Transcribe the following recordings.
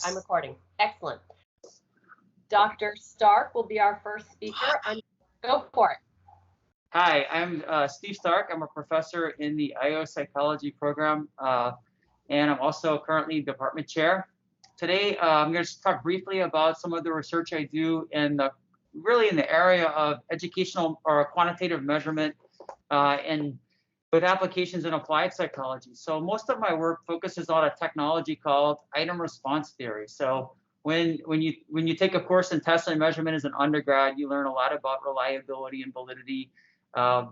I'm recording. Excellent. Dr. Stark will be our first speaker. Go for it. Hi, I'm Steve Stark. I'm a professor in the IO psychology program, and I'm also currently department chair. Today, I'm going to talk briefly about some of the research I do really in the area of educational or quantitative measurement and with applications in applied psychology. So most of my work focuses on a technology called item response theory. So when you take a course in test and measurement as an undergrad, you learn a lot about reliability and validity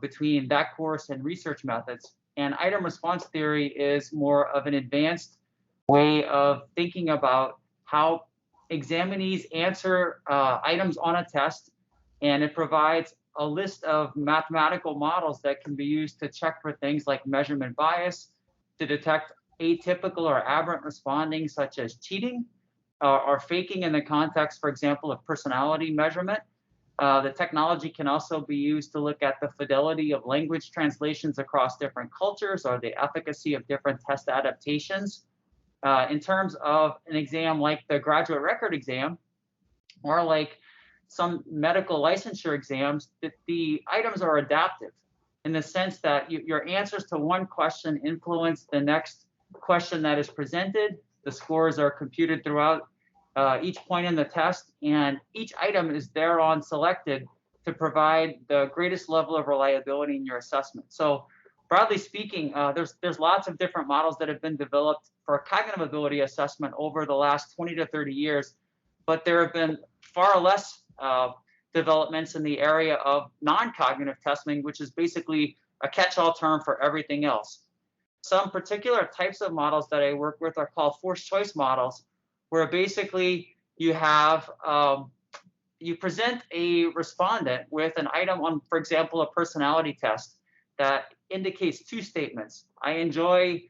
between that course and research methods. And item response theory is more of an advanced way of thinking about how examinees answer items on a test, and it provides a list of mathematical models that can be used to check for things like measurement bias, to detect atypical or aberrant responding, such as cheating or faking in the context, for example, of personality measurement. The technology can also be used to look at the fidelity of language translations across different cultures or the efficacy of different test adaptations. In terms of an exam like the graduate record exam, or like some medical licensure exams, the items are adaptive in the sense that your answers to one question influence the next question that is presented. The scores are computed throughout each point in the test, and each item is thereon selected to provide the greatest level of reliability in your assessment. So broadly speaking, there's lots of different models that have been developed for cognitive ability assessment over the last 20 to 30 years, but there have been far less developments in the area of non-cognitive testing, which is basically a catch-all term for everything else. Some particular types of models that I work with are called forced choice models, where basically you have you present a respondent with an item on, for example, a personality test that indicates two statements. I enjoy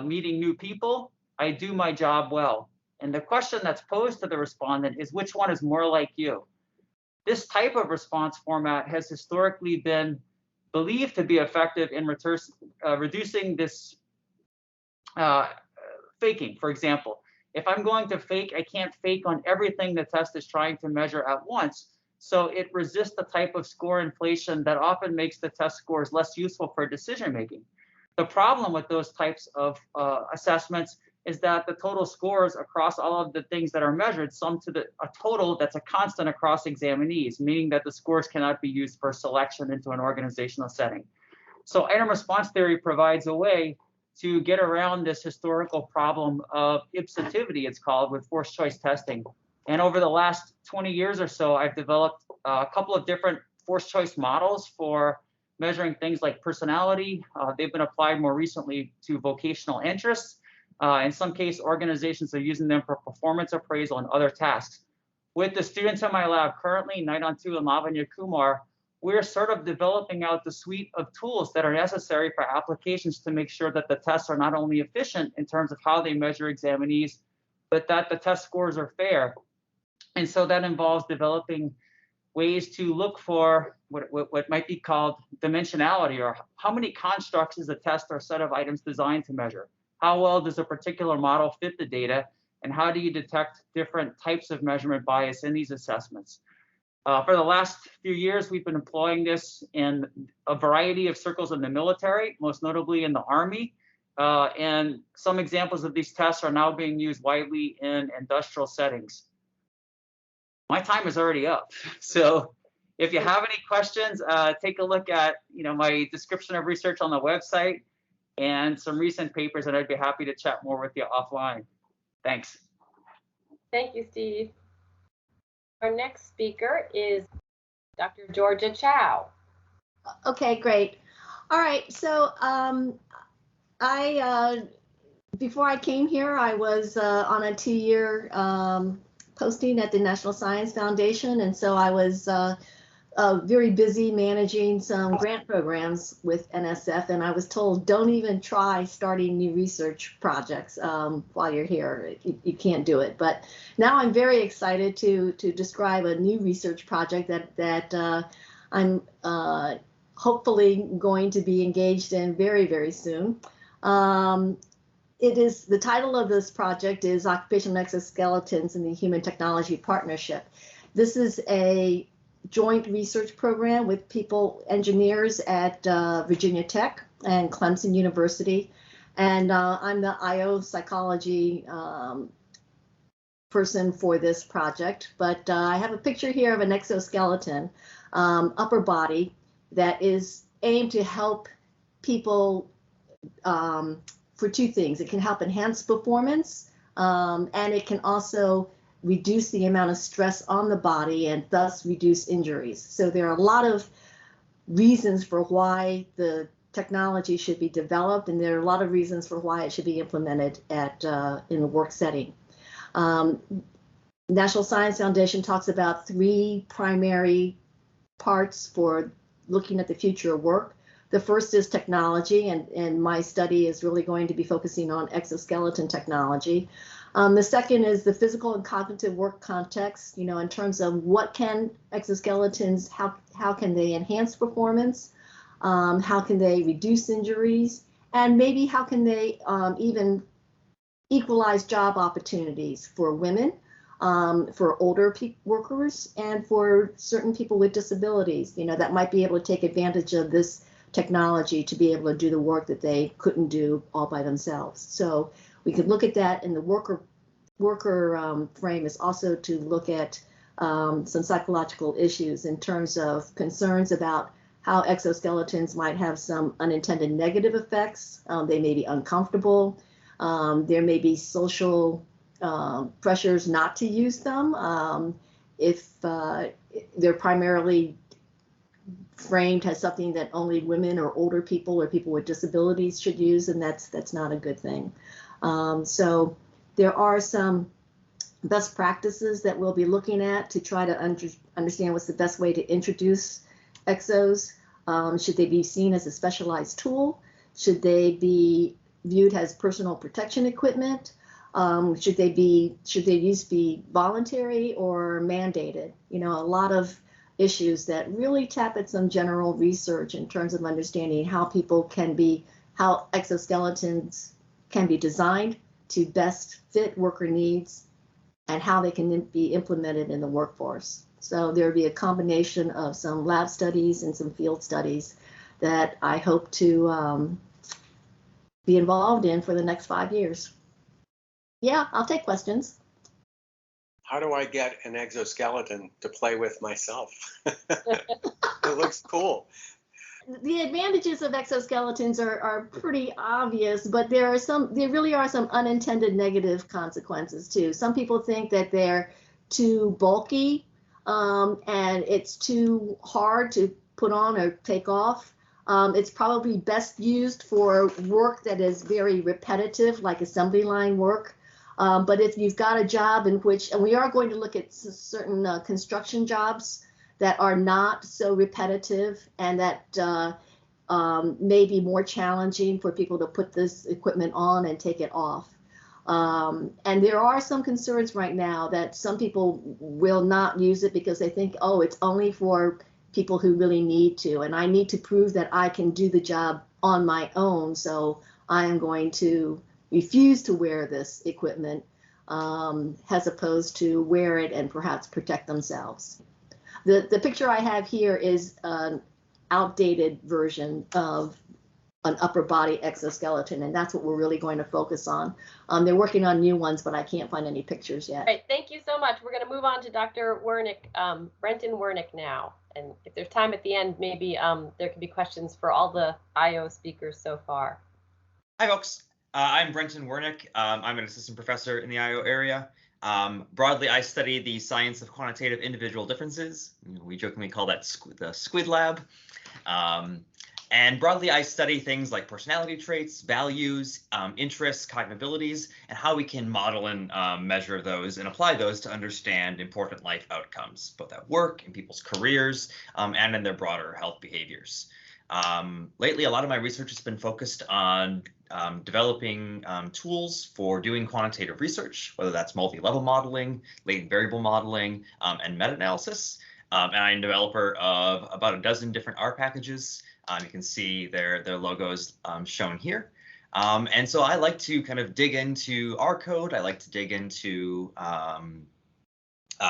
meeting new people. I do my job well. And the question that's posed to the respondent is, which one is more like you? This type of response format has historically been believed to be effective in reducing this faking. For example, if I'm going to fake, I can't fake on everything the test is trying to measure at once. So it resists the type of score inflation that often makes the test scores less useful for decision making. The problem with those types of assessments is that the total scores across all of the things that are measured sum to a total that's a constant across examinees, meaning that the scores cannot be used for selection into an organizational setting. So item response theory provides a way to get around this historical problem of ipsativity, it's called, with forced choice testing. And over the last 20 years or so, I've developed a couple of different forced choice models for measuring things like personality. They've been applied more recently to vocational interests. In some cases, organizations are using them for performance appraisal and other tasks. With the students in my lab currently, Naidantu and Lavanya Kumar, we're sort of developing out the suite of tools that are necessary for applications to make sure that the tests are not only efficient in terms of how they measure examinees, but that the test scores are fair. And so that involves developing ways to look for what might be called dimensionality, or how many constructs is a test or set of items designed to measure? How well does a particular model fit the data? And how do you detect different types of measurement bias in these assessments? For the last few years, we've been employing this in a variety of circles in the military, most notably in the Army. And some examples of these tests are now being used widely in industrial settings. My time is already up. So if you have any questions, take a look at my description of research on the website and some recent papers, and I'd be happy to chat more with you offline. Thanks. Thank you, Steve. Our next speaker is Dr. Georgia Chow. Okay, great. All right, so before I came here, I was on a 2-year posting at the National Science Foundation, and so I was very busy managing some grant programs with NSF, and I was told, don't even try starting new research projects while you're here. You can't do it. But now I'm very excited to describe a new research project that I'm hopefully going to be engaged in very, very soon. it is, the title of this project is Occupational Exoskeletons in the Human Technology Partnership. This is a joint research program with engineers at Virginia Tech and Clemson University. And I'm the IO psychology person for this project, but I have a picture here of an exoskeleton, upper body, that is aimed to help people for two things. It can help enhance performance, and it can also reduce the amount of stress on the body and thus reduce injuries. So there are a lot of reasons for why the technology should be developed, and there are a lot of reasons for why it should be implemented in a work setting. National Science Foundation talks about three primary parts for looking at the future of work. The first is technology, and my study is really going to be focusing on exoskeleton technology. The second is the physical and cognitive work context, in terms of what can exoskeletons, how can they enhance performance, how can they reduce injuries, and maybe how can they even equalize job opportunities for women, for older workers, and for certain people with disabilities, that might be able to take advantage of this technology to be able to do the work that they couldn't do all by themselves. So we could look at that, and the worker frame is also to look at some psychological issues in terms of concerns about how exoskeletons might have some unintended negative effects. They may be uncomfortable. There may be social pressures not to use them if they're primarily framed as something that only women or older people or people with disabilities should use, and that's not a good thing. So there are some best practices that we'll be looking at to try to understand what's the best way to introduce exos. Should they be seen as a specialized tool? Should they be viewed as personal protection equipment? Should their use be voluntary or mandated? A lot of issues that really tap at some general research in terms of understanding how exoskeletons can be designed to best fit worker needs and how they can be implemented in the workforce. So there'll be a combination of some lab studies and some field studies that I hope to be involved in for the next 5 years. Yeah, I'll take questions. How do I get an exoskeleton to play with myself? It looks cool. The advantages of exoskeletons are pretty obvious, but there really are some unintended negative consequences too. Some people think that they're too bulky and it's too hard to put on or take off. It's probably best used for work that is very repetitive, like assembly line work. But if you've got a job in which, and we are going to look at certain construction jobs that are not so repetitive and that may be more challenging for people to put this equipment on and take it off. And there are some concerns right now that some people will not use it because they think, oh, it's only for people who really need to, and I need to prove that I can do the job on my own, so I am going to refuse to wear this equipment as opposed to wear it and perhaps protect themselves. The picture I have here is an outdated version of an upper body exoskeleton, and that's what we're really going to focus on. They're working on new ones, but I can't find any pictures yet. Great, thank you so much. We're going to move on to Dr. Wernick, Brenton Wernick now. And if there's time at the end, maybe there could be questions for all the IO speakers so far. Hi, folks. I'm Brenton Wernick. I'm an assistant professor in the IO area. Broadly, I study the science of quantitative individual differences. We jokingly call that the Squid Lab. And broadly, I study things like personality traits, values, interests, cognibilities, and how we can model and measure those and apply those to understand important life outcomes, both at work, in people's careers, and in their broader health behaviors. Lately, a lot of my research has been focused on developing tools for doing quantitative research, whether that's multi-level modeling, latent variable modeling, and meta-analysis. And I'm a developer of about a dozen different R packages. You can see their logos shown here. And so I like to kind of dig into R code. I like to dig into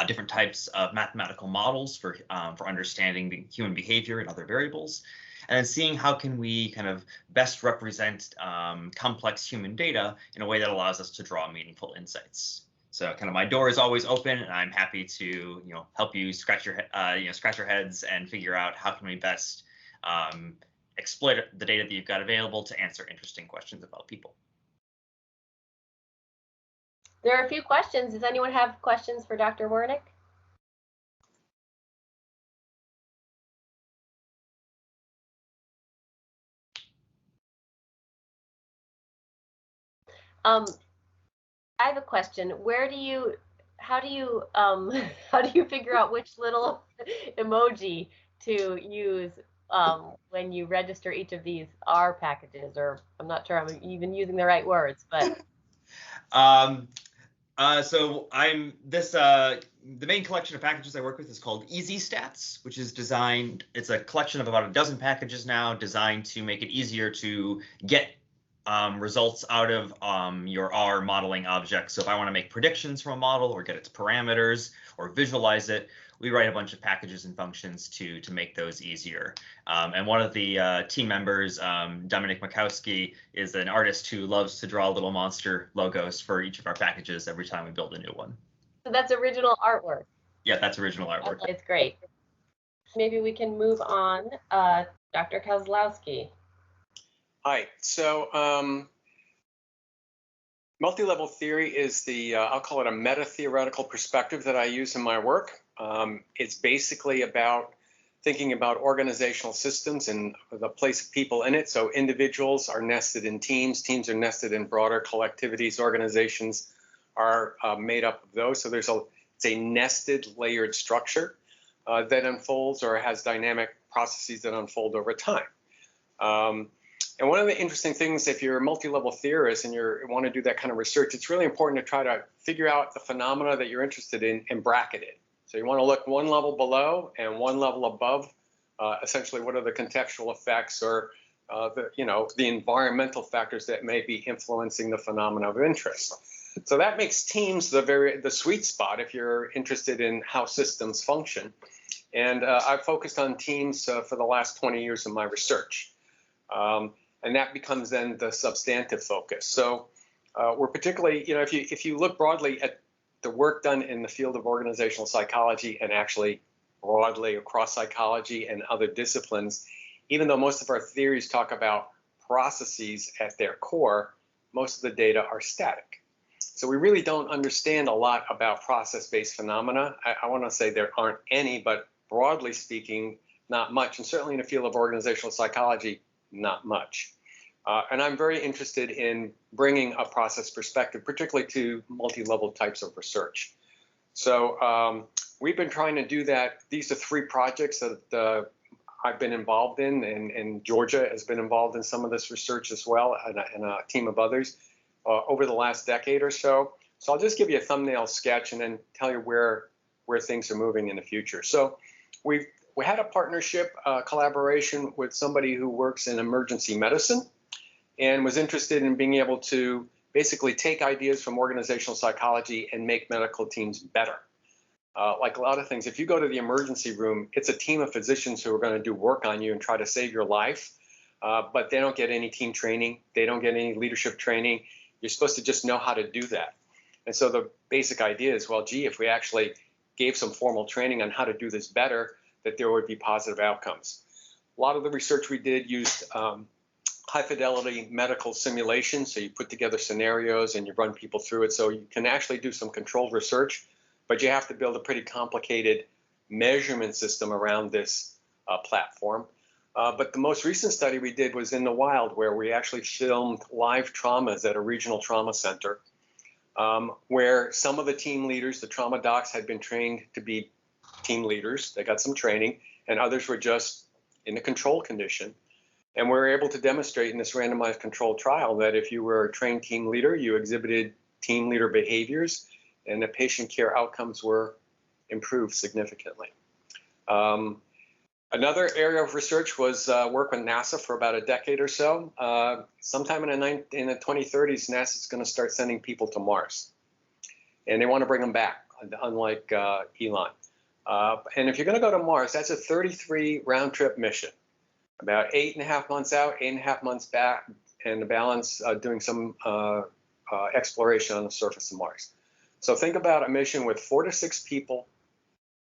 different types of mathematical models for understanding the human behavior and other variables, and then seeing how can we kind of best represent complex human data in a way that allows us to draw meaningful insights. So kind of my door is always open, and I'm happy to help you scratch your heads and figure out how can we best exploit the data that you've got available to answer interesting questions about people. There are a few questions. Does anyone have questions for Dr. Wernick? I have a question. How do you figure out which little emoji to use when you register each of these R packages? Or I'm not sure I'm even using the right words, but. So the main collection of packages I work with is called Easy Stats, which is designed, it's a collection of about a dozen packages now designed to make it easier to get results out of your R modeling object. So if I want to make predictions from a model or get its parameters or visualize it, we write a bunch of packages and functions to make those easier. And one of the team members, Dominic Makowski, is an artist who loves to draw little monster logos for each of our packages every time we build a new one. So that's original artwork. Yeah, that's original artwork. It's great. Maybe we can move on. Dr. Kozlowski. Hi. So multi-level theory is I'll call it a meta-theoretical perspective that I use in my work. It's basically about thinking about organizational systems and the place of people in it. So individuals are nested in teams, teams are nested in broader collectivities, organizations are made up of those. So it's a nested, layered structure that unfolds or has dynamic processes that unfold over time. And one of the interesting things, if you're a multi-level theorist and you want to do that kind of research, it's really important to try to figure out the phenomena that you're interested in and bracket it. So you want to look one level below and one level above. Essentially, what are the contextual effects or the environmental factors that may be influencing the phenomena of interest? So that makes teams the sweet spot if you're interested in how systems function. And I've focused on teams for the last 20 years of my research. And that becomes then the substantive focus. So we're particularly, if you look broadly at the work done in the field of organizational psychology and actually broadly across psychology and other disciplines, even though most of our theories talk about processes at their core, most of the data are static. So we really don't understand a lot about process-based phenomena. I want to say there aren't any, but broadly speaking, not much. And certainly in the field of organizational psychology, not much. And I'm very interested in bringing a process perspective, particularly to multi-level types of research. So we've been trying to do that. These are 3 projects that I've been involved in, and Georgia has been involved in some of this research as well, and a team of others over the last decade or so. So I'll just give you a thumbnail sketch and then tell you where things are moving in the future. So we had a partnership, collaboration with somebody who works in emergency medicine and was interested in being able to basically take ideas from organizational psychology and make medical teams better. Like a lot of things, if you go to the emergency room, it's a team of physicians who are going to do work on you and try to save your life, but they don't get any team training. They don't get any leadership training. You're supposed to just know how to do that. And so the basic idea is, well, gee, if we actually gave some formal training on how to do this better, that there would be positive outcomes. A lot of the research we did used high fidelity medical simulations. So you put together scenarios and you run people through it. So you can actually do some controlled research, but you have to build a pretty complicated measurement system around this platform. But the most recent study we did was in the wild, where we actually filmed live traumas at a regional trauma center, where some of the team leaders, the trauma docs, had been trained to be team leaders. They got some training, and others were just in the control condition. And we were able to demonstrate in this randomized controlled trial that if you were a trained team leader, you exhibited team leader behaviors, and the patient care outcomes were improved significantly. Another area of research was work with NASA for about a decade or so. Sometime in the 2030s, NASA is going to start sending people to Mars. And they want to bring them back, unlike Elon. And if you're going to go to Mars, that's a 33 round trip mission. About 8.5 months out, 8.5 months back, and the balance doing some exploration on the surface of Mars. So think about a mission with 4 to 6 people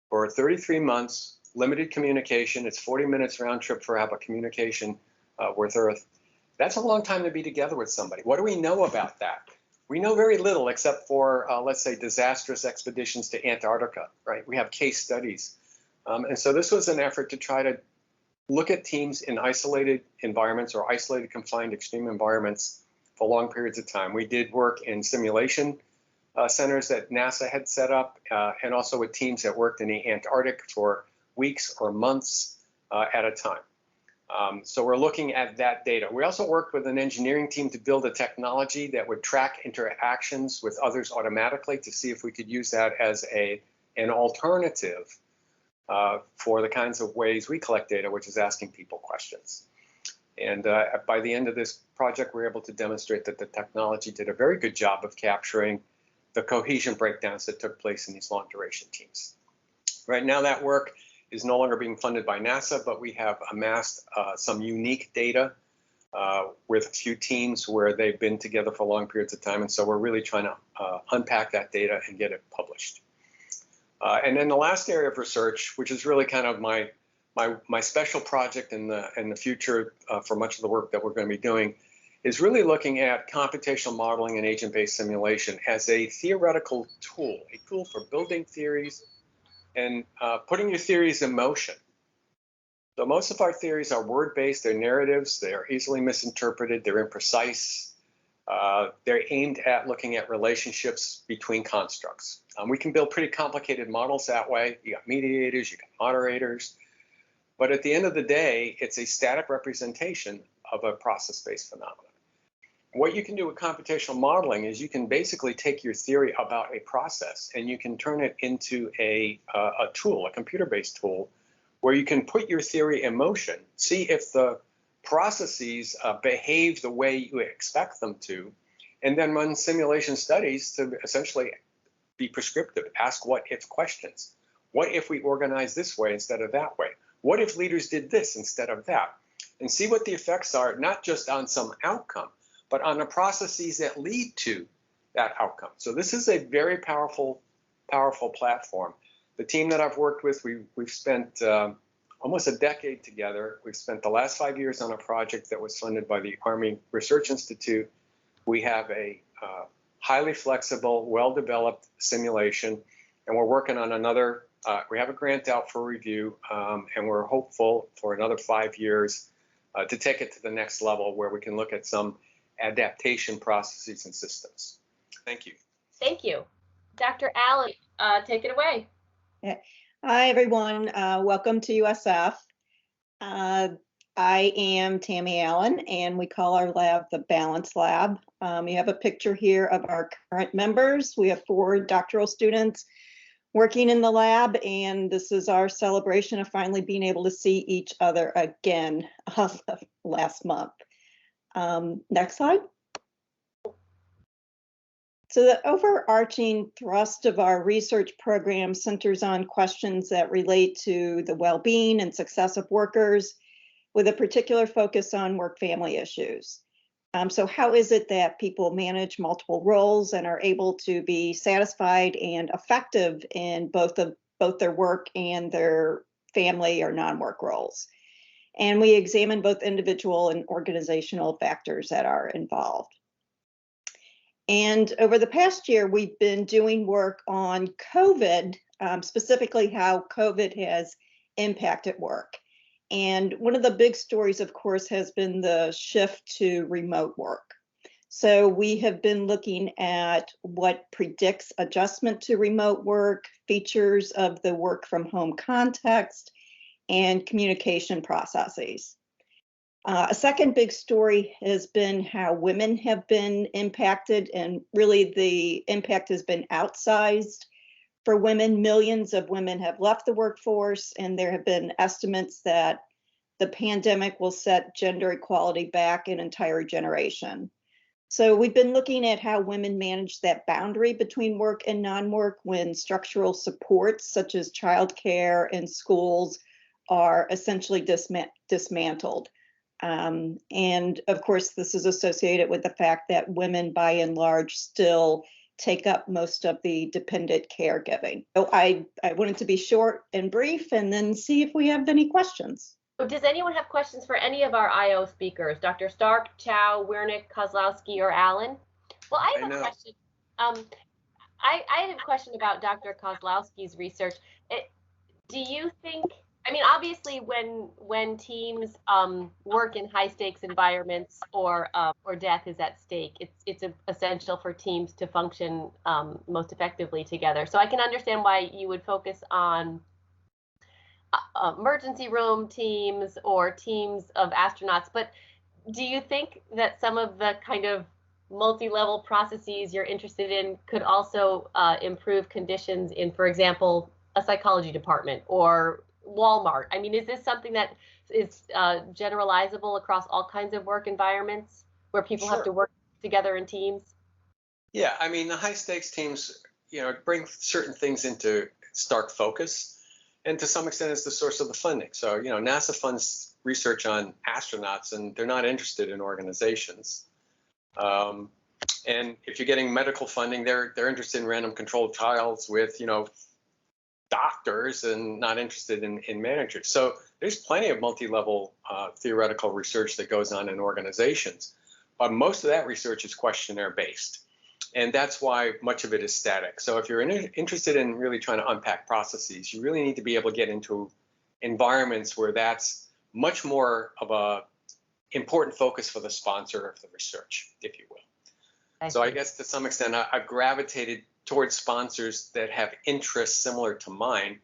for 33 months, limited communication. It's 40 minutes round trip for have a communication with Earth. That's a long time to be together with somebody. What do we know about that? We know very little except for, let's say, disastrous expeditions to Antarctica, right? We have case studies. And so this was an effort to try to look at teams in isolated environments or isolated, confined, extreme environments for long periods of time. We did work in simulation centers that NASA had set up, and also with teams that worked in the Antarctic for weeks or months at a time. So we're looking at that data. We also worked with an engineering team to build a technology that would track interactions with others automatically to see if we could use that as an alternative for the kinds of ways we collect data, which is asking people questions. And by the end of this project, we were able to demonstrate that the technology did a very good job of capturing the cohesion breakdowns that took place in these long duration teams. Right now, that work is no longer being funded by NASA, but we have amassed some unique data with a few teams where they've been together for long periods of time. And so we're really trying to unpack that data and get it published. And then the last area of research, which is really kind of my special project in the future for much of the work that we're going to be doing, is really looking at computational modeling and agent-based simulation as a theoretical tool, a tool for building theories and putting your theories in motion. So most of our theories are word-based, they're narratives, they're easily misinterpreted, they're imprecise. They're aimed at looking at relationships between constructs. We can build pretty complicated models that way. You got mediators, you got moderators. But at the end of the day, it's a static representation of a process-based phenomenon. What you can do with computational modeling is you can basically take your theory about a process and you can turn it into a tool, a computer-based tool, where you can put your theory in motion, see if the processes behave the way you expect them to, and then run simulation studies to essentially be prescriptive, ask what-if questions. What if we organize this way instead of that way? What if leaders did this instead of that? And see what the effects are, not just on some outcome, but on the processes that lead to that outcome. So this is a very powerful platform. The team that I've worked with, we've spent almost a decade together. We've spent the last 5 years on a project that was funded by the Army Research Institute. We have a highly flexible, well-developed simulation, and we're working on another, we have a grant out for review, and we're hopeful for another 5 years to take it to the next level where we can look at some adaptation processes and systems. Thank you. Thank you. Dr. Allen, take it away. Hi, everyone. Welcome to USF. I am Tammy Allen, and we call our lab the Balance Lab. We have a picture here of our current members. We have 4 doctoral students working in the lab, and this is our celebration of finally being able to see each other again last month. Next slide. So the overarching thrust of our research program centers on questions that relate to the well-being and success of workers, with a particular focus on work-family issues. So how is it that people manage multiple roles and are able to be satisfied and effective in both their work and their family or non-work roles? And we examine both individual and organizational factors that are involved. And over the past year, we've been doing work on COVID, specifically how COVID has impacted work. And one of the big stories, of course, has been the shift to remote work. So we have been looking at what predicts adjustment to remote work, features of the work from home context, and communication processes. A second big story has been how women have been impacted, and really the impact has been outsized For women, millions of women have left the workforce, and there have been estimates that the pandemic will set gender equality back an entire generation. So we've been looking at how women manage that boundary between work and non-work when structural supports such as childcare and schools are essentially dismantled. And of course, this is associated with the fact that women, by and large, still take up most of the dependent caregiving. So I wanted to be short and brief and then see if we have any questions. Does anyone have questions for any of our IO speakers? Dr. Stark, Chow, Wernick, Kozlowski, or Allen? Well, I have a question. I had a question about Dr. Kozlowski's research. Do you think, I mean, obviously when teams work in high stakes environments or death is at stake, it's essential for teams to function most effectively together. So I can understand why you would focus on emergency room teams or teams of astronauts, but do you think that some of the kind of multi-level processes you're interested in could also improve conditions in, for example, a psychology department or Walmart? I mean, is this something that is generalizable across all kinds of work environments where people have to work together in teams? Yeah, I mean, the high stakes teams, bring certain things into stark focus. And to some extent, it's the source of the funding. So, NASA funds research on astronauts, and they're not interested in organizations. And if you're getting medical funding, they're interested in random controlled trials with, doctors and not interested in managers. So there's plenty of multi-level theoretical research that goes on in organizations. But most of that research is questionnaire based. And that's why much of it is static. So if you're interested in really trying to unpack processes, you really need to be able to get into environments where that's much more of a important focus for the sponsor of the research, if you will. So I guess to some extent, I've gravitated towards sponsors that have interests similar to mine.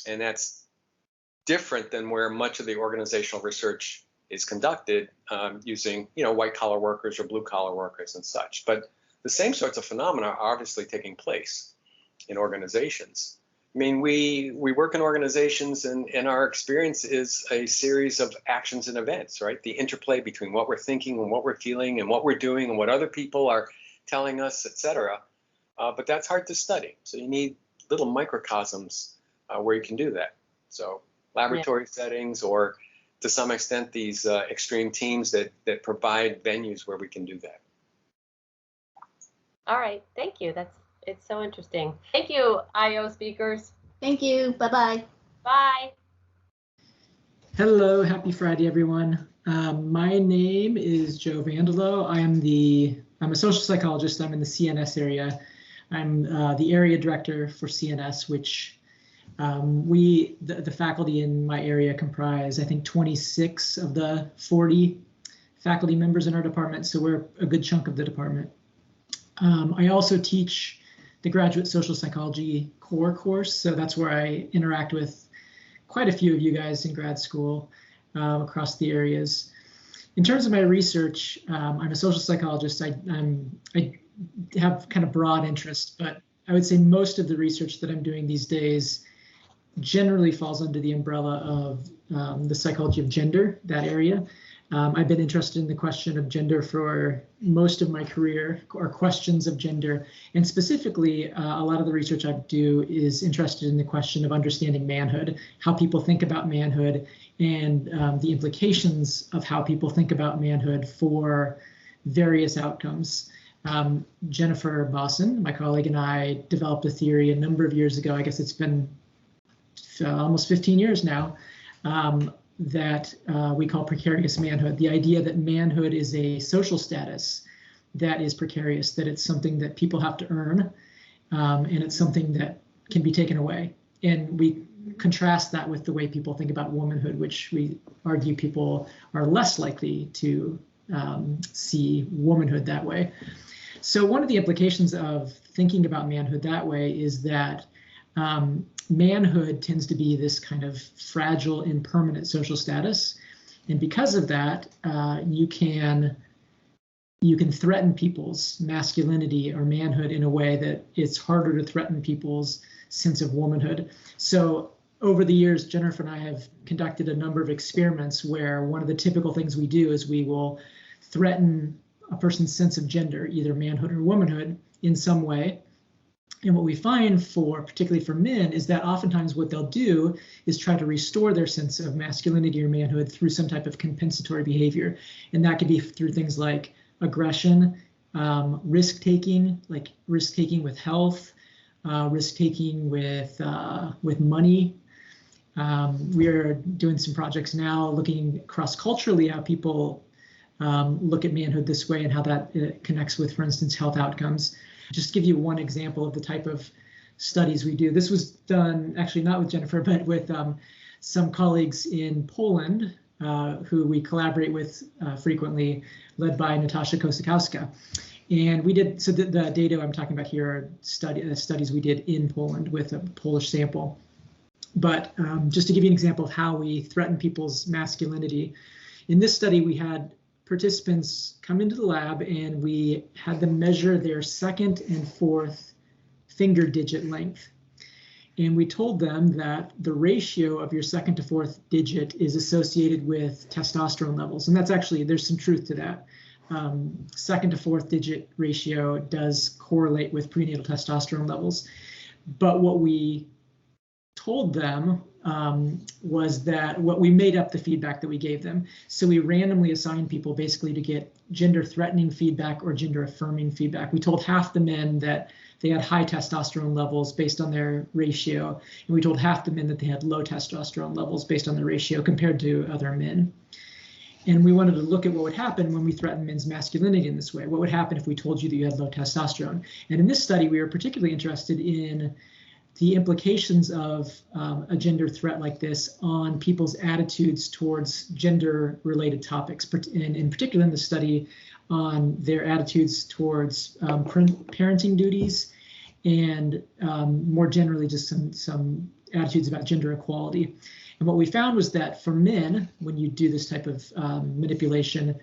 And that's different than where much of the organizational research is conducted using, white collar workers or blue collar workers and such. But the same sorts of phenomena are obviously taking place in organizations. I mean, we work in organizations and our experience is a series of actions and events, right? The interplay between what we're thinking and what we're feeling and what we're doing and what other people are telling us, et cetera. But that's hard to study. So you need little microcosms where you can do that. So laboratory settings or to some extent these extreme teams that provide venues where we can do that. All right, thank you. It's so interesting. Thank you, IO speakers. Thank you. Bye-bye. Bye. Hello, happy Friday, everyone. My name is Joe Vandelo. I'm a social psychologist. I'm in the CNS area. I'm the area director for CNS, which the faculty in my area comprise, I think, 26 of the 40 faculty members in our department. So we're a good chunk of the department. I also teach the graduate social psychology core course. So that's where I interact with quite a few of you guys in grad school across the areas. In terms of my research, I'm a social psychologist. I have kind of broad interest, but I would say most of the research that I'm doing these days generally falls under the umbrella of the psychology of gender, that area. I've been interested in the question of gender for most of my career, or questions of gender. And specifically, a lot of the research I do is interested in the question of understanding manhood, how people think about manhood, and the implications of how people think about manhood for various outcomes. Jennifer Bosson, my colleague, and I developed a theory a number of years ago. I guess it's been almost 15 years now. That we call precarious manhood, the idea that manhood is a social status that is precarious, that it's something that people have to earn, and it's something that can be taken away. And we contrast that with the way people think about womanhood, which we argue people are less likely to see womanhood that way. So one of the implications of thinking about manhood that way is that manhood tends to be this kind of fragile, impermanent social status. And because of that, you can threaten people's masculinity or manhood in a way that it's harder to threaten people's sense of womanhood. So over the years, Jennifer and I have conducted a number of experiments where one of the typical things we do is we will threaten a person's sense of gender, either manhood or womanhood, in some way. And what we find particularly for men, is that oftentimes what they'll do is try to restore their sense of masculinity or manhood through some type of compensatory behavior. And that could be through things like aggression, risk-taking, like risk-taking with health, risk-taking with money. We are doing some projects now looking cross-culturally how people look at manhood this way and how that connects with, for instance, health outcomes. Just to give you one example of the type of studies we do. This was done actually not with Jennifer, but with some colleagues in Poland who we collaborate with frequently, led by Natasha Kosakowska. And we did, so the data I'm talking about here are studies we did in Poland with a Polish sample. But just to give you an example of how we threaten people's masculinity, in this study we had participants come into the lab and we had them measure their second and fourth finger digit length. And we told them that the ratio of your second to fourth digit is associated with testosterone levels. And that's actually, there's some truth to that. Second to fourth digit ratio does correlate with prenatal testosterone levels. But what we told them was that what we made up the feedback that we gave them. So we randomly assigned people basically to get gender threatening feedback or gender affirming feedback. We told half the men that they had high testosterone levels based on their ratio, and we told half the men that they had low testosterone levels based on their ratio compared to other men. And we wanted to look at what would happen when we threaten men's masculinity in this way. What would happen if we told you that you had low testosterone? And in this study, we were particularly interested in the implications of a gender threat like this on people's attitudes towards gender-related topics, and in particular in the study on their attitudes towards parenting duties, and more generally just some attitudes about gender equality. And what we found was that for men, when you do this type of manipulation,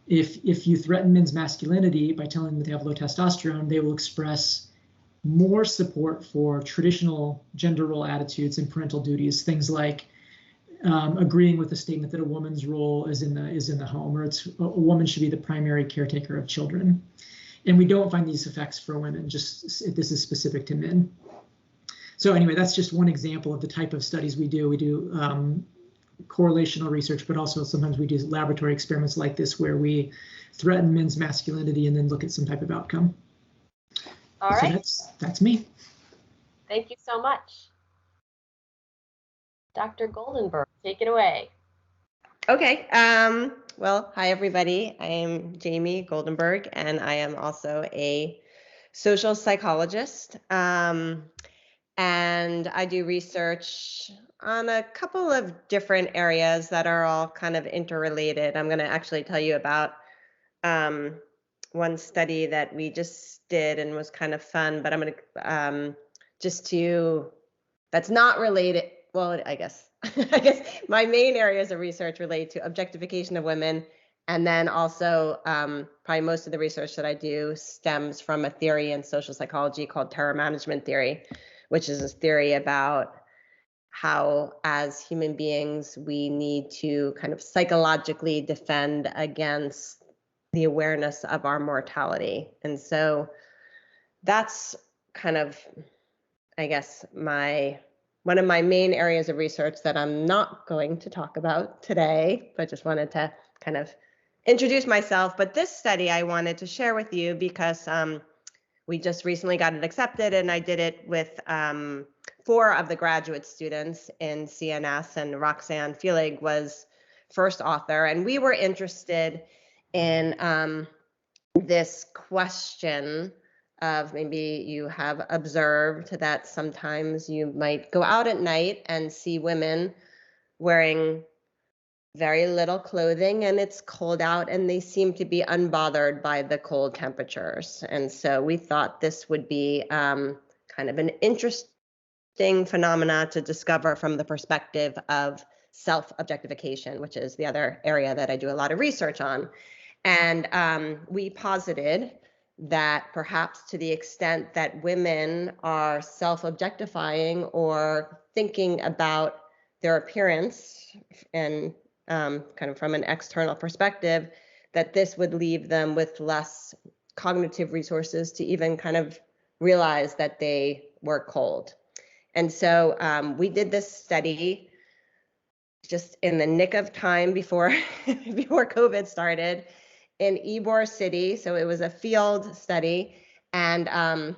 if you threaten men's masculinity by telling them that they have low testosterone, they will express more support for traditional gender role attitudes and parental duties, things like agreeing with the statement that a woman's role is in the home, or a woman should be the primary caretaker of children. And we don't find these effects for women, just this is specific to men. So anyway, that's just one example of the type of studies we do. We do correlational research, but also sometimes we do laboratory experiments like this where we threaten men's masculinity and then look at some type of outcome. All right. So that's me. Thank you so much. Dr. Goldenberg, take it away. Okay. Well, hi, everybody. I am Jamie Goldenberg, and I am also a social psychologist. And I do research on a couple of different areas that are all kind of interrelated. I'm going to actually tell you about one study that we just did and was kind of fun, but I'm going to that's not related. Well, I guess my main areas of research relate to objectification of women. And then also probably most of the research that I do stems from a theory in social psychology called terror management theory, which is a theory about how as human beings, we need to kind of psychologically defend against the awareness of our mortality. And so that's kind of, I guess, one of my main areas of research that I'm not going to talk about today, but just wanted to kind of introduce myself. But this study I wanted to share with you because we just recently got it accepted, and I did it with 4 of the graduate students in CNS, and Roxanne Feelig was first author. And we were interested in this question of maybe you have observed that sometimes you might go out at night and see women wearing very little clothing and it's cold out and they seem to be unbothered by the cold temperatures. And so we thought this would be kind of an interesting phenomena to discover from the perspective of self-objectification, which is the other area that I do a lot of research on. And we posited that perhaps to the extent that women are self-objectifying or thinking about their appearance and kind of from an external perspective, that this would leave them with less cognitive resources to even kind of realize that they were cold. And so we did this study just in the nick of time before COVID started in Ybor City. So it was a field study, and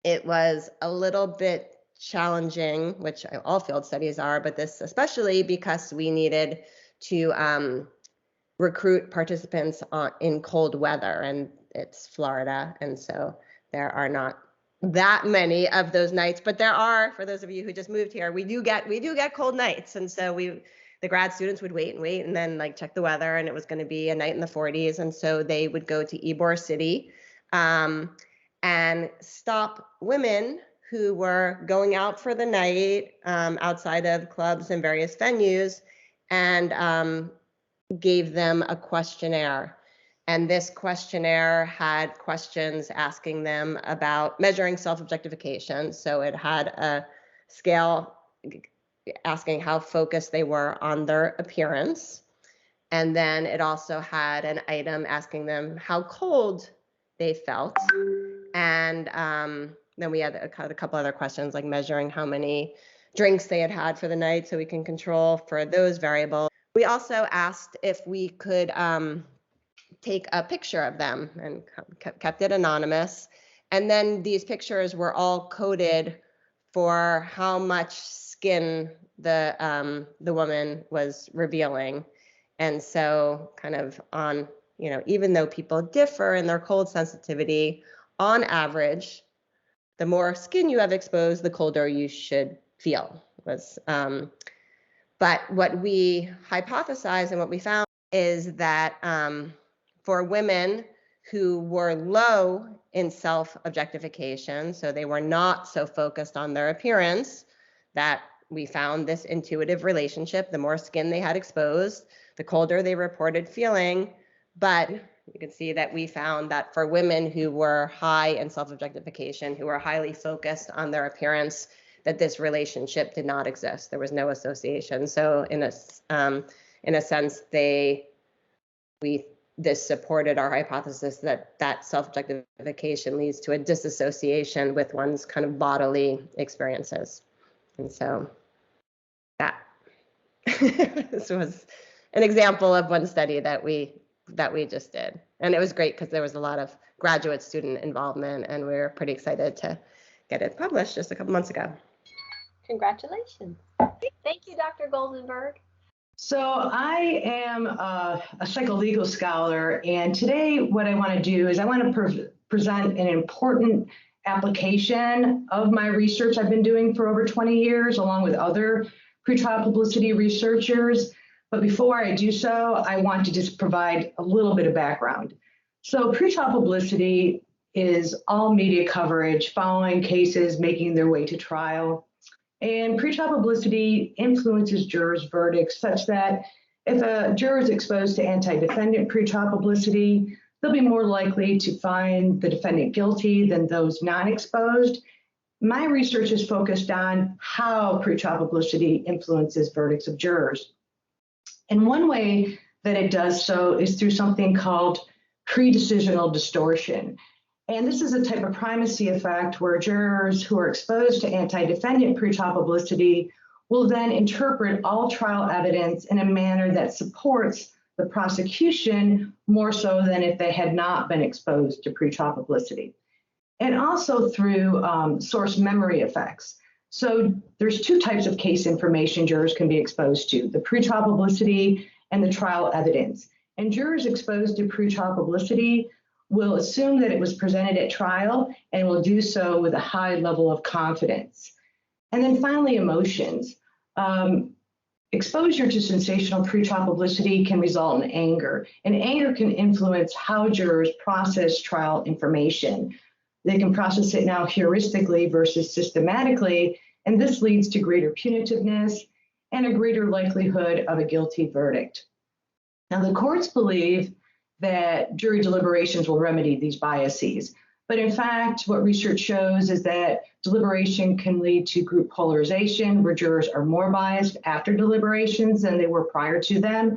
it was a little bit challenging, which all field studies are, but this especially because we needed to recruit participants in cold weather, and it's Florida, and so there are not that many of those nights, but there are, for those of you who just moved here, we do get cold nights. And so the grad students would wait and then like check the weather, and it was going to be a night in the 40s. And so they would go to Ybor City and stop women who were going out for the night outside of clubs and various venues, and gave them a questionnaire. And this questionnaire had questions asking them about measuring self-objectification. So it had a scale asking how focused they were on their appearance. And then it also had an item asking them how cold they felt. And then we had a couple other questions like measuring how many drinks they had had for the night, so we can control for those variables. We also asked if we could take a picture of them, and kept it anonymous. And then these pictures were all coded for how much skin the woman was revealing. And so kind of on, even though people differ in their cold sensitivity, on average, the more skin you have exposed, the colder you should feel. But what we hypothesized and what we found is that for women who were low in self-objectification, so they were not so focused on their appearance, that we found this intuitive relationship. The more skin they had exposed, the colder they reported feeling. But you can see that we found that for women who were high in self-objectification, who were highly focused on their appearance, that this relationship did not exist. There was no association. So in a sense, this supported our hypothesis that self-objectification leads to a disassociation with one's kind of bodily experiences. And so that this was an example of one study that we just did. And it was great because there was a lot of graduate student involvement, and we were pretty excited to get it published just a couple months ago. Congratulations. Thank you, Dr. Goldenberg. So I am a psycholegal scholar, and today what I want to do is I want to present an important application of my research I've been doing for over 20 years, along with other pretrial publicity researchers. But before I do so, I want to just provide a little bit of background. So pretrial publicity is all media coverage following cases making their way to trial. And pretrial publicity influences jurors' verdicts such that if a juror is exposed to anti-defendant pretrial publicity, they'll be more likely to find the defendant guilty than those not exposed. My research is focused on how pretrial publicity influences verdicts of jurors. And one way that it does so is through something called pre-decisional distortion. And this is a type of primacy effect where jurors who are exposed to anti-defendant pretrial publicity will then interpret all trial evidence in a manner that supports the prosecution more so than if they had not been exposed to pretrial publicity. And also through source memory effects. So there's two types of case information jurors can be exposed to, the pretrial publicity and the trial evidence. And jurors exposed to pretrial publicity will assume that it was presented at trial and will do so with a high level of confidence. And then finally, emotions. Exposure to sensational pretrial publicity can result in anger, and anger can influence how jurors process trial information. They can process it now heuristically versus systematically, and this leads to greater punitiveness and a greater likelihood of a guilty verdict. Now, the courts believe that jury deliberations will remedy these biases. But in fact, what research shows is that deliberation can lead to group polarization, where jurors are more biased after deliberations than they were prior to them,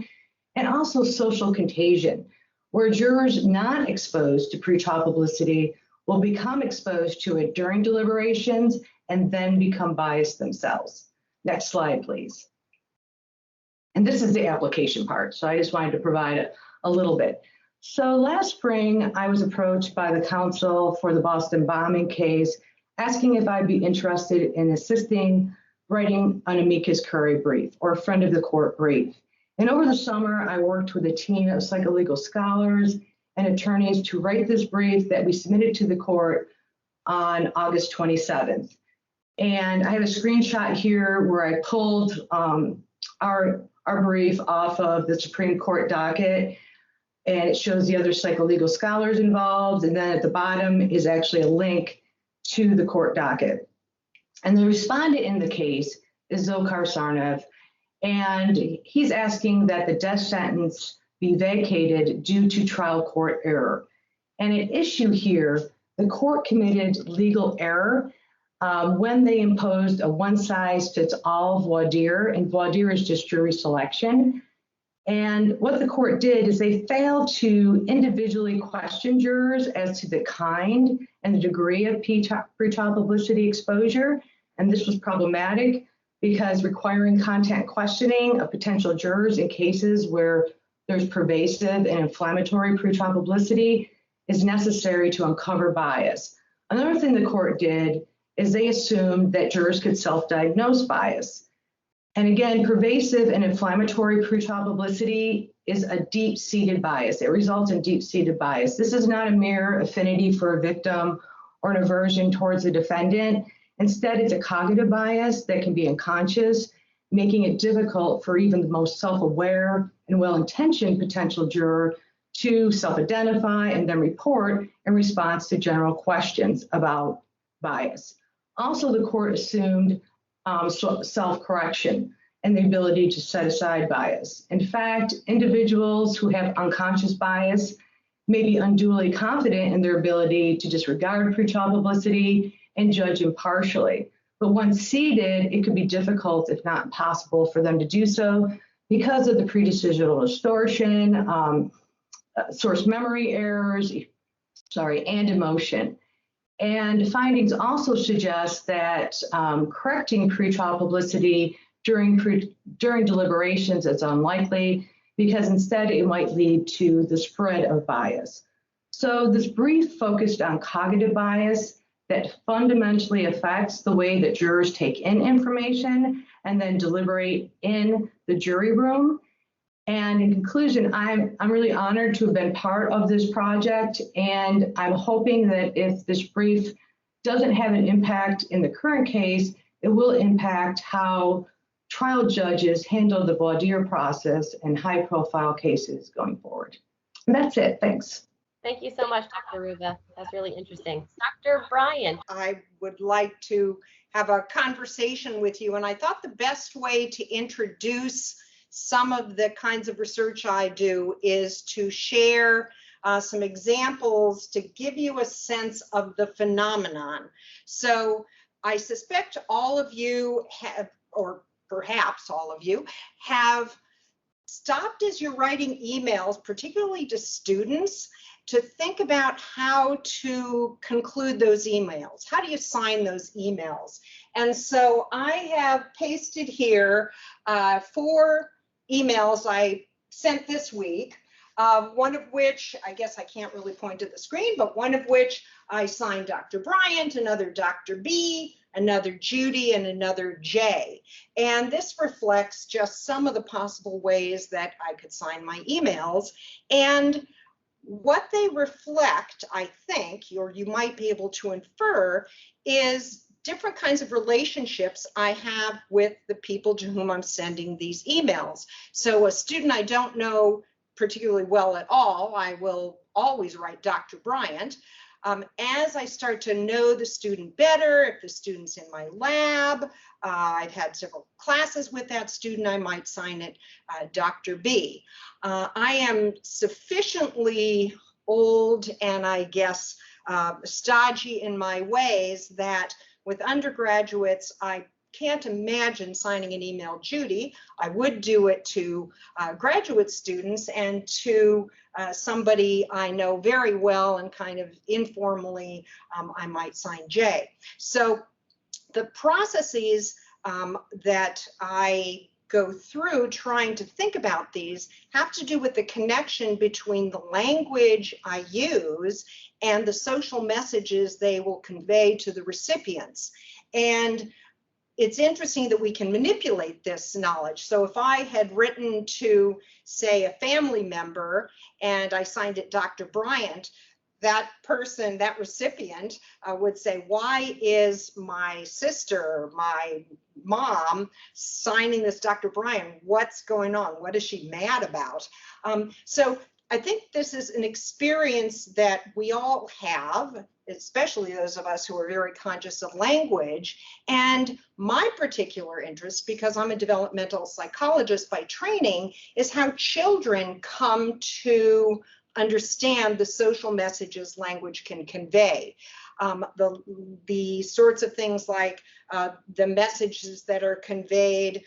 and also social contagion, where jurors not exposed to pretrial publicity will become exposed to it during deliberations and then become biased themselves. Next slide, please. And this is the application part, so I just wanted to provide a little bit. So last spring, I was approached by the counsel for the Boston bombing case, asking if I'd be interested in assisting writing an amicus curiae brief, or a friend of the court brief. And over the summer, I worked with a team of psycholegal scholars and attorneys to write this brief that we submitted to the court on August 27th. And I have a screenshot here where I pulled our brief off of the Supreme Court docket, and it shows the other psycholegal scholars involved. And then at the bottom is actually a link to the court docket. And the respondent in the case is Dzhokhar Tsarnaev, and he's asking that the death sentence be vacated due to trial court error. And at issue here, the court committed legal error when they imposed a one-size-fits-all voir dire, and voir dire is just jury selection. And what the court did is they failed to individually question jurors as to the kind and the degree of pretrial publicity exposure. And this was problematic because requiring content questioning of potential jurors in cases where there's pervasive and inflammatory pretrial publicity is necessary to uncover bias. Another thing the court did is they assumed that jurors could self-diagnose bias. And again, pervasive and inflammatory pretrial publicity is a deep-seated bias. It results in deep-seated bias. This is not a mere affinity for a victim or an aversion towards a defendant. Instead, it's a cognitive bias that can be unconscious, making it difficult for even the most self-aware and well-intentioned potential juror to self-identify and then report in response to general questions about bias. Also, the court assumed self-correction and the ability to set aside bias. In fact, individuals who have unconscious bias may be unduly confident in their ability to disregard pretrial publicity and judge impartially. But once seated, it could be difficult, if not impossible, for them to do so because of the predecisional distortion, source memory errors, and emotion. And findings also suggest that correcting pretrial publicity during deliberations is unlikely because instead it might lead to the spread of bias. So this brief focused on cognitive bias that fundamentally affects the way that jurors take in information and then deliberate in the jury room. And in conclusion, I'm really honored to have been part of this project, and I'm hoping that if this brief doesn't have an impact in the current case, it will impact how trial judges handle the voir dire process in high-profile cases going forward. And that's it. Thanks. Thank you so much, Dr. Ruva. That's really interesting. Dr. Bryant. I would like to have a conversation with you, and I thought the best way to introduce some of the kinds of research I do is to share some examples to give you a sense of the phenomenon. So I suspect all of you have, or perhaps all of you, have stopped as you're writing emails, particularly to students, to think about how to conclude those emails. How do you sign those emails? And so I have pasted here 4 emails I sent this week, one of which, I guess I can't really point to the screen, but one of which I signed Dr. Bryant, another Dr. B, another Judy, and another J. And this reflects just some of the possible ways that I could sign my emails. And what they reflect, I think, or you might be able to infer, is different kinds of relationships I have with the people to whom I'm sending these emails. So a student I don't know particularly well at all, I will always write Dr. Bryant. As I start to know the student better, if the student's in my lab, I've had several classes with that student, I might sign it Dr. B. I am sufficiently old and I guess stodgy in my ways that with undergraduates, I can't imagine signing an email Judy. I would do it to graduate students and to somebody I know very well and kind of informally, I might sign J. So the processes that I go through trying to think about these have to do with the connection between the language I use and the social messages they will convey to the recipients. And it's interesting that we can manipulate this knowledge. So if I had written to, say, a family member and I signed it Dr. Bryant, that person, that recipient would say, why is my sister, my mom signing this Dr. Bryant? What's going on? What is she mad about? So I think this is an experience that we all have, especially those of us who are very conscious of language. And my particular interest, because I'm a developmental psychologist by training, is how children come to understand the social messages language can convey. The sorts of things like the messages that are conveyed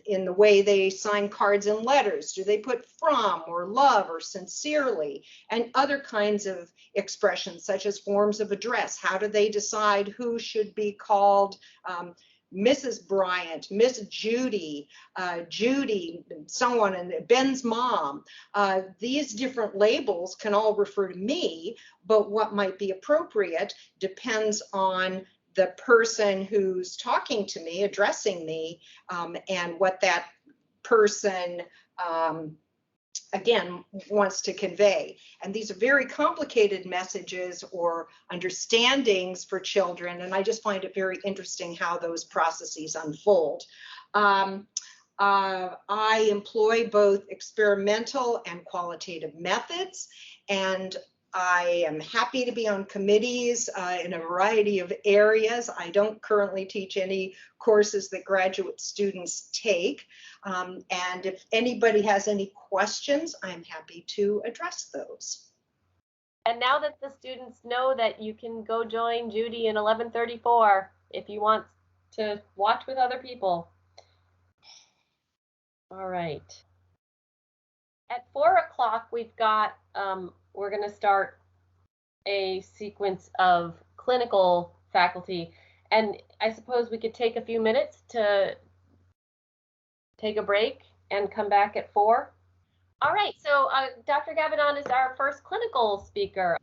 in the way they sign cards and letters. Do they put from or love or sincerely? And other kinds of expressions such as forms of address. How do they decide who should be called Mrs. Bryant, Miss Judy, Judy, and so on, and Ben's mom? These different labels can all refer to me, but what might be appropriate depends on the person who's talking to me, addressing me, and what that person again wants to convey. And these are very complicated messages or understandings for children, and I just find it very interesting how those processes unfold. I employ both experimental and qualitative methods, and I am happy to be on committees in a variety of areas. I don't currently teach any courses that graduate students take. And if anybody has any questions, I'm happy to address those. And now that the students know that you can go join Judy in 1134 if you want to watch with other people. All right. At 4 o'clock, we've got, we're going to start a sequence of clinical faculty. And I suppose we could take a few minutes to take a break and come back at 4. All right, so Dr. Gabanon is our first clinical speaker.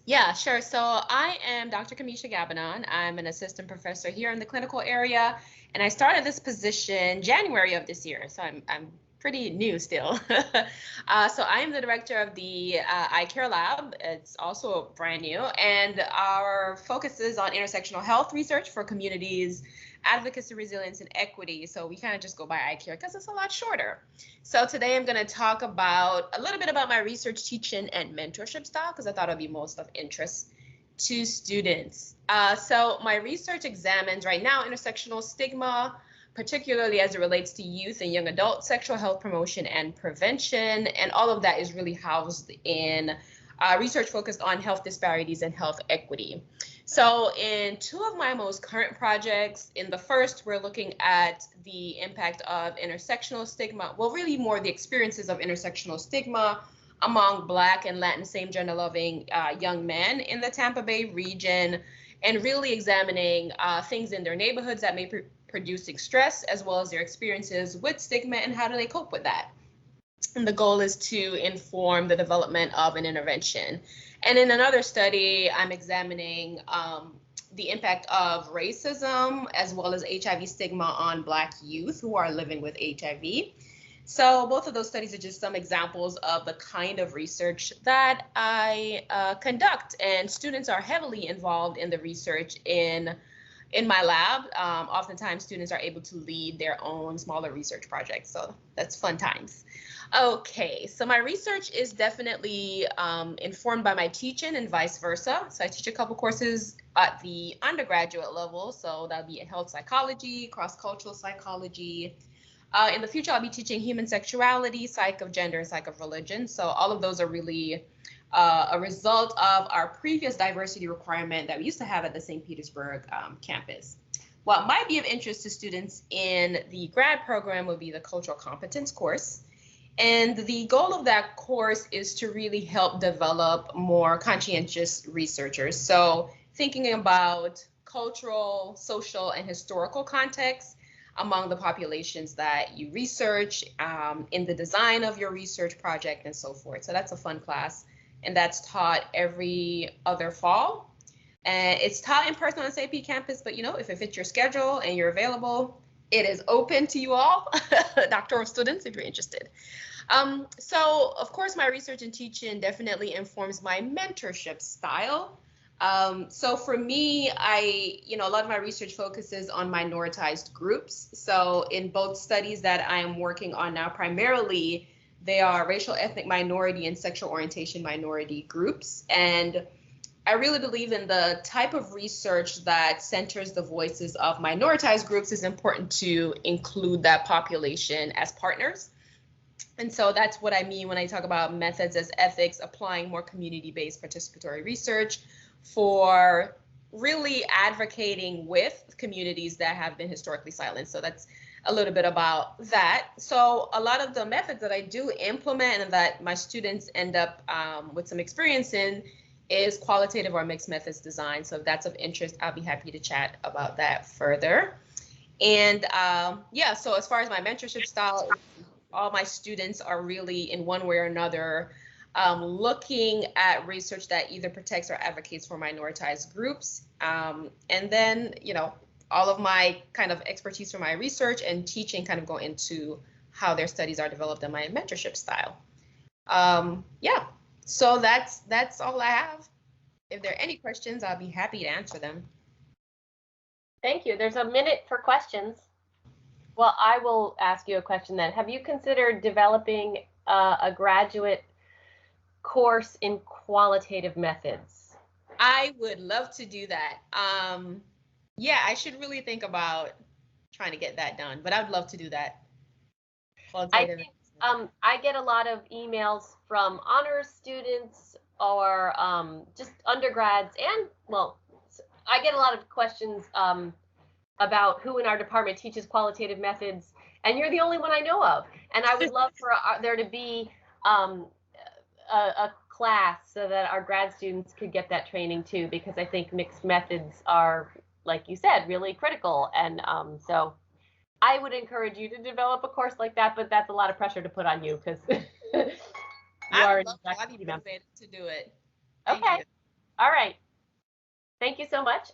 Yeah, sure. So I am Dr. Kamisha Gabanon. I'm an assistant professor here in the clinical area, and I started this position January of this year. So I'm pretty new still. So I am the director of the Eye Care Lab. It's also brand new, and our focus is on intersectional health research for communities, advocacy, resilience, and equity. So we kind of just go by eye care because it's a lot shorter. So today I'm going to talk about a little bit about my research, teaching, and mentorship style because I thought it would be most of interest to students. So my research examines right now intersectional stigma, particularly as it relates to youth and young adult sexual health promotion and prevention. And all of that is really housed in research focused on health disparities and health equity. So in 2 of my most current projects, in the first, we're looking at the impact of intersectional stigma, well, really more the experiences of intersectional stigma among Black and Latin same-gender loving young men in the Tampa Bay region, and really examining things in their neighborhoods that may producing stress, as well as their experiences with stigma and how do they cope with that. And the goal is to inform the development of an intervention. And in another study, I'm examining the impact of racism as well as HIV stigma on Black youth who are living with HIV. So both of those studies are just some examples of the kind of research that I conduct, and students are heavily involved in the research in in my lab, oftentimes students are able to lead their own smaller research projects. So that's fun times. Okay, so my research is definitely informed by my teaching and vice versa. So I teach a couple courses at the undergraduate level. So that'll be in health psychology, cross-cultural psychology. In the future, I'll be teaching human sexuality, psych of gender, and psych of religion. So all of those are really a result of our previous diversity requirement that we used to have at the St. Petersburg campus. What might be of interest to students in the grad program would be the cultural competence course. And the goal of that course is to really help develop more conscientious researchers. So thinking about cultural, social, and historical context among the populations that you research, in the design of your research project, and so forth. So that's a fun class, and that's taught every other fall. And it's taught in person on SAP campus, but if it fits your schedule and you're available, it is open to you all, doctoral students, if you're interested. So of course, my research and teaching definitely informs my mentorship style. So for me, a lot of my research focuses on minoritized groups. So in both studies that I am working on now, primarily, they are racial, ethnic minority, and sexual orientation minority groups. And I really believe in the type of research that centers the voices of minoritized groups is important to include that population as partners. And so that's what I mean when I talk about methods as ethics, applying more community-based participatory research for really advocating with communities that have been historically silenced. So that's a little bit about that. So a lot of the methods that I do implement and that my students end up with some experience in is qualitative or mixed methods design. So if that's of interest, I'll be happy to chat about that further. And yeah, so as far as my mentorship style, all my students are really in one way or another looking at research that either protects or advocates for minoritized groups. And then, all of my kind of expertise from my research and teaching kind of go into how their studies are developed in my mentorship style. Yeah, so that's all I have. If there are any questions, I'll be happy to answer them. Thank you. There's a minute for questions. Well, I will ask you a question then. Have you considered developing a graduate course in qualitative methods? I would love to do that. Yeah, I should really think about trying to get that done, but I would love to do that. I get a lot of emails from honors students or just undergrads, and I get a lot of questions about who in our department teaches qualitative methods, and you're the only one I know of. And I would love for there to be a class so that our grad students could get that training too, because I think mixed methods are, like you said, really critical. And so I would encourage you to develop a course like that, but that's a lot of pressure to put on you because I'd be motivated to do it. Okay. All right. Thank you so much.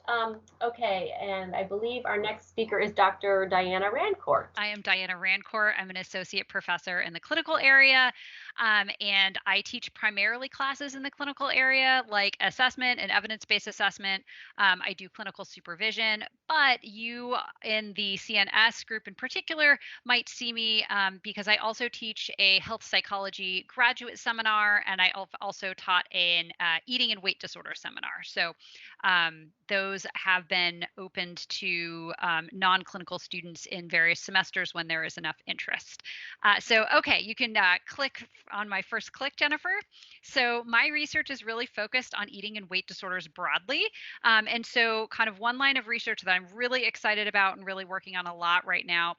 Okay, and I believe our next speaker is Dr. Diana Rancourt. I am Diana Rancourt. I'm an associate professor in the clinical area, and I teach primarily classes in the clinical area, like assessment and evidence-based assessment. I do clinical supervision, but you in the CNS group in particular might see me because I also teach a health psychology graduate seminar, and I also taught an eating and weight disorder seminar. So those have been opened to non-clinical students in various semesters when there is enough interest. So, okay, you can click on my first click, Jennifer. So my research is really focused on eating and weight disorders broadly. And so kind of one line of research that I'm really excited about and really working on a lot right now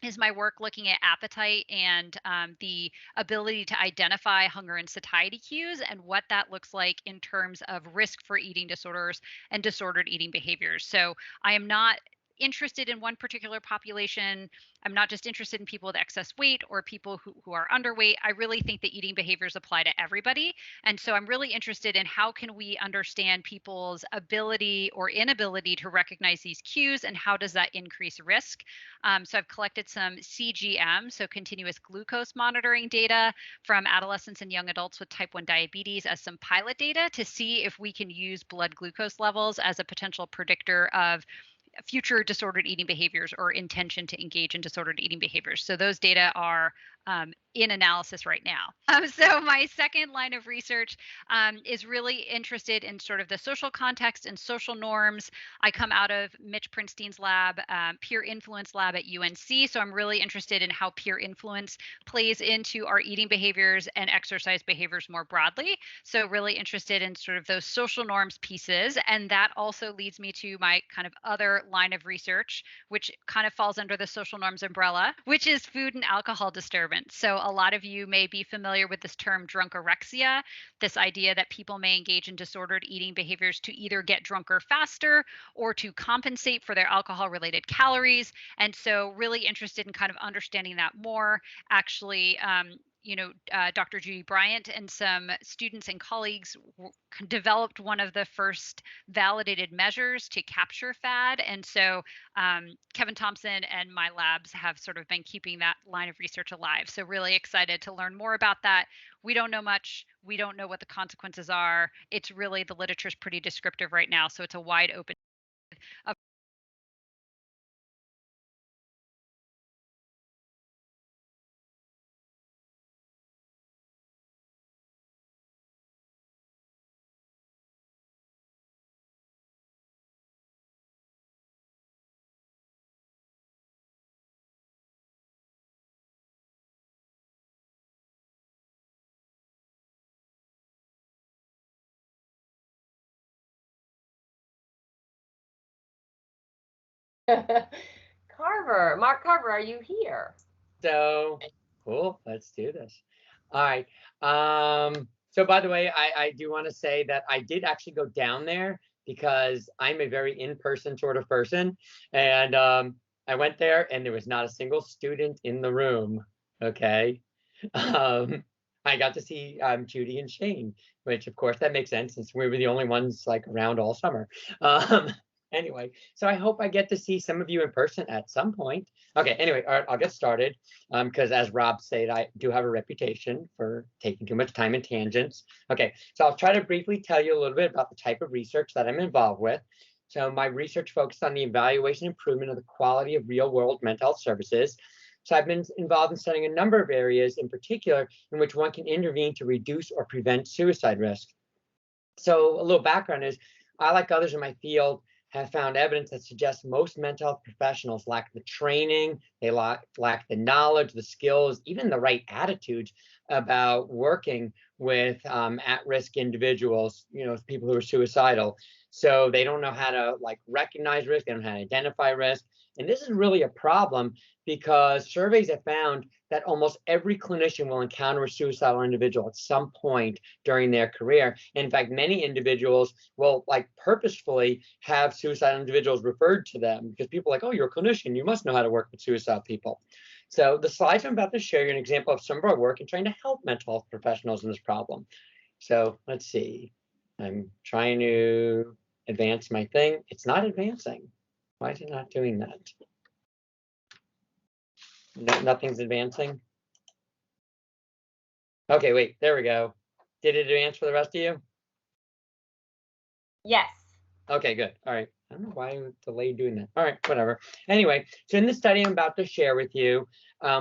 is my work looking at appetite and the ability to identify hunger and satiety cues and what that looks like in terms of risk for eating disorders and disordered eating behaviors. So I am not interested in one particular population. I'm not just interested in people with excess weight or people who are underweight. I really think that eating behaviors apply to everybody. And so I'm really interested in how can we understand people's ability or inability to recognize these cues and how does that increase risk. So I've collected some CGM, so continuous glucose monitoring data from adolescents and young adults with type 1 diabetes as some pilot data to see if we can use blood glucose levels as a potential predictor of future disordered eating behaviors or intention to engage in disordered eating behaviors. So those data are in analysis right now. So my second line of research is really interested in sort of the social context and social norms. I come out of Mitch Prinstein's lab, peer influence lab at UNC. So I'm really interested in how peer influence plays into our eating behaviors and exercise behaviors more broadly. So really interested in sort of those social norms pieces. And that also leads me to my kind of other line of research, which kind of falls under the social norms umbrella, which is food and alcohol disturbance. So a lot of you may be familiar with this term drunkorexia, this idea that people may engage in disordered eating behaviors to either get drunker faster or to compensate for their alcohol related calories. And so really interested in kind of understanding that more. Actually, Dr. Judy Bryant and some students and colleagues developed one of the first validated measures to capture FAD. And so Kevin Thompson and my labs have sort of been keeping that line of research alive. So really excited to learn more about that. We don't know much. We don't know what the consequences are. It's really, the literature is pretty descriptive right now. So it's a wide open of Carver, Mark Carver, are you here? So cool, let's do this. All right. So by the way, I do want to say that I did actually go down there because I'm a very in-person sort of person. And I went there and there was not a single student in the room. Okay. I got to see Judy and Shane, which of course that makes sense since we were the only ones like around all summer. Anyway, so I hope I get to see some of you in person at some point. Okay, anyway, all right, I'll get started because as Rob said, I do have a reputation for taking too much time in tangents. Okay, so I'll try to briefly tell you a little bit about the type of research that I'm involved with. So my research focused on the evaluation and improvement of the quality of real-world mental health services. So I've been involved in studying a number of areas in particular in which one can intervene to reduce or prevent suicide risk. So a little background is, I, like others in my field, have found evidence that suggests most mental health professionals lack the training, they lack the knowledge, the skills, even the right attitudes about working with at-risk individuals, people who are suicidal. So they don't know how to recognize risk, they don't know how to identify risk. And this is really a problem because surveys have found that almost every clinician will encounter a suicidal individual at some point during their career. In fact, many individuals will purposefully have suicidal individuals referred to them because people are like, oh, you're a clinician, you must know how to work with suicidal people. So the slides I'm about to show you an example of some of our work in trying to help mental health professionals in this problem. So let's see, I'm trying to advance my thing. It's not advancing. Why is it not doing that? No, nothing's advancing. Okay, wait, there we go. Did it advance for the rest of you? Yes. Okay, good. All right. I don't know why it delayed doing that. All right, whatever. Anyway, so in the study I'm about to share with you,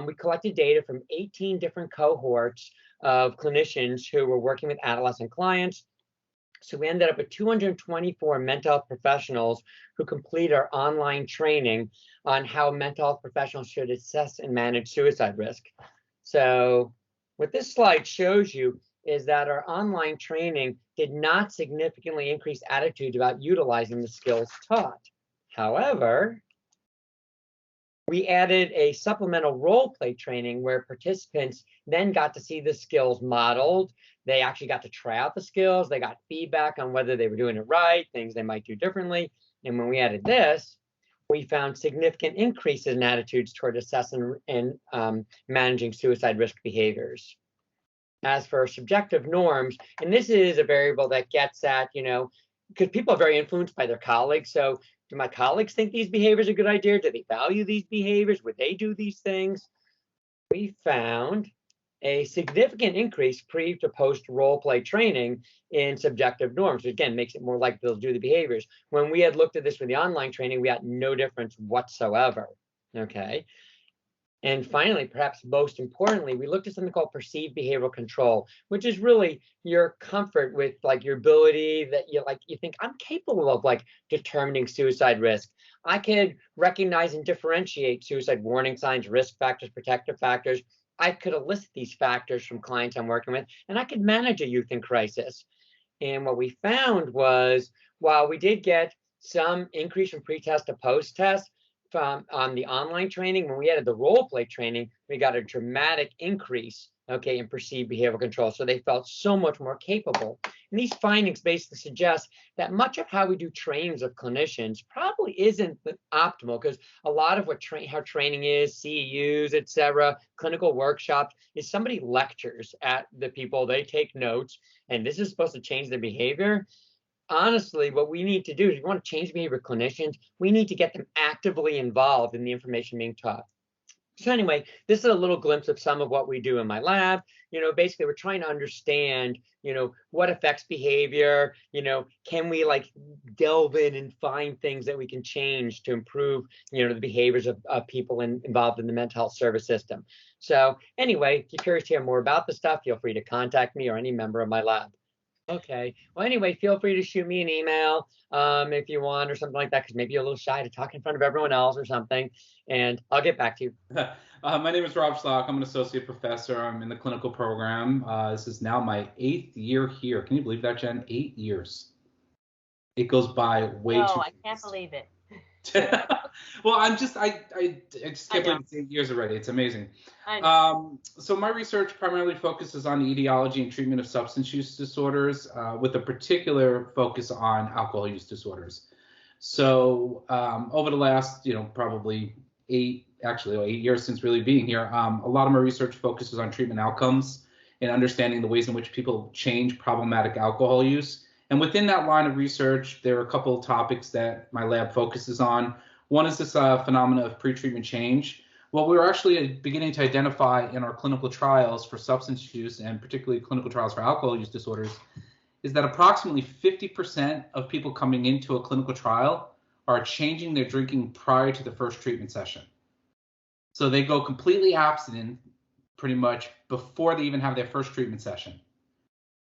we collected data from 18 different cohorts of clinicians who were working with adolescent clients. So we ended up with 224 mental health professionals who complete our online training on how mental health professionals should assess and manage suicide risk. So what this slide shows you is that our online training did not significantly increase attitudes about utilizing the skills taught. However, we added a supplemental role play training where participants then got to see the skills modeled. They actually got to try out the skills. They got feedback on whether they were doing it right, things they might do differently. And when we added this, we found significant increases in attitudes toward assessing and managing suicide risk behaviors. As for subjective norms, and this is a variable that gets at, because people are very influenced by their colleagues. So do my colleagues think these behaviors are a good idea? Do they value these behaviors? Would they do these things? We found a significant increase pre to post role play training in subjective norms, which again makes it more likely they'll do the behaviors. When we had looked at this with the online training, we had no difference whatsoever. Okay. And finally, perhaps most importantly, we looked at something called perceived behavioral control, which is really your comfort with like your ability that you think I'm capable of like determining suicide risk. I could recognize and differentiate suicide warning signs, risk factors, protective factors. I could elicit these factors from clients I'm working with, and I could manage a youth in crisis. And what we found was, while we did get some increase from pre-test to post-test, on the online training, when we added the role play training, we got a dramatic increase, okay, in perceived behavioral control. So they felt so much more capable. And these findings basically suggest that much of how we do trainings of clinicians probably isn't optimal, because a lot of how training is, CEUs, etc., clinical workshops, is somebody lectures at the people, they take notes, and this is supposed to change their behavior. Honestly, what we need to do is, if we want to change behavior clinicians, we need to get them actively involved in the information being taught. So anyway, this is a little glimpse of some of what we do in my lab. Basically, we're trying to understand, what affects behavior. Can we like delve in and find things that we can change to improve, the behaviors of people involved in the mental health service system. So anyway, if you're curious to hear more about the stuff, feel free to contact me or any member of my lab. Okay. Well, anyway, feel free to shoot me an email if you want or something like that, because maybe you're a little shy to talk in front of everyone else or something, and I'll get back to you. My name is Rob Schlock. I'm an associate professor. I'm in the clinical program. This is now my 8th year here. Can you believe that, Jen? 8 years. It goes by way too fast. I can't believe it. Well, I just can't believe it's 8 years already. It's amazing. So my research primarily focuses on the etiology and treatment of substance use disorders, with a particular focus on alcohol use disorders. So over the last, probably 8 years since really being here, a lot of my research focuses on treatment outcomes and understanding the ways in which people change problematic alcohol use. And within that line of research, there are a couple of topics that my lab focuses on. One is this phenomena of pretreatment change. What we're actually beginning to identify in our clinical trials for substance use, and particularly clinical trials for alcohol use disorders, is that approximately 50% of people coming into a clinical trial are changing their drinking prior to the first treatment session. So they go completely abstinent pretty much before they even have their first treatment session.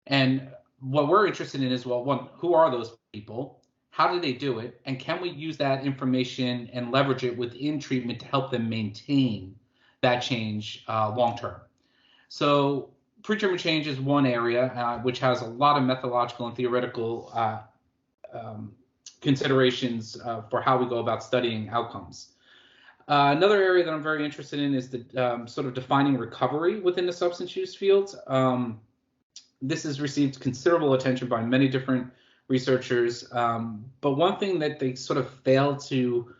And what we're interested in is, well, one, who are those people? How do they do it? And can we use that information and leverage it within treatment to help them maintain that change long term? So pretreatment change is one area which has a lot of methodological and theoretical considerations for how we go about studying outcomes. Another area that I'm very interested in is the sort of defining recovery within the substance use field. This has received considerable attention by many different researchers, but one thing that they sort of fail to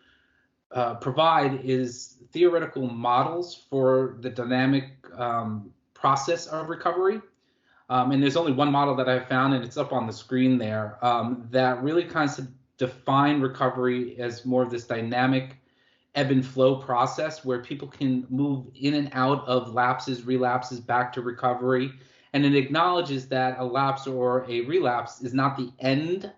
provide is theoretical models for the dynamic process of recovery. And there's only one model that I've found, and it's up on the screen there, that really kind of define recovery as more of this dynamic ebb and flow process where people can move in and out of lapses, relapses, back to recovery. And it acknowledges that a lapse or a relapse is not the end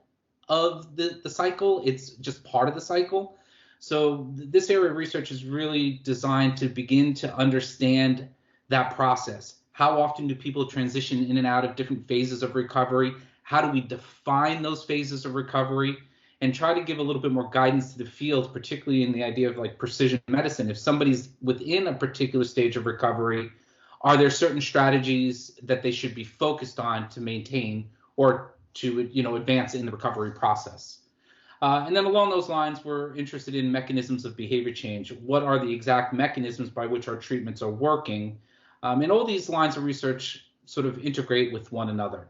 of the cycle, it's just part of the cycle. So this area of research is really designed to begin to understand that process. How often do people transition in and out of different phases of recovery? How do we define those phases of recovery? And try to give a little bit more guidance to the field, particularly in the idea of like precision medicine. If somebody's within a particular stage of recovery, are there certain strategies that they should be focused on to maintain or to advance in the recovery process? And then along those lines, we're interested in mechanisms of behavior change. What are the exact mechanisms by which our treatments are working? And all these lines of research sort of integrate with one another.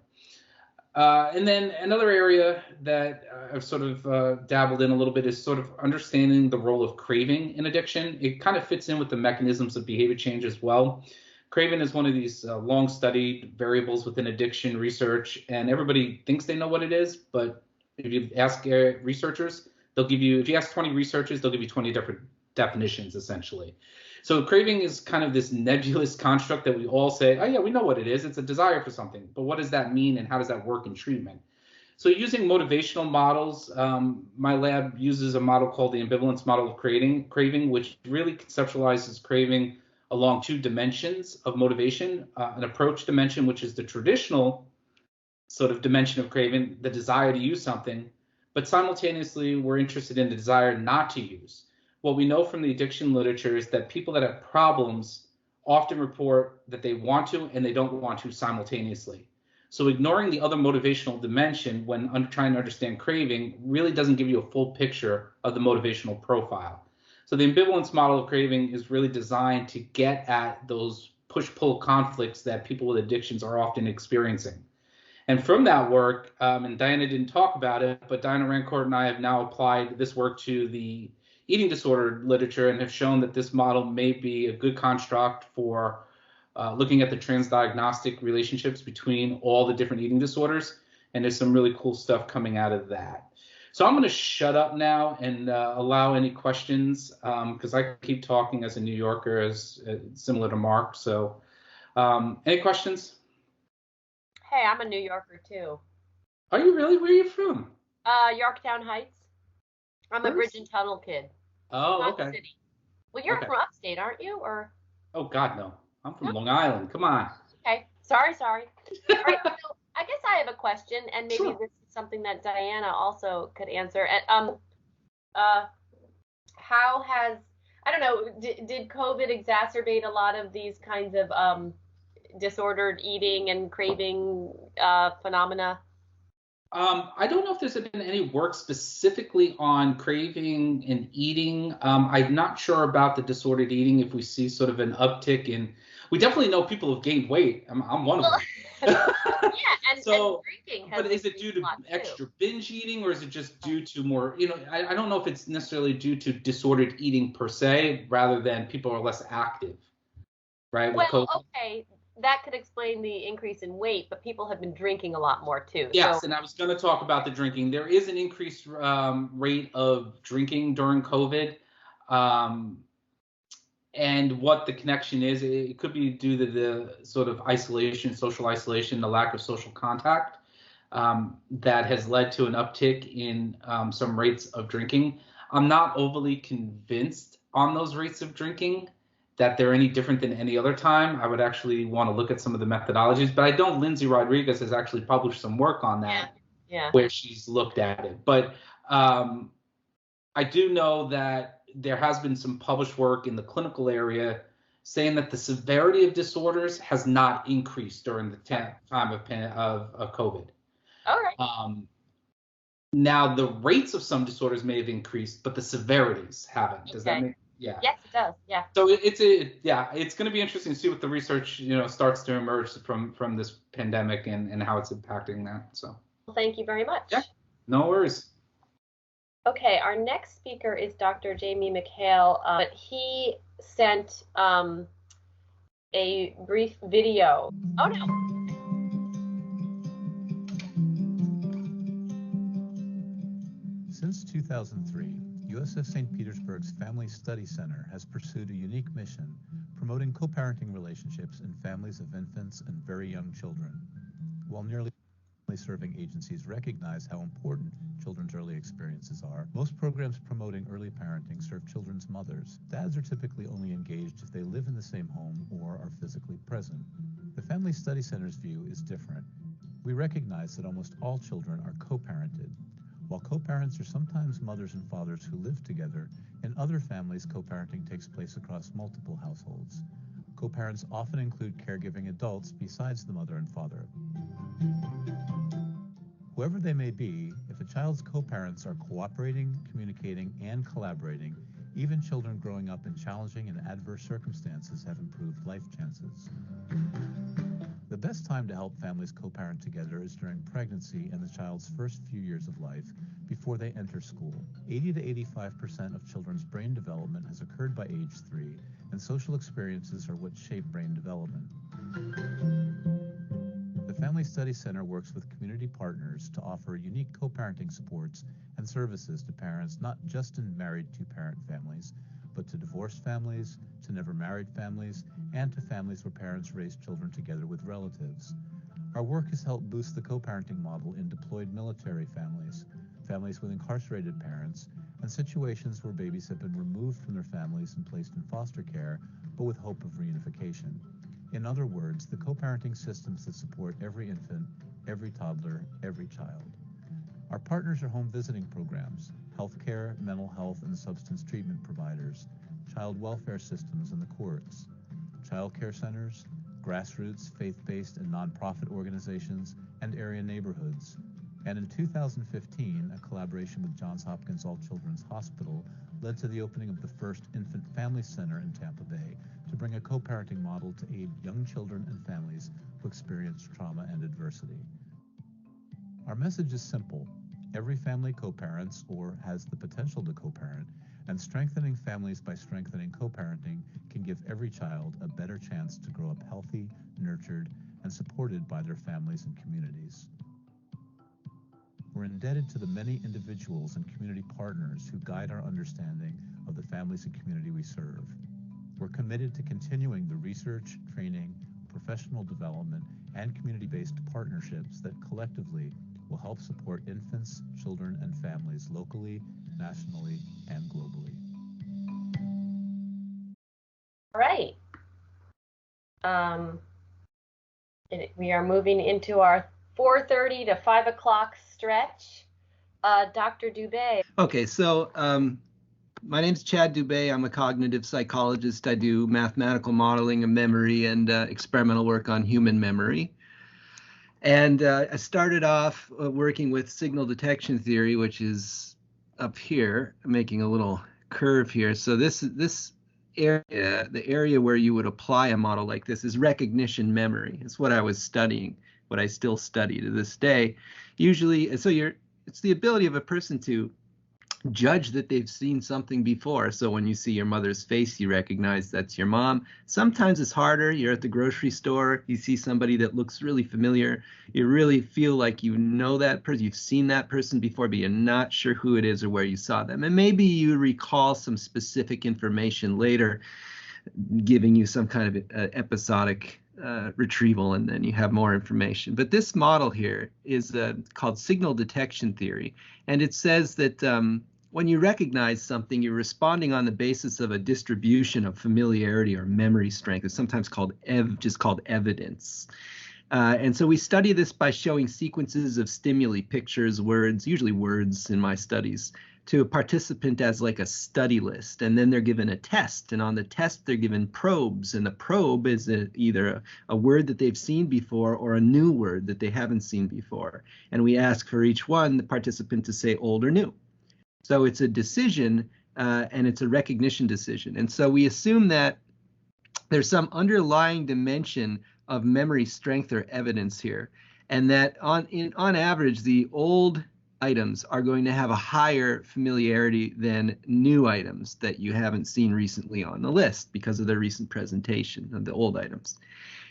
And then another area that I've sort of dabbled in a little bit is sort of understanding the role of craving in addiction. It kind of fits in with the mechanisms of behavior change as well. Craving is one of these long-studied variables within addiction research, and everybody thinks they know what it is, but if you ask researchers, they'll give you, if you ask 20 researchers, they'll give you 20 different definitions, essentially. So craving is kind of this nebulous construct that we all say, oh yeah, we know what it is. It's a desire for something. But what does that mean and how does that work in treatment? So using motivational models, my lab uses a model called the ambivalence model of craving, which really conceptualizes craving along two dimensions of motivation, an approach dimension, which is the traditional sort of dimension of craving, the desire to use something, but simultaneously we're interested in the desire not to use. What we know from the addiction literature is that people that have problems often report that they want to and they don't want to simultaneously. So ignoring the other motivational dimension when trying to understand craving really doesn't give you a full picture of the motivational profile. So the ambivalence model of craving is really designed to get at those push-pull conflicts that people with addictions are often experiencing. And from that work, and Diana didn't talk about it, but Diana Rancourt and I have now applied this work to the eating disorder literature and have shown that this model may be a good construct for looking at the transdiagnostic relationships between all the different eating disorders. And there's some really cool stuff coming out of that. So I'm going to shut up now and allow any questions because I keep talking as a New Yorker, as similar to Mark. So any questions? Hey, I'm a New Yorker too. Are you really? Where are you from? Yorktown Heights. I'm a Bridge and Tunnel kid. Oh, Not okay. City. Well, you're Okay. from upstate, aren't you? Or Oh, God, no. I'm from Long Island. Come on. okay. Sorry. All right. So I guess I have a question, and maybe Sure. this is something that Diana also could answer. How has, I don't know, did COVID exacerbate a lot of these kinds of disordered eating and craving phenomena? I don't know if there's been any work specifically on craving and eating. I'm not sure about the disordered eating, if we see sort of an uptick in, we definitely know people have gained weight. I'm one of them. Yeah, and drinking has but is it due to extra binge eating, or is it just due to more, I don't know if it's necessarily due to disordered eating per se, rather than people are less active, right? Well, okay, that could explain the increase in weight, but people have been drinking a lot more too. Yes, so, and I was going to talk about the drinking. There is an increased rate of drinking during COVID. And what the connection is, it could be due to the sort of isolation, social isolation, the lack of social contact that has led to an uptick in some rates of drinking. I'm not overly convinced on those rates of drinking that they're any different than any other time. I would actually want to look at some of the methodologies, but I know Lindsay Rodriguez has actually published some work on that, where she's looked at it. But I do know that there has been some published work in the clinical area saying that the severity of disorders has not increased during the time of COVID. All right. Now, the rates of some disorders may have increased, but the severities haven't. Does that make? Yeah. Yes, it does. Yeah. So it's going to be interesting to see what the research starts to emerge from this pandemic and how it's impacting that. So. Well, thank you very much. Yeah. No worries. Okay, our next speaker is Dr. Jamie McHale, but he sent a brief video. Oh no. Since 2003, USF St. Petersburg's Family Study Center has pursued a unique mission, promoting co-parenting relationships in families of infants and very young children. While nearly serving agencies recognize how important children's early experiences are, most programs promoting early parenting serve children's mothers. Dads are typically only engaged if they live in the same home or are physically present. The Family Study Center's view is different. We recognize that almost all children are co-parented. While co-parents are sometimes mothers and fathers who live together, in other families co-parenting takes place across multiple households. Co-parents often include caregiving adults besides the mother and father. Whoever they may be, if a child's co-parents are cooperating, communicating, and collaborating, even children growing up in challenging and adverse circumstances have improved life chances. The best time to help families co-parent together is during pregnancy and the child's first few years of life before they enter school. 80 to 85% of children's brain development has occurred by age 3, and social experiences are what shape brain development. The Family Study Center works with community partners to offer unique co-parenting supports and services to parents not just in married two-parent families, but to divorced families, to never married families, and to families where parents raise children together with relatives. Our work has helped boost the co-parenting model in deployed military families, families with incarcerated parents, and situations where babies have been removed from their families and placed in foster care, but with hope of reunification. In other words, the co-parenting systems that support every infant, every toddler, every child. Our partners are home visiting programs, healthcare, mental health, and substance treatment providers, child welfare systems and the courts, child care centers, grassroots, faith-based, and nonprofit organizations, and area neighborhoods. And in 2015, a collaboration with Johns Hopkins All Children's Hospital led to the opening of the first infant family center in Tampa Bay to bring a co-parenting model to aid young children and families who experience trauma and adversity. Our message is simple. Every family co-parents or has the potential to co-parent, and strengthening families by strengthening co-parenting can give every child a better chance to grow up healthy, nurtured, and supported by their families and communities. We're indebted to the many individuals and community partners who guide our understanding of the families and community we serve. We're committed to continuing the research, training, professional development, and community-based partnerships that collectively will help support infants, children, and families locally, nationally, and globally. All right. We are moving into our 4:30 to 5 o'clock stretch. Dr. Dubé. Okay, so my name's Chad Dubé. I'm a cognitive psychologist. I do mathematical modeling of memory and experimental work on human memory. And I started off working with signal detection theory, which is up here, making a little curve here. So this area, the area where you would apply a model like this, is recognition memory. It's what I was studying, what I still study to this day. Usually, so it's the ability of a person to judge that they've seen something before. So when you see your mother's face, you recognize that's your mom. Sometimes it's harder. You're at the grocery store, you see somebody that looks really familiar. You really feel like you know that person, you've seen that person before, but you're not sure who it is or where you saw them. And maybe you recall some specific information later, giving you some kind of episodic retrieval, and then you have more information. But this model here is called signal detection theory, and it says that when you recognize something, you're responding on the basis of a distribution of familiarity or memory strength. It's sometimes called just called evidence. And so we study this by showing sequences of stimuli, pictures, words, usually words in my studies, to a participant as like a study list. And then they're given a test. And on the test, they're given probes. And the probe is either a word that they've seen before or a new word that they haven't seen before. And we ask for each one, the participant to say old or new. So it's a decision, and it's a recognition decision. And so we assume that there's some underlying dimension of memory strength or evidence here, and that on average, the old items are going to have a higher familiarity than new items that you haven't seen recently on the list because of their recent presentation of the old items.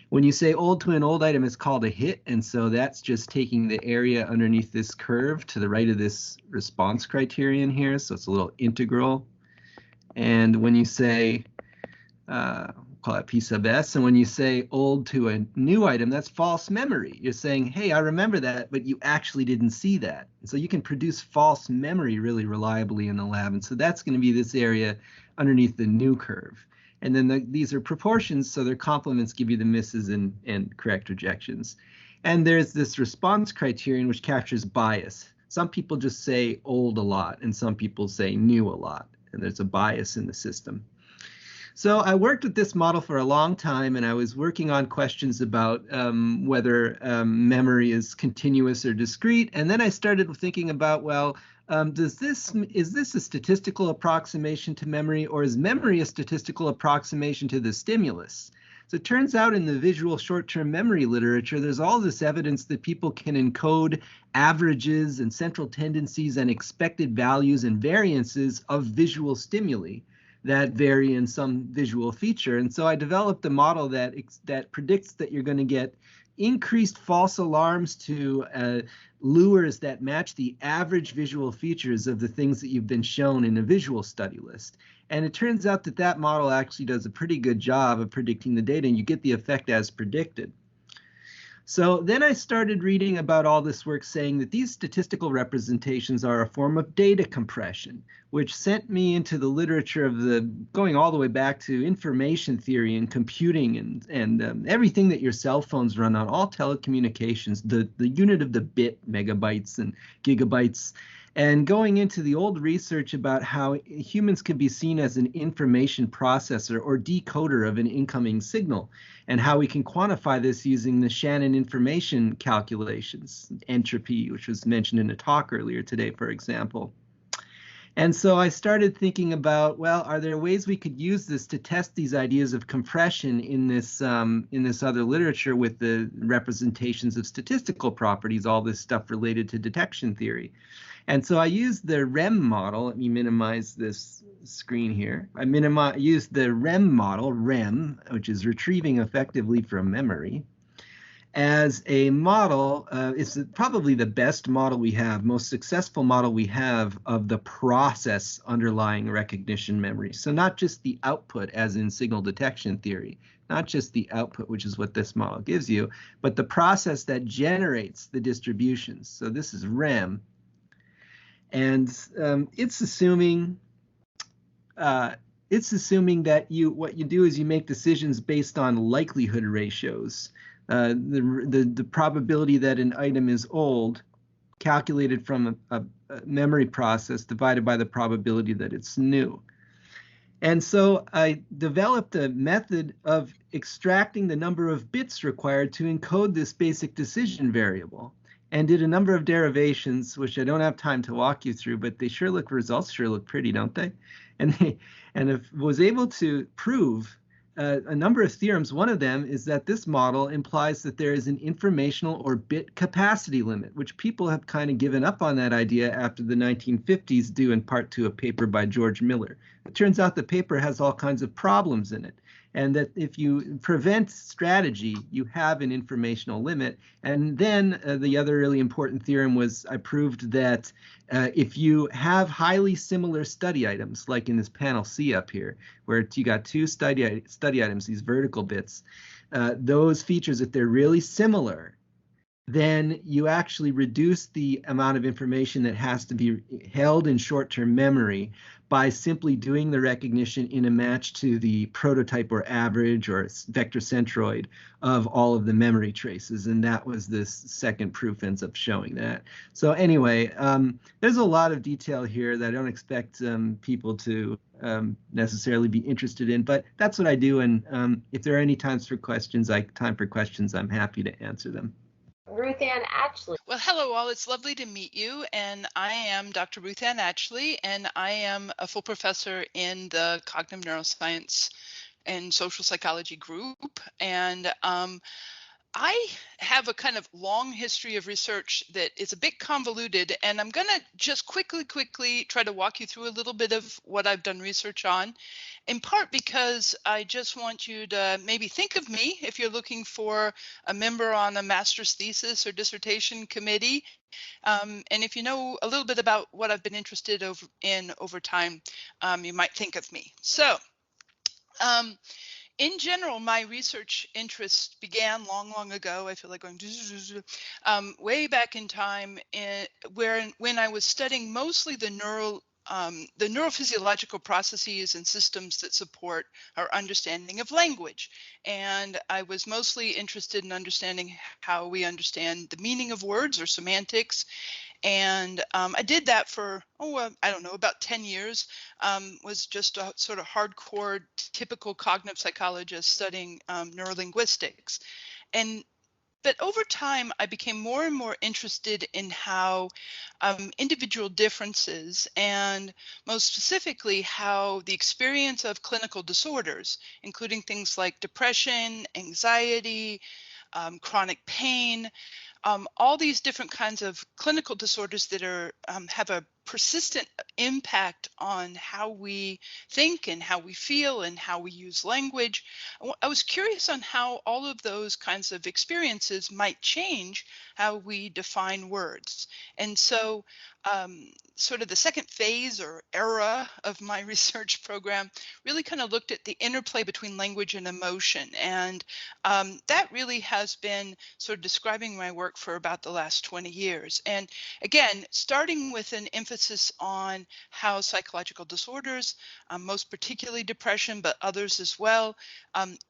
When you say old to an old item, it's called a hit, and so that's just taking the area underneath this curve to the right of this response criterion here, so it's a little integral. And when you say, call it P sub S, and when you say old to a new item, that's false memory. You're saying, hey, I remember that, but you actually didn't see that. And so you can produce false memory really reliably in the lab, and so that's going to be this area underneath the new curve. And then these are proportions, so their complements give you the misses and correct rejections. And there's this response criterion which captures bias. Some people just say old a lot, and some people say new a lot, and there's a bias in the system. So I worked with this model for a long time, and I was working on questions about whether memory is continuous or discrete. And then I started thinking about, well, is this a statistical approximation to memory, or is memory a statistical approximation to the stimulus? So it turns out in the visual short-term memory literature, there's all this evidence that people can encode averages and central tendencies and expected values and variances of visual stimuli that vary in some visual feature. And so I developed a model that predicts that you're going to get increased false alarms to lures that match the average visual features of the things that you've been shown in a visual study list. And it turns out that that model actually does a pretty good job of predicting the data, and you get the effect as predicted. So then I started reading about all this work saying that these statistical representations are a form of data compression, which sent me into the literature of going all the way back to information theory and computing and everything that your cell phones run on, all telecommunications, the unit of the bit, megabytes and gigabytes, and going into the old research about how humans can be seen as an information processor or decoder of an incoming signal, and how we can quantify this using the Shannon information calculations, entropy, which was mentioned in a talk earlier today, for example. And so I started thinking about, well, are there ways we could use this to test these ideas of compression in this other literature with the representations of statistical properties, all this stuff related to detection theory. And so I used the REM model. Let me minimize this screen here. I used the REM model, REM, which is retrieving effectively from memory, as a model. It's probably the best model we have, most successful model we have of the process underlying recognition memory. So not just the output as in signal detection theory, not just the output, which is what this model gives you, but the process that generates the distributions. So this is REM. And it's assuming that what you do is you make decisions based on likelihood ratios. The probability that an item is old, calculated from a memory process, divided by the probability that it's new. And so I developed a method of extracting the number of bits required to encode this basic decision variable, and did a number of derivations, which I don't have time to walk you through, but results sure look pretty, don't they? And was able to prove a number of theorems. One of them is that this model implies that there is an informational or bit capacity limit, which people have kind of given up on that idea after the 1950s, due in part to a paper by George Miller. It turns out the paper has all kinds of problems in it, and that if you prevent strategy, you have an informational limit. And then the other really important theorem was I proved that if you have highly similar study items, like in this panel C up here, where you got two study items, these vertical bits, those features, if they're really similar, then you actually reduce the amount of information that has to be held in short-term memory by simply doing the recognition in a match to the prototype or average or vector centroid of all of the memory traces. And that was this second proof ends up showing that. So anyway, there's a lot of detail here that I don't expect people to necessarily be interested in, but that's what I do. And if there are any time for questions, I'm happy to answer them. Ruth Ann Atchley. Well, hello all. It's lovely to meet you. And I am Dr. Ruth Ann Atchley, and I am a full professor in the cognitive neuroscience and social psychology group. And I have a kind of long history of research that is a bit convoluted, and I'm going to just quickly try to walk you through a little bit of what I've done research on, in part because I just want you to maybe think of me if you're looking for a member on a master's thesis or dissertation committee. And if you know a little bit about what I've been interested in over time, you might think of me. So, in general, my research interest began long ago. I feel like going way back in time, when I was studying mostly the neurophysiological processes and systems that support our understanding of language. And I was mostly interested in understanding how we understand the meaning of words or semantics. And I did that for, I don't know, about 10 years, was just a sort of hardcore, typical cognitive psychologist studying neurolinguistics. But over time, I became more and more interested in how individual differences, and most specifically, how the experience of clinical disorders, including things like depression, anxiety, chronic pain, all these different kinds of clinical disorders that are have a persistent impact on how we think and how we feel and how we use language. I was curious on how all of those kinds of experiences might change how we define words. And so sort of the second phase or era of my research program really kind of looked at the interplay between language and emotion. And that really has been sort of describing my work for about the last 20 years. And again, starting with an emphasis on how psychological disorders, most particularly depression, but others as well,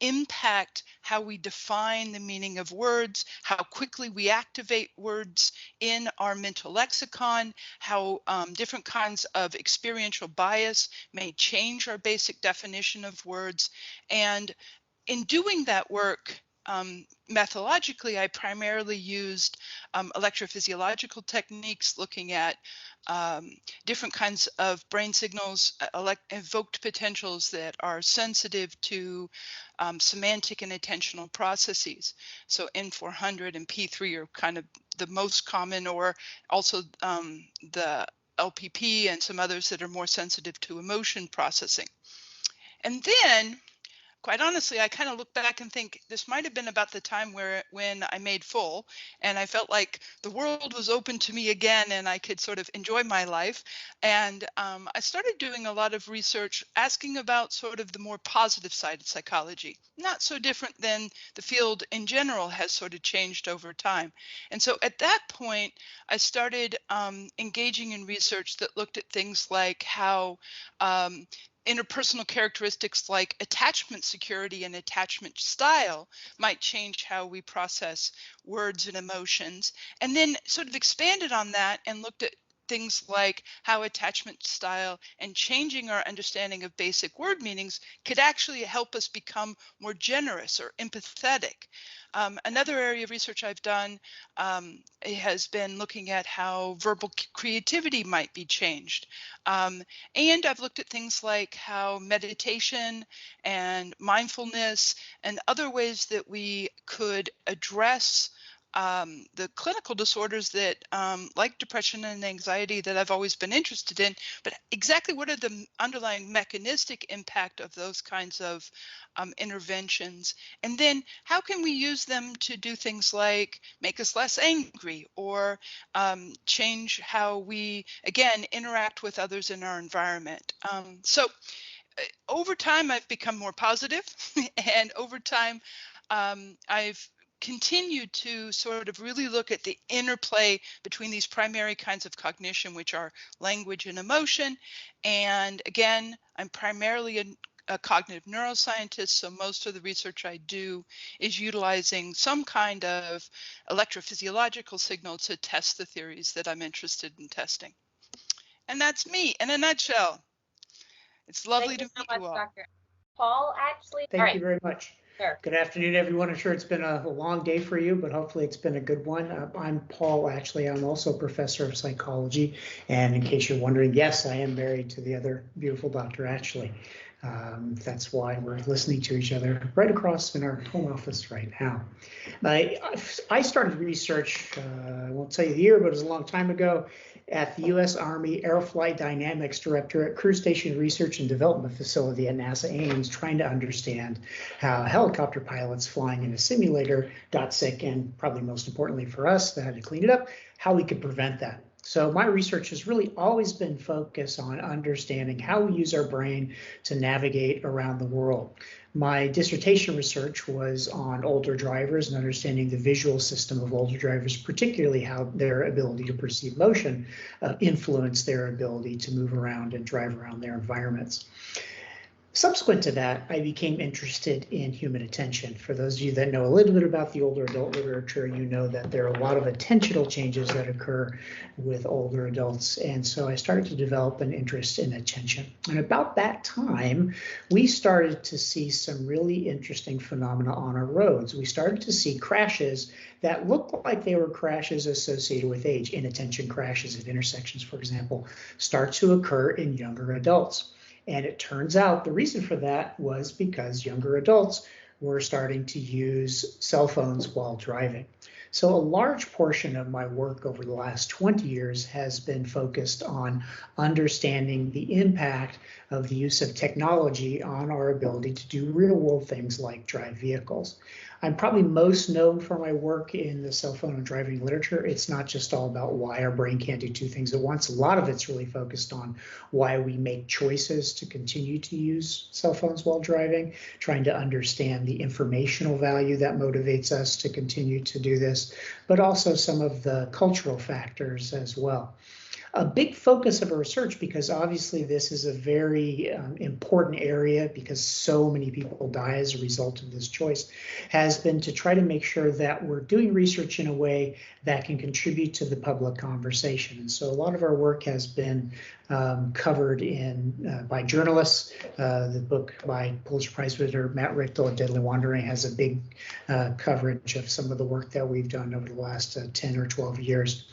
impact how we define the meaning of words, how quickly we activate words in our mental lexicon, how different kinds of experiential bias may change our basic definition of words. And in doing that work, methodologically, I primarily used electrophysiological techniques looking at different kinds of brain signals, evoked potentials that are sensitive to semantic and attentional processes. So N400 and P3 are kind of the most common, or also the LPP and some others that are more sensitive to emotion processing. And then, quite honestly, I kind of look back and think this might have been about the time when I made Full, and I felt like the world was open to me again and I could sort of enjoy my life. And I started doing a lot of research asking about sort of the more positive side of psychology, not so different than the field in general has sort of changed over time. And so at that point, I started engaging in research that looked at things like how interpersonal characteristics like attachment security and attachment style might change how we process words and emotions, and then sort of expanded on that and looked at things like how attachment style and changing our understanding of basic word meanings could actually help us become more generous or empathetic. Another area of research I've done has been looking at how verbal creativity might be changed. And I've looked at things like how meditation and mindfulness and other ways that we could address the clinical disorders that like depression and anxiety that I've always been interested in, but exactly what are the underlying mechanistic impact of those kinds of interventions? And then how can we use them to do things like make us less angry or change how we, again, interact with others in our environment? So over time, I've become more positive, and over time, I've continued to sort of really look at the interplay between these primary kinds of cognition, which are language and emotion. And again, I'm primarily a cognitive neuroscientist, so most of the research I do is utilizing some kind of electrophysiological signal to test the theories that I'm interested in testing. And that's me in a nutshell. It's lovely to meet you all. Dr. Paul, actually. Thank you very much. Sure. Good afternoon, everyone. I'm sure it's been a long day for you, but hopefully it's been a good one. I'm Paul, actually. I'm also a professor of psychology. And in case you're wondering, yes, I am married to the other beautiful Dr. Ashley. That's why we're listening to each other right across in our home office right now. I started research, I won't tell you the year, but it was a long time ago, at the U.S. Army Aeroflight Dynamics Directorate Crew Station Research and Development Facility at NASA Ames, trying to understand how helicopter pilots flying in a simulator got sick, and probably most importantly for us that had to clean it up, how we could prevent that. So my research has really always been focused on understanding how we use our brain to navigate around the world. My dissertation research was on older drivers and understanding the visual system of older drivers, particularly how their ability to perceive motion influenced their ability to move around and drive around their environments. Subsequent to that, I became interested in human attention. For those of you that know a little bit about the older adult literature, you know that there are a lot of attentional changes that occur with older adults. And so I started to develop an interest in attention. And about that time, we started to see some really interesting phenomena on our roads. We started to see crashes that looked like they were crashes associated with age. Inattention crashes at intersections, for example, start to occur in younger adults. And it turns out the reason for that was because younger adults were starting to use cell phones while driving. So a large portion of my work over the last 20 years has been focused on understanding the impact of the use of technology on our ability to do real world things like drive vehicles. I'm probably most known for my work in the cell phone and driving literature. It's not just all about why our brain can't do two things at once. A lot of it's really focused on why we make choices to continue to use cell phones while driving, trying to understand the informational value that motivates us to continue to do this, but also some of the cultural factors as well. A big focus of our research, because obviously this is a very important area because so many people die as a result of this choice, has been to try to make sure that we're doing research in a way that can contribute to the public conversation. And so a lot of our work has been covered in by journalists. The book by Pulitzer Prize winner Matt Richtel, Deadly Wandering, has a big coverage of some of the work that we've done over the last 10 or 12 years.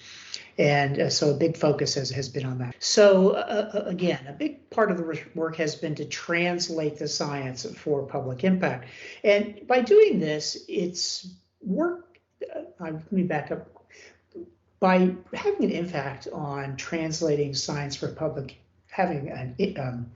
And so a big focus has been on that. So again, a big part of the work has been to translate the science for public impact. And by doing this, it's work, let me back up. By having an impact on translating science for public, having an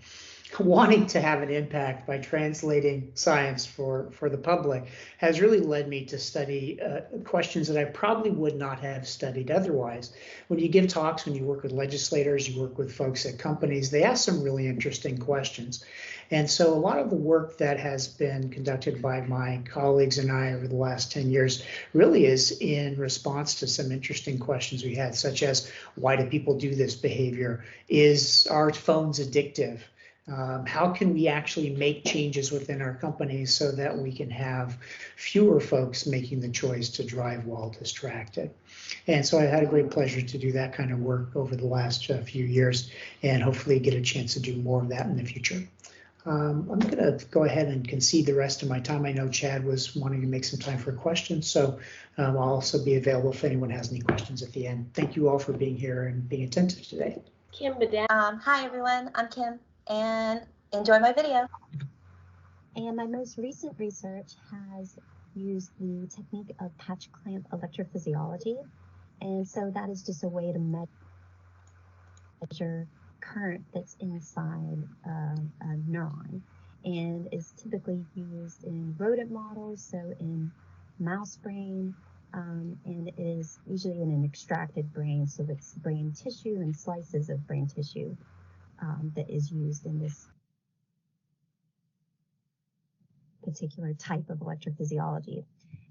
wanting to have an impact by translating science for the public has really led me to study questions that I probably would not have studied otherwise. When you give talks, when you work with legislators, you work with folks at companies, they ask some really interesting questions. And so a lot of the work that has been conducted by my colleagues and I over the last 10 years really is in response to some interesting questions we had, such as, why do people do this behavior? Is our phones addictive? How can we actually make changes within our companies so that we can have fewer folks making the choice to drive while distracted? And so I had a great pleasure to do that kind of work over the last few years, and hopefully get a chance to do more of that in the future. I'm going to go ahead and concede the rest of my time. I know Chad was wanting to make some time for questions, so I'll also be available if anyone has any questions at the end. Thank you all for being here and being attentive today. Kim Badam. Hi everyone, I'm Kim, and enjoy my video. And my most recent research has used the technique of patch clamp electrophysiology. And so that is just a way to measure current that's inside a neuron, and is typically used in rodent models, so in mouse brain, and it is usually in an extracted brain, so it's brain tissue and slices of brain tissue that is used in this particular type of electrophysiology.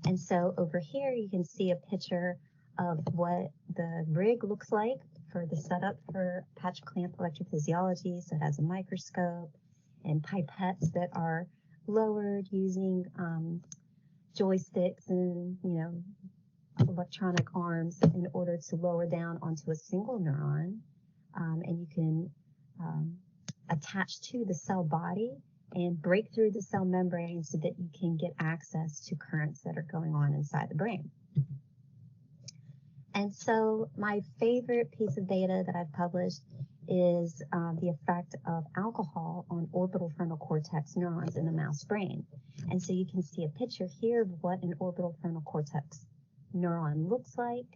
And so over here you can see a picture of what the rig looks like for the setup for patch clamp electrophysiology. So it has a microscope and pipettes that are lowered using joysticks and electronic arms in order to lower down onto a single neuron, and you can attach to the cell body and break through the cell membrane so that you can get access to currents that are going on inside the brain. And so my favorite piece of data that I've published is the effect of alcohol on orbital frontal cortex neurons in the mouse brain. And so you can see a picture here of what an orbital frontal cortex neuron looks like.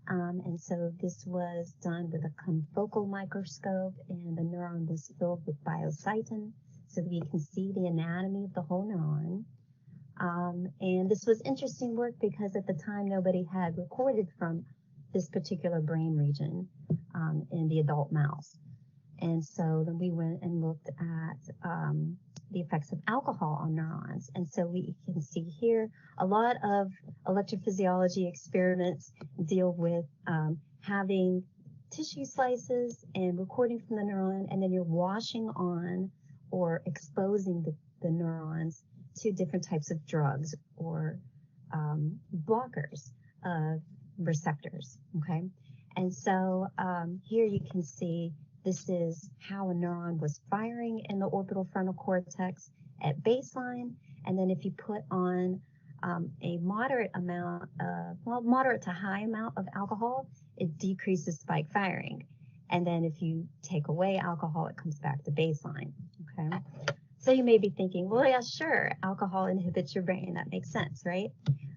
And so this was done with a confocal microscope, and the neuron was filled with biocytin so that you can see the anatomy of the whole neuron. And this was interesting work because at the time nobody had recorded from this particular brain region in the adult mouse. And so then we went and looked at the effects of alcohol on neurons. And so we can see here a lot of electrophysiology experiments deal with having tissue slices and recording from the neuron, and then you're washing on or exposing the neurons to different types of drugs or blockers of receptors, okay? And so here you can see this is how a neuron was firing in the orbital frontal cortex at baseline. And then if you put on a moderate amount of, well, moderate to high amount of alcohol, it decreases spike firing. And then if you take away alcohol, it comes back to baseline, okay? So you may be thinking, well, yeah, sure, alcohol inhibits your brain. That makes sense, right?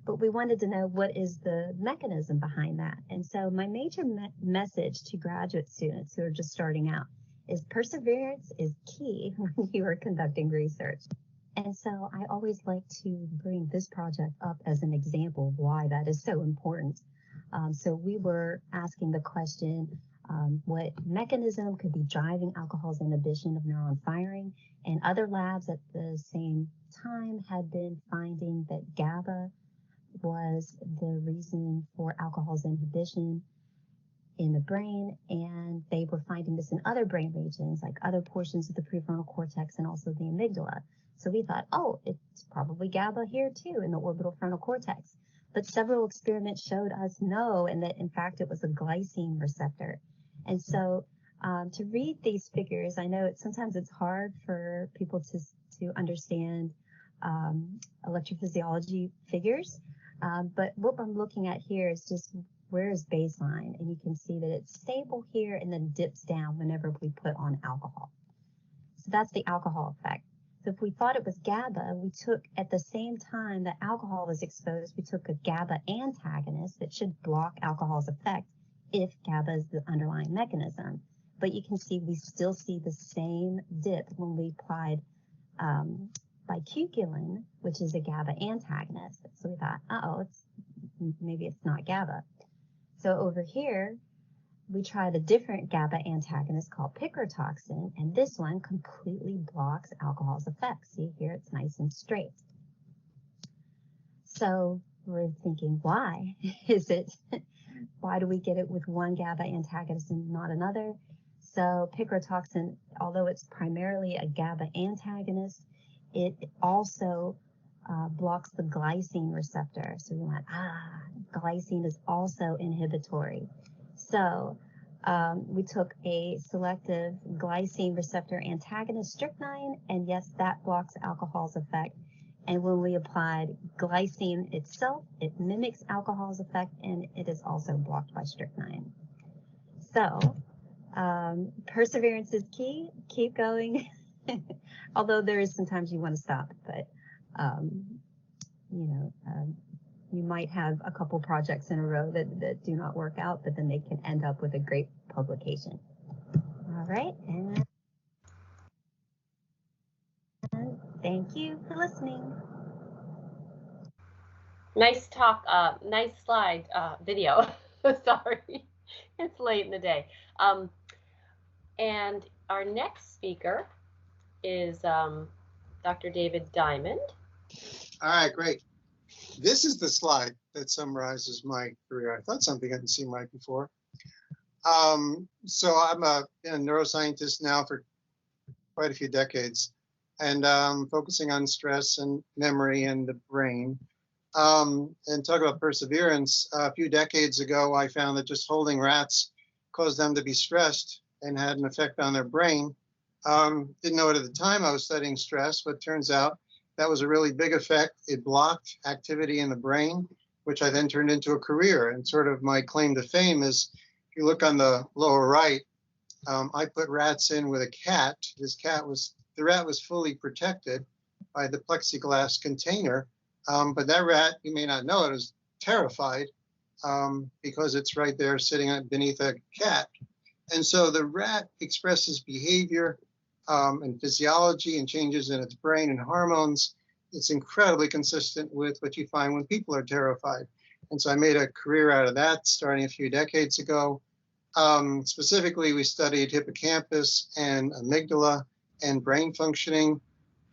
but we wanted to know what is the mechanism behind that. And so my major message to graduate students who are just starting out is perseverance is key when you are conducting research. And so I always like to bring this project up as an example of why that is so important. So we were asking the question, what mechanism could be driving alcohol's inhibition of neuron firing? And other labs at the same time had been finding that GABA was the reason for alcohol's inhibition in the brain, and they were finding this in other brain regions, like other portions of the prefrontal cortex and also the amygdala. So we thought, oh, it's probably GABA here too in the orbital frontal cortex. But several experiments showed us no, and that in fact it was a glycine receptor. And so to read these figures, I know sometimes it's hard for people to understand electrophysiology figures, but what I'm looking at here is just where is baseline, and you can see that it's stable here and then dips down whenever we put on alcohol. So that's the alcohol effect. So if we thought it was GABA, we took at the same time that alcohol was exposed, we took a GABA antagonist that should block alcohol's effect if GABA is the underlying mechanism. But you can see we still see the same dip when we applied bicuculin, which is a GABA antagonist. So we thought, maybe it's not GABA. So over here, we tried a different GABA antagonist called picrotoxin, and this one completely blocks alcohol's effects. See here, it's nice and straight. So we're thinking, why is it? Why do we get it with one GABA antagonist and not another? So picrotoxin, although it's primarily a GABA antagonist, it also blocks the glycine receptor. So we went, glycine is also inhibitory. So we took a selective glycine receptor antagonist, strychnine, and yes, that blocks alcohol's effect. And when we applied glycine itself, it mimics alcohol's effect, and it is also blocked by strychnine. So perseverance is key. Keep going. Although there is sometimes you want to stop, but you might have a couple projects in a row that do not work out, but then they can end up with a great publication. All right, and thank you for listening. Nice talk, nice slide video. Sorry, it's late in the day. And our next speaker is Dr. David Diamond. All right, great. This is the slide that summarizes my career. I thought something I hadn't seen right before. So I'm been a neuroscientist now for quite a few decades, and focusing on stress and memory and the brain. And talk about perseverance. A few decades ago, I found that just holding rats caused them to be stressed and had an effect on their brain. Didn't know it at the time I was studying stress, but turns out that was a really big effect. It blocked activity in the brain, which I then turned into a career. And sort of my claim to fame is, if you look on the lower right, I put rats in with a cat. The rat was fully protected by the plexiglass container. But that rat, you may not know it, is terrified because it's right there sitting beneath a cat. And so the rat expresses behavior and physiology and changes in its brain and hormones. It's incredibly consistent with what you find when people are terrified. And so I made a career out of that starting a few decades ago. Specifically, we studied hippocampus and amygdala and brain functioning.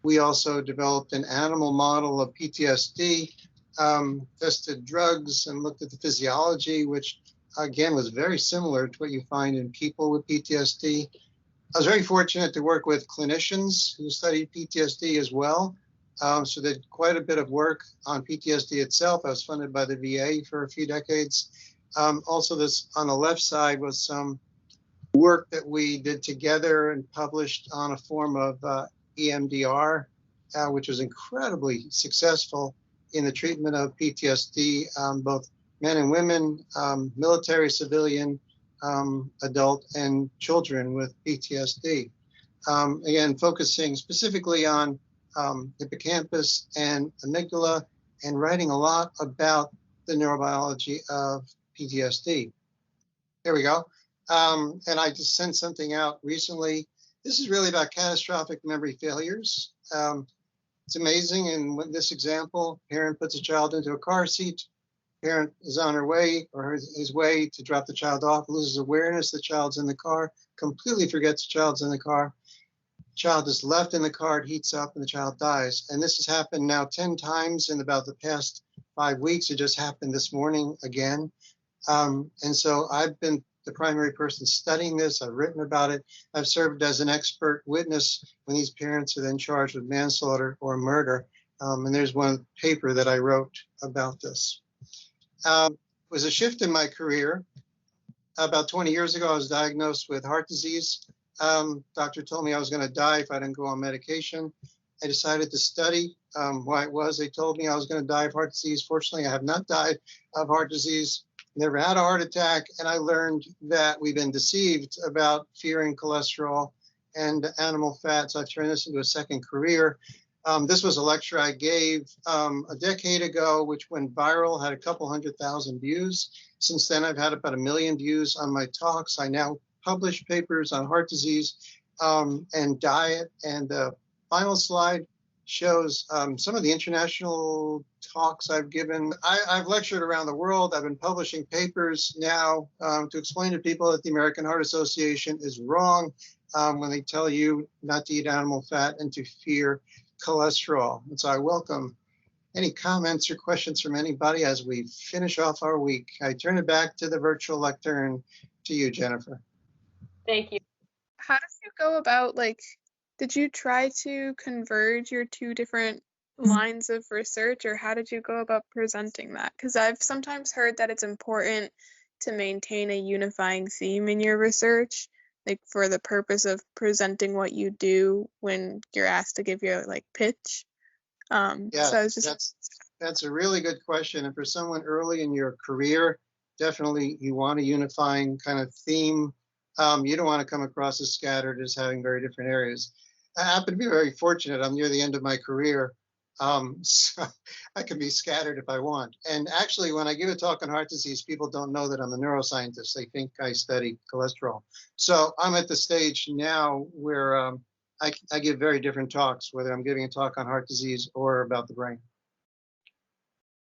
We also developed an animal model of PTSD, tested drugs and looked at the physiology, which again was very similar to what you find in people with PTSD. I was very fortunate to work with clinicians who studied PTSD as well. So did quite a bit of work on PTSD itself. I was funded by the VA for a few decades. Also, this on the left side was some work that we did together and published on a form of EMDR, which was incredibly successful in the treatment of PTSD, both men and women, military, civilian, adult, and children with PTSD. Again, focusing specifically on hippocampus and amygdala and writing a lot about the neurobiology of PTSD. There we go. And I just sent something out recently. This is really about catastrophic memory failures. It's amazing. In this example, parent puts a child into a car seat. Parent is on her way or his way to drop the child off, loses awareness the child's in the car, completely forgets the child's in the car. Child is left in the car, it heats up, and the child dies. And this has happened now 10 times in about the past 5 weeks. It just happened this morning again. And so I've been the primary person studying this. I've written about it. I've served as an expert witness when these parents are then charged with manslaughter or murder. And there's one paper that I wrote about this. It was a shift in my career. About 20 years ago, I was diagnosed with heart disease. Doctor told me I was going to die if I didn't go on medication. I decided to study why it was. They told me I was going to die of heart disease. Fortunately, I have not died of heart disease, never had a heart attack, and I learned that we've been deceived about fearing cholesterol and animal fats. I've turned this into a second career. This was a lecture I gave a decade ago, which went viral, had a couple 100,000 views. Since then, I've had about 1 million views on my talks. I now publish papers on heart disease and diet. And the final slide shows some of the international talks I've given. I've lectured around the world. I've been publishing papers now to explain to people that the American Heart Association is wrong when they tell you not to eat animal fat and to fear cholesterol. And so I welcome any comments or questions from anybody as we finish off our week. I turn it back to the virtual lectern to you, Jennifer. Thank you. How did you go about, did you try to converge your two different lines of research, or how did you go about presenting that? Because I've sometimes heard that it's important to maintain a unifying theme in your research, for the purpose of presenting what you do when you're asked to give your pitch. Yeah, so I was just that's a really good question. And for someone early in your career, definitely you want a unifying kind of theme. You don't want to come across as scattered as having very different areas. I happen to be very fortunate. I'm near the end of my career. So I can be scattered if I want. And actually, when I give a talk on heart disease, people don't know that I'm a neuroscientist. They think I study cholesterol. So I'm at the stage now where I give very different talks, whether I'm giving a talk on heart disease or about the brain.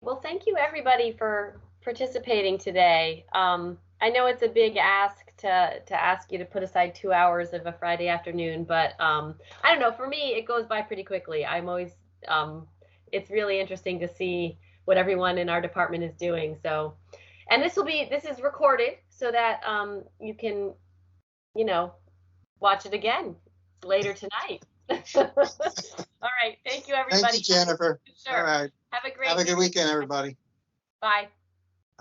Well, thank you everybody for participating today. I know it's a big ask to ask you to put aside 2 hours of a Friday afternoon, but I don't know, for me, it goes by pretty quickly. I'm always, it's really interesting to see what everyone in our department is doing. So, and this is recorded so that you can, watch it again later tonight. All right. Thank you, everybody. Thank you, Jennifer. Sure. All right. Have a good weekend, everybody. Bye.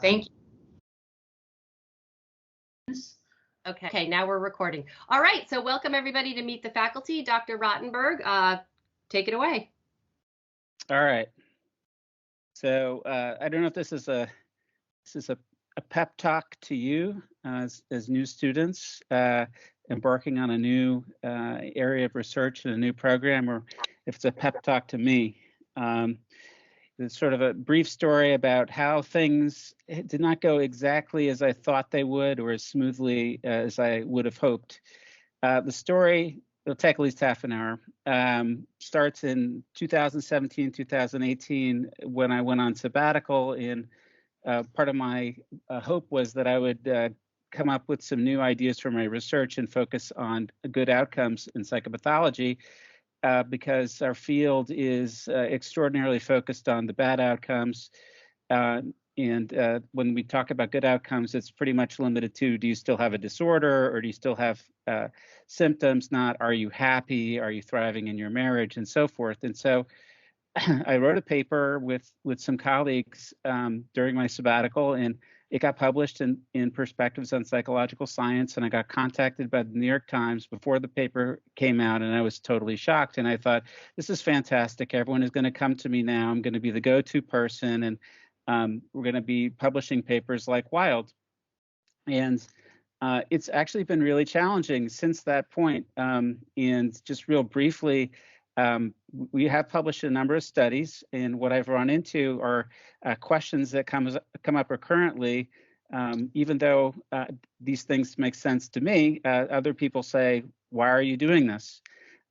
Thank you. Okay, now we're recording. All right, so welcome everybody to Meet the Faculty. Dr. Rottenberg, take it away. All right. So I don't know if this is a pep talk to you as new students embarking on a new area of research and a new program, or if it's a pep talk to me. It's sort of a brief story about how things did not go exactly as I thought they would, or as smoothly as I would have hoped. The story, it'll take at least half an hour, starts in 2017, 2018, when I went on sabbatical. And part of my hope was that I would come up with some new ideas for my research and focus on good outcomes in psychopathology. Because our field is extraordinarily focused on the bad outcomes. And when we talk about good outcomes, it's pretty much limited to, do you still have a disorder, or do you still have symptoms? Not, are you happy? Are you thriving in your marriage? And so forth. And so I wrote a paper with some colleagues during my sabbatical, and it got published in Perspectives on Psychological Science, and I got contacted by the New York Times before the paper came out, and I was totally shocked. And I thought, this is fantastic. Everyone is going to come to me now. I'm going to be the go-to person, and we're going to be publishing papers like wild. And it's actually been really challenging since that point. And just real briefly, we have published a number of studies, and what I've run into are questions that come up recurrently. Even though these things make sense to me, other people say, "Why are you doing this?"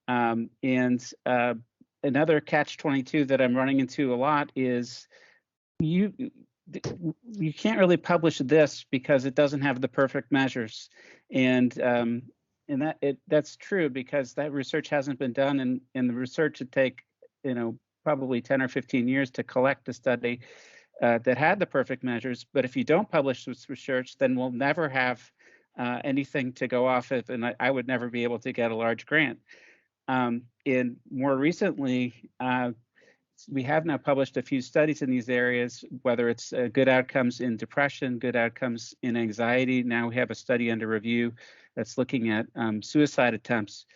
And another catch-22 that I'm running into a lot is you can't really publish this because it doesn't have the perfect measures, and that's true because that research hasn't been done, and the research would take probably 10 or 15 years to collect a study that had the perfect measures. But if you don't publish this research, then we'll never have anything to go off of, and I would never be able to get a large grant. And more recently, we have now published a few studies in these areas, whether it's good outcomes in depression, good outcomes in anxiety. Now we have a study under review that's looking at suicide attempts.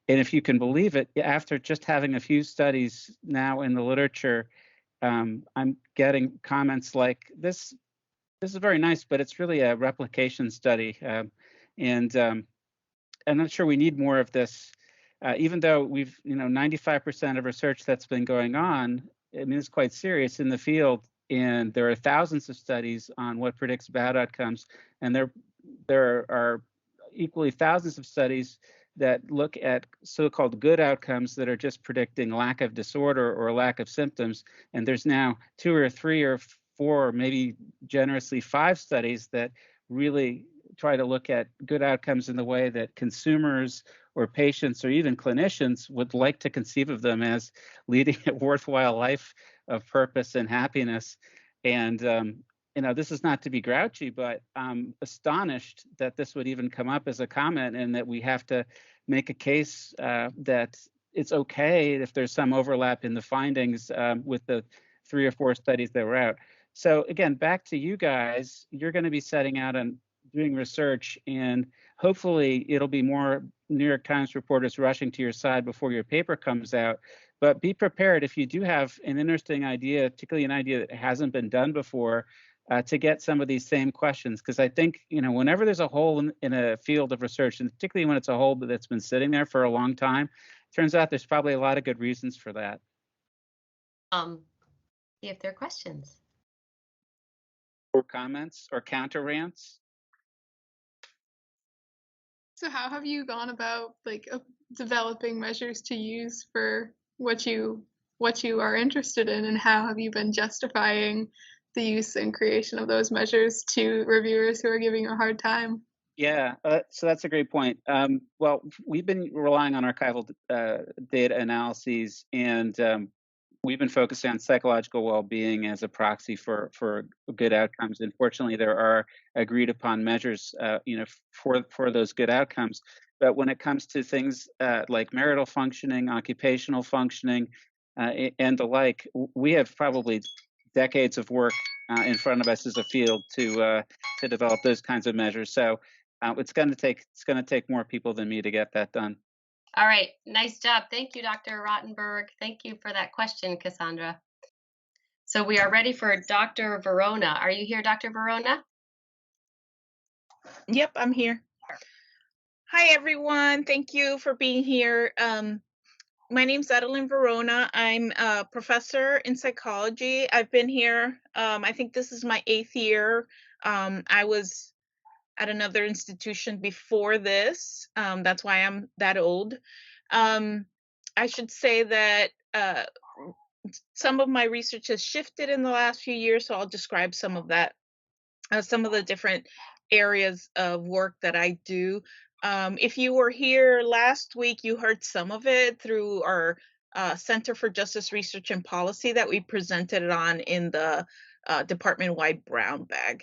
And if you can believe it, after just having a few studies now in the literature, I'm getting comments like, this is very nice, but it's really a replication study. And I'm not sure we need more of this. Even though we've, 95% of research that's been going on, I mean, it's quite serious in the field, and there are thousands of studies on what predicts bad outcomes, and there are equally thousands of studies that look at so-called good outcomes that are just predicting lack of disorder or lack of symptoms. And there's now 2 or 3 or 4, maybe generously 5 studies that really try to look at good outcomes in the way that consumers or patients or even clinicians would like to conceive of them as leading a worthwhile life of purpose and happiness. And this is not to be grouchy, but I'm astonished that this would even come up as a comment, and that we have to make a case that it's okay if there's some overlap in the findings with the 3 or 4 studies that were out. So again, back to you guys, you're going to be setting out and doing research, and hopefully it'll be more New York Times reporters rushing to your side before your paper comes out. But be prepared if you do have an interesting idea, particularly an idea that hasn't been done before, to get some of these same questions. Because I think, whenever there's a hole in a field of research, and particularly when it's a hole that's been sitting there for a long time, turns out there's probably a lot of good reasons for that. See if there are questions. Or comments or counter rants. So how have you gone about developing measures to use for what you are interested in, and how have you been justifying the use and creation of those measures to reviewers who are giving you a hard time? Yeah, so that's a great point. Well, we've been relying on archival data analyses, and we've been focusing on psychological well-being as a proxy for good outcomes. And fortunately, there are agreed upon measures, for those good outcomes. But when it comes to things like marital functioning, occupational functioning, and the like, we have probably decades of work in front of us as a field to develop those kinds of measures. So it's going to take more people than me to get that done. All right, nice job. Thank you, Dr. Rottenberg. Thank you for that question, Cassandra. So we are ready for Dr. Verona. Are you here, Dr. Verona? Yep, I'm here. Hi, everyone. Thank you for being here. My name's Adeline Verona. I'm a professor in psychology. I've been here, I think this is my 8th year. I was at another institution before this. That's why I'm that old. I should say that some of my research has shifted in the last few years, so I'll describe some of that, some of the different areas of work that I do. If you were here last week, you heard some of it through our Center for Justice Research and Policy that we presented it on in the department-wide brown bag.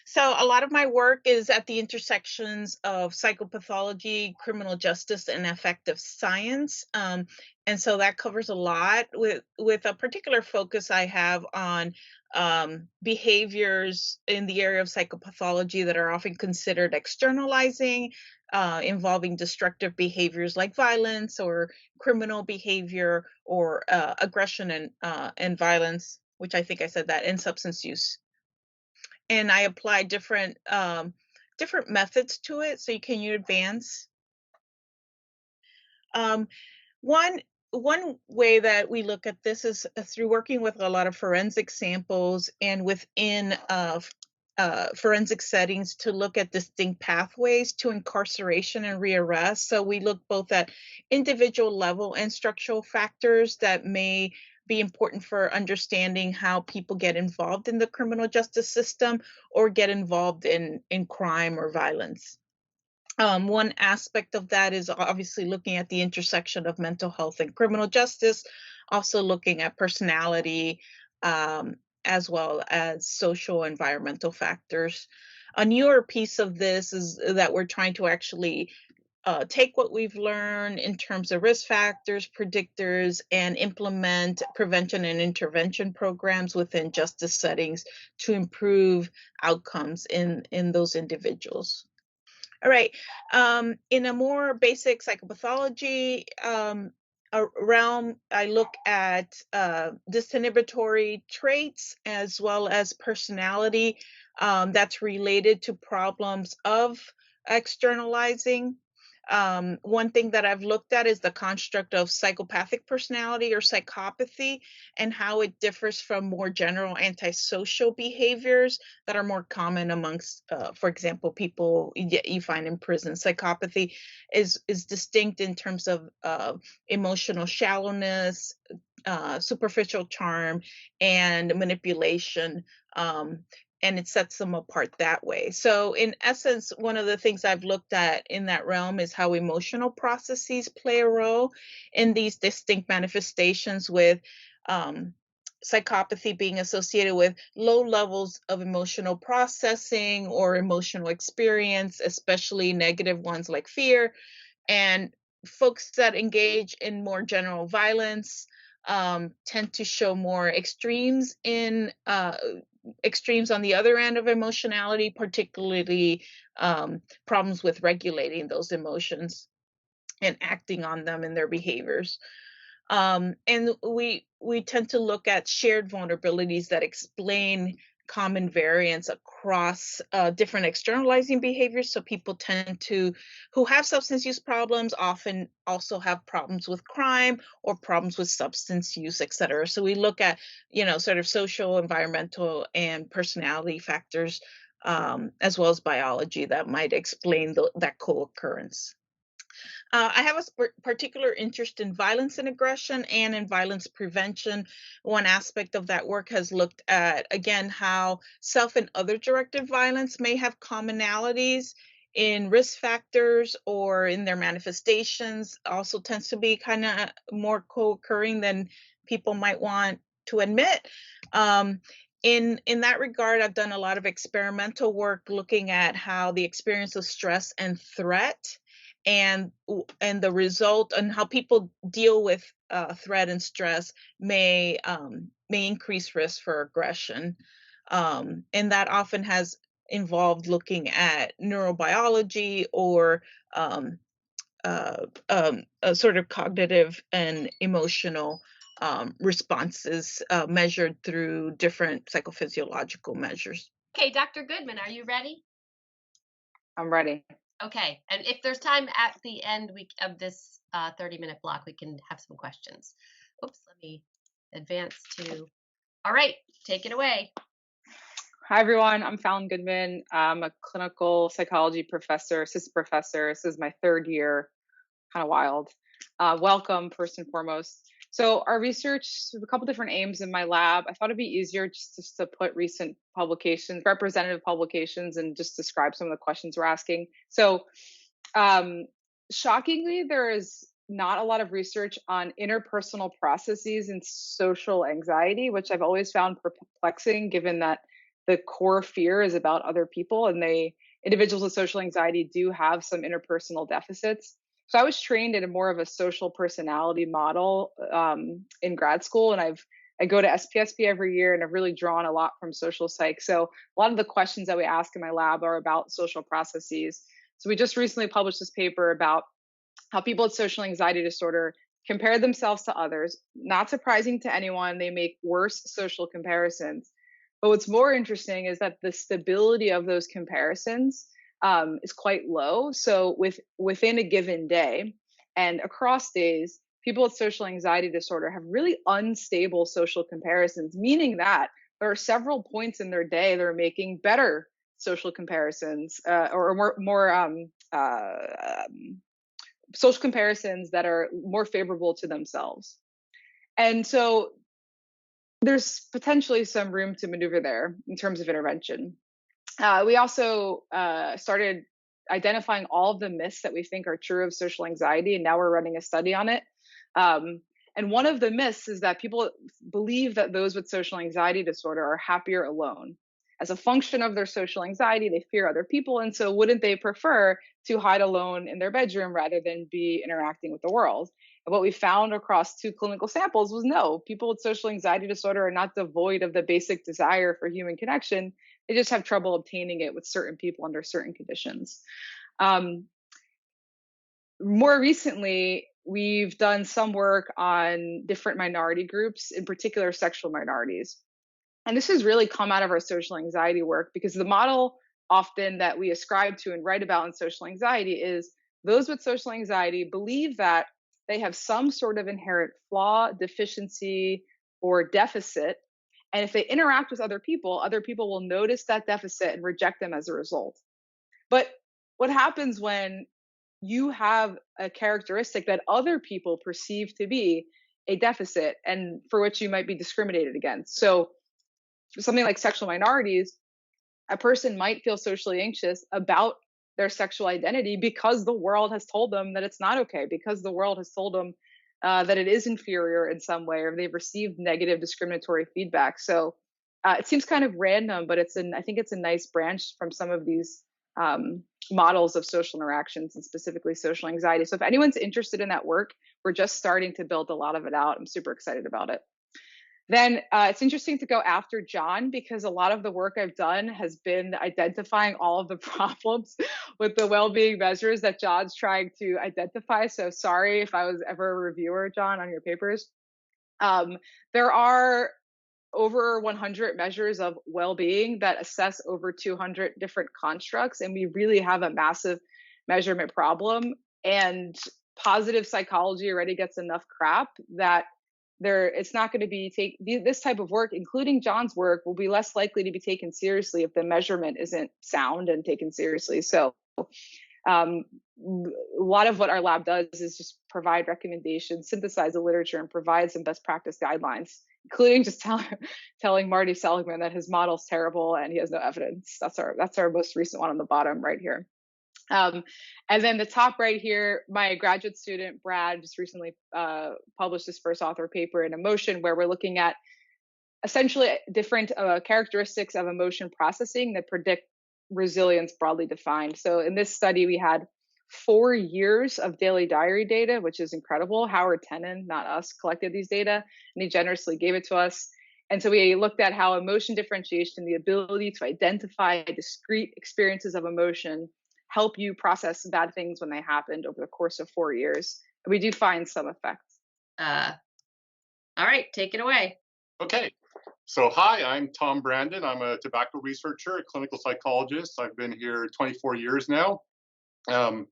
So a lot of my work is at the intersections of psychopathology, criminal justice, and affective science. And so that covers a lot with a particular focus I have on behaviors in the area of psychopathology that are often considered externalizing, involving destructive behaviors like violence or criminal behavior or aggression and violence, which I think I said that, and substance use. And I apply different methods to it. So can you advance? One one way that we look at this is through working with a lot of forensic samples and within forensic settings to look at distinct pathways to incarceration and rearrest. So we look both at individual level and structural factors that may be important for understanding how people get involved in the criminal justice system or get involved in crime or violence. One aspect of that is obviously looking at the intersection of mental health and criminal justice, also looking at personality, as well as social environmental factors. A newer piece of this is that we're trying to actually take what we've learned in terms of risk factors, predictors, and implement prevention and intervention programs within justice settings to improve outcomes in those individuals. All right. In a more basic psychopathology realm, I look at disinhibitory traits as well as personality that's related to problems of externalizing. One thing that I've looked at is the construct of psychopathic personality or psychopathy and how it differs from more general antisocial behaviors that are more common amongst, for example, people you find in prison. Psychopathy is distinct in terms of emotional shallowness, superficial charm, and manipulation. And it sets them apart that way. So in essence, one of the things I've looked at in that realm is how emotional processes play a role in these distinct manifestations, with psychopathy being associated with low levels of emotional processing or emotional experience, especially negative ones like fear, and folks that engage in more general violence tend to show more extremes in extremes on the other end of emotionality, particularly problems with regulating those emotions and acting on them in their behaviors. And we tend to look at shared vulnerabilities that explain common variance across different externalizing behaviors. So people who have substance use problems often also have problems with crime or problems with substance use, et cetera. So we look at, sort of social, environmental, and personality factors, as well as biology that might explain that co-occurrence. I have a particular interest in violence and aggression and in violence prevention. One aspect of that work has looked at, again, how self and other directed violence may have commonalities in risk factors or in their manifestations. Also tends to be kind of more co-occurring than people might want to admit. In that regard, I've done a lot of experimental work looking at how the experience of stress and threat and the result and how people deal with threat and stress may increase risk for aggression, and that often has involved looking at neurobiology or sort of cognitive and emotional responses measured through different psychophysiological measures. Okay, Dr. Goodman, are you ready? I'm ready. Okay, and if there's time at the end of this 30-minute block, we can have some questions. Oops, let me advance to, all right, take it away. Hi, everyone. I'm Fallon Goodman. I'm a clinical psychology professor, assistant professor. This is my third year, kind of wild. Welcome, first and foremost. So our research, a couple different aims in my lab. I thought it'd be easier just to put recent publications, representative publications, and just describe some of the questions we're asking. So shockingly, there is not a lot of research on interpersonal processes and social anxiety, which I've always found perplexing, given that the core fear is about other people, and individuals with social anxiety do have some interpersonal deficits. So I was trained in more of a social personality model in grad school, and I go to SPSP every year, and I've really drawn a lot from social psych. So a lot of the questions that we ask in my lab are about social processes. So we just recently published this paper about how people with social anxiety disorder compare themselves to others. Not surprising to anyone, they make worse social comparisons. But what's more interesting is that the stability of those comparisons is quite low. So within a given day and across days, people with social anxiety disorder have really unstable social comparisons, meaning that there are several points in their day they're making better social comparisons or more social comparisons that are more favorable to themselves. And so there's potentially some room to maneuver there in terms of intervention. We also started identifying all of the myths that we think are true of social anxiety, and now we're running a study on it. And one of the myths is that people believe that those with social anxiety disorder are happier alone. As a function of their social anxiety, they fear other people, and so wouldn't they prefer to hide alone in their bedroom rather than be interacting with the world? And what we found across 2 clinical samples was no, people with social anxiety disorder are not devoid of the basic desire for human connection. They just have trouble obtaining it with certain people under certain conditions. More recently, we've done some work on different minority groups, in particular sexual minorities. And this has really come out of our social anxiety work, because the model often that we ascribe to and write about in social anxiety is those with social anxiety believe that they have some sort of inherent flaw, deficiency, or deficit. And if they interact with other people will notice that deficit and reject them as a result. But what happens when you have a characteristic that other people perceive to be a deficit and for which you might be discriminated against? So for something like sexual minorities, a person might feel socially anxious about their sexual identity because the world has told them that it's not okay, because the world has told them that it is inferior in some way, or they've received negative discriminatory feedback. So it seems kind of random, but I think it's a nice branch from some of these models of social interactions, and specifically social anxiety. So if anyone's interested in that work, we're just starting to build a lot of it out. I'm super excited about it. Then it's interesting to go after John, because a lot of the work I've done has been identifying all of the problems with the well-being measures that John's trying to identify. So sorry if I was ever a reviewer, John, on your papers. There are over 100 measures of well-being that assess over 200 different constructs, and we really have a massive measurement problem. And positive psychology already gets enough crap that it's not going to be this type of work, including John's work, will be less likely to be taken seriously if the measurement isn't sound and taken seriously. So a lot of what our lab does is just provide recommendations, synthesize the literature, and provide some best practice guidelines, including just telling Marty Seligman that his model's terrible and he has no evidence. That's our most recent one on the bottom right here. And then the top right here, my graduate student, Brad, just recently published his first author paper in Emotion, where we're looking at essentially different characteristics of emotion processing that predict resilience broadly defined. So in this study, we had 4 years of daily diary data, which is incredible. Howard Tenon, not us, collected these data, and he generously gave it to us. And so we looked at how emotion differentiation, the ability to identify discrete experiences of emotion, help you process bad things when they happened over the course of 4 years. And we do find some effects. All right, take it away. Okay. So hi, I'm Tom Brandon. I'm a tobacco researcher, a clinical psychologist. I've been here 24 years now. I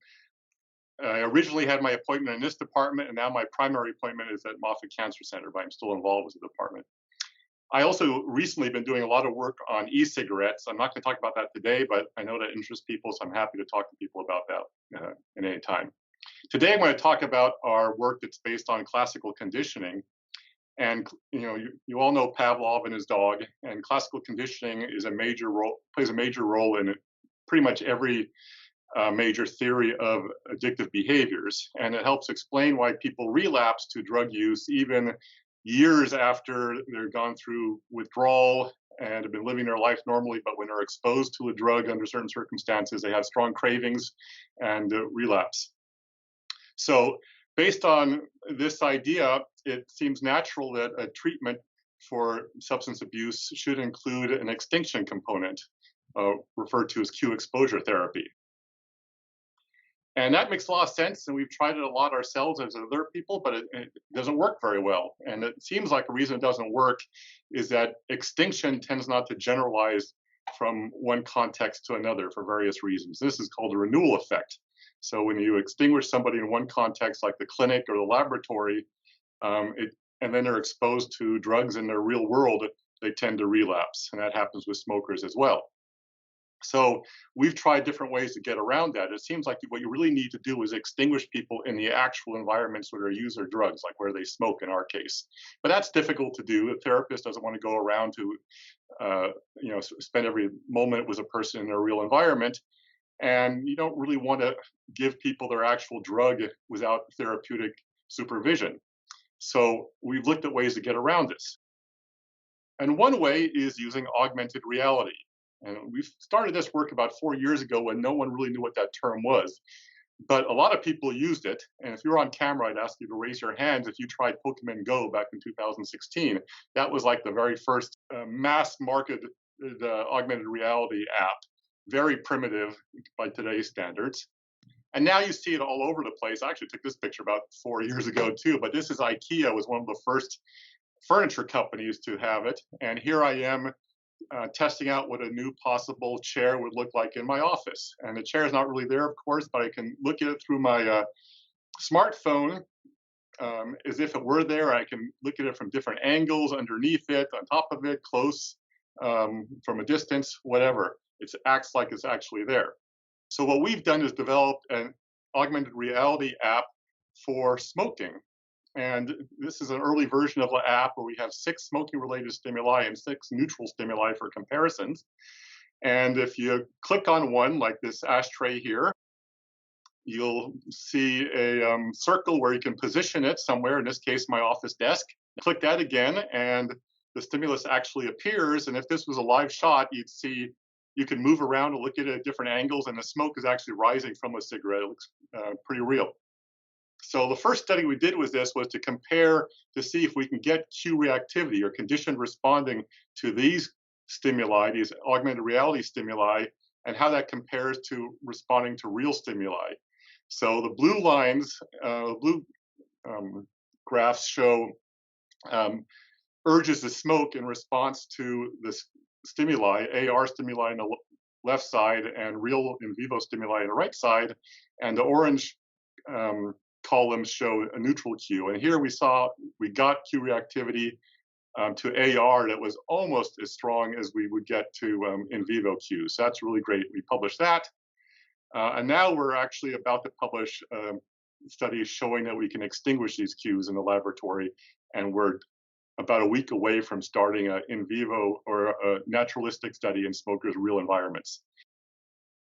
originally had my appointment in this department, and now my primary appointment is at Moffitt Cancer Center, but I'm still involved with the department. I also recently been doing a lot of work on e-cigarettes. I'm not going to talk about that today, but I know that interests people, so I'm happy to talk to people about that at any time. Today, I'm going to talk about our work that's based on classical conditioning. And you all know Pavlov and his dog, and classical conditioning plays a major role in pretty much every major theory of addictive behaviors. And it helps explain why people relapse to drug use even years after they've gone through withdrawal and have been living their life normally, but when they're exposed to a drug under certain circumstances, they have strong cravings and relapse. So based on this idea, it seems natural that a treatment for substance abuse should include an extinction component, referred to as cue exposure therapy. And that makes a lot of sense, and we've tried it a lot ourselves as other people, but it doesn't work very well. And it seems like the reason it doesn't work is that extinction tends not to generalize from one context to another for various reasons. This is called a renewal effect. So when you extinguish somebody in one context, like the clinic or the laboratory, and then they're exposed to drugs in their real world, they tend to relapse. And that happens with smokers as well. So we've tried different ways to get around that. It seems like what you really need to do is extinguish people in the actual environments where they use their drugs, like where they smoke in our case. But that's difficult to do. A therapist doesn't want to go around to, spend every moment with a person in their real environment. And you don't really want to give people their actual drug without therapeutic supervision. So we've looked at ways to get around this. And one way is using augmented reality. And we started this work about 4 years ago when no one really knew what that term was. But a lot of people used it. And if you're on camera, I'd ask you to raise your hands if you tried Pokemon Go back in 2016. That was like the very first mass marketed augmented reality app. Very primitive by today's standards. And now you see it all over the place. I actually took this picture about 4 years ago too, but this is IKEA, was one of the first furniture companies to have it. And here I am testing out what a new possible chair would look like in my office. And the chair is not really there, of course, but I can look at it through my smartphone as if it were there. I can look at it from different angles, underneath it, on top of it, close, from a distance, whatever. It acts like it's actually there. So what we've done is developed an augmented reality app for smoking. And this is an early version of the app where we have 6 smoking-related stimuli and 6 neutral stimuli for comparisons. And if you click on one, like this ashtray here, you'll see a circle where you can position it somewhere, in this case, my office desk. Click that again, and the stimulus actually appears. And if this was a live shot, you'd see you can move around and look at it at different angles, and the smoke is actually rising from a cigarette. It looks pretty real. So the first study we did with this was to compare to see if we can get cue reactivity or conditioned responding to these stimuli, these augmented reality stimuli, and how that compares to responding to real stimuli. So the blue lines, graphs show urges to smoke in response to the stimuli, AR stimuli on the left side and real in vivo stimuli on the right side. And the orange columns show a neutral cue. And here we got cue reactivity to AR that was almost as strong as we would get to in vivo cues. So that's really great. We published that. And now we're actually about to publish studies showing that we can extinguish these cues in the laboratory. And we're about a week away from starting an in vivo or a naturalistic study in smokers' real environments.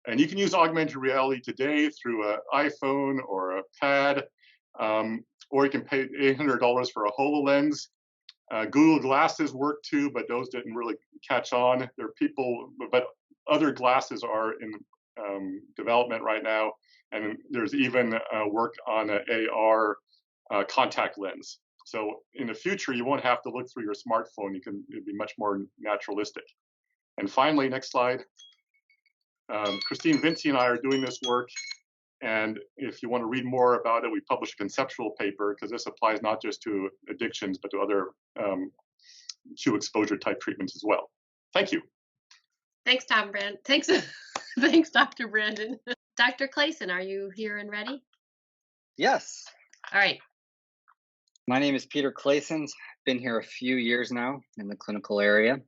And you can use augmented reality today through an iPhone or a pad, or you can pay $800 for a HoloLens. Google Glasses work too, but those didn't really catch on. There are people, but other glasses are in development right now. And there's even work on an AR contact lens. So in the future, you won't have to look through your smartphone. It'd be much more naturalistic. And finally, next slide. Christine Vinci and I are doing this work. And if you want to read more about it, we published a conceptual paper, because this applies not just to addictions, but to other cue exposure type treatments as well. Thank you. Thanks, thanks, Dr. Brandon. Dr. Clayson, are you here and ready? Yes. All right. My name is Peter Clayson. I've been here a few years now in the clinical area.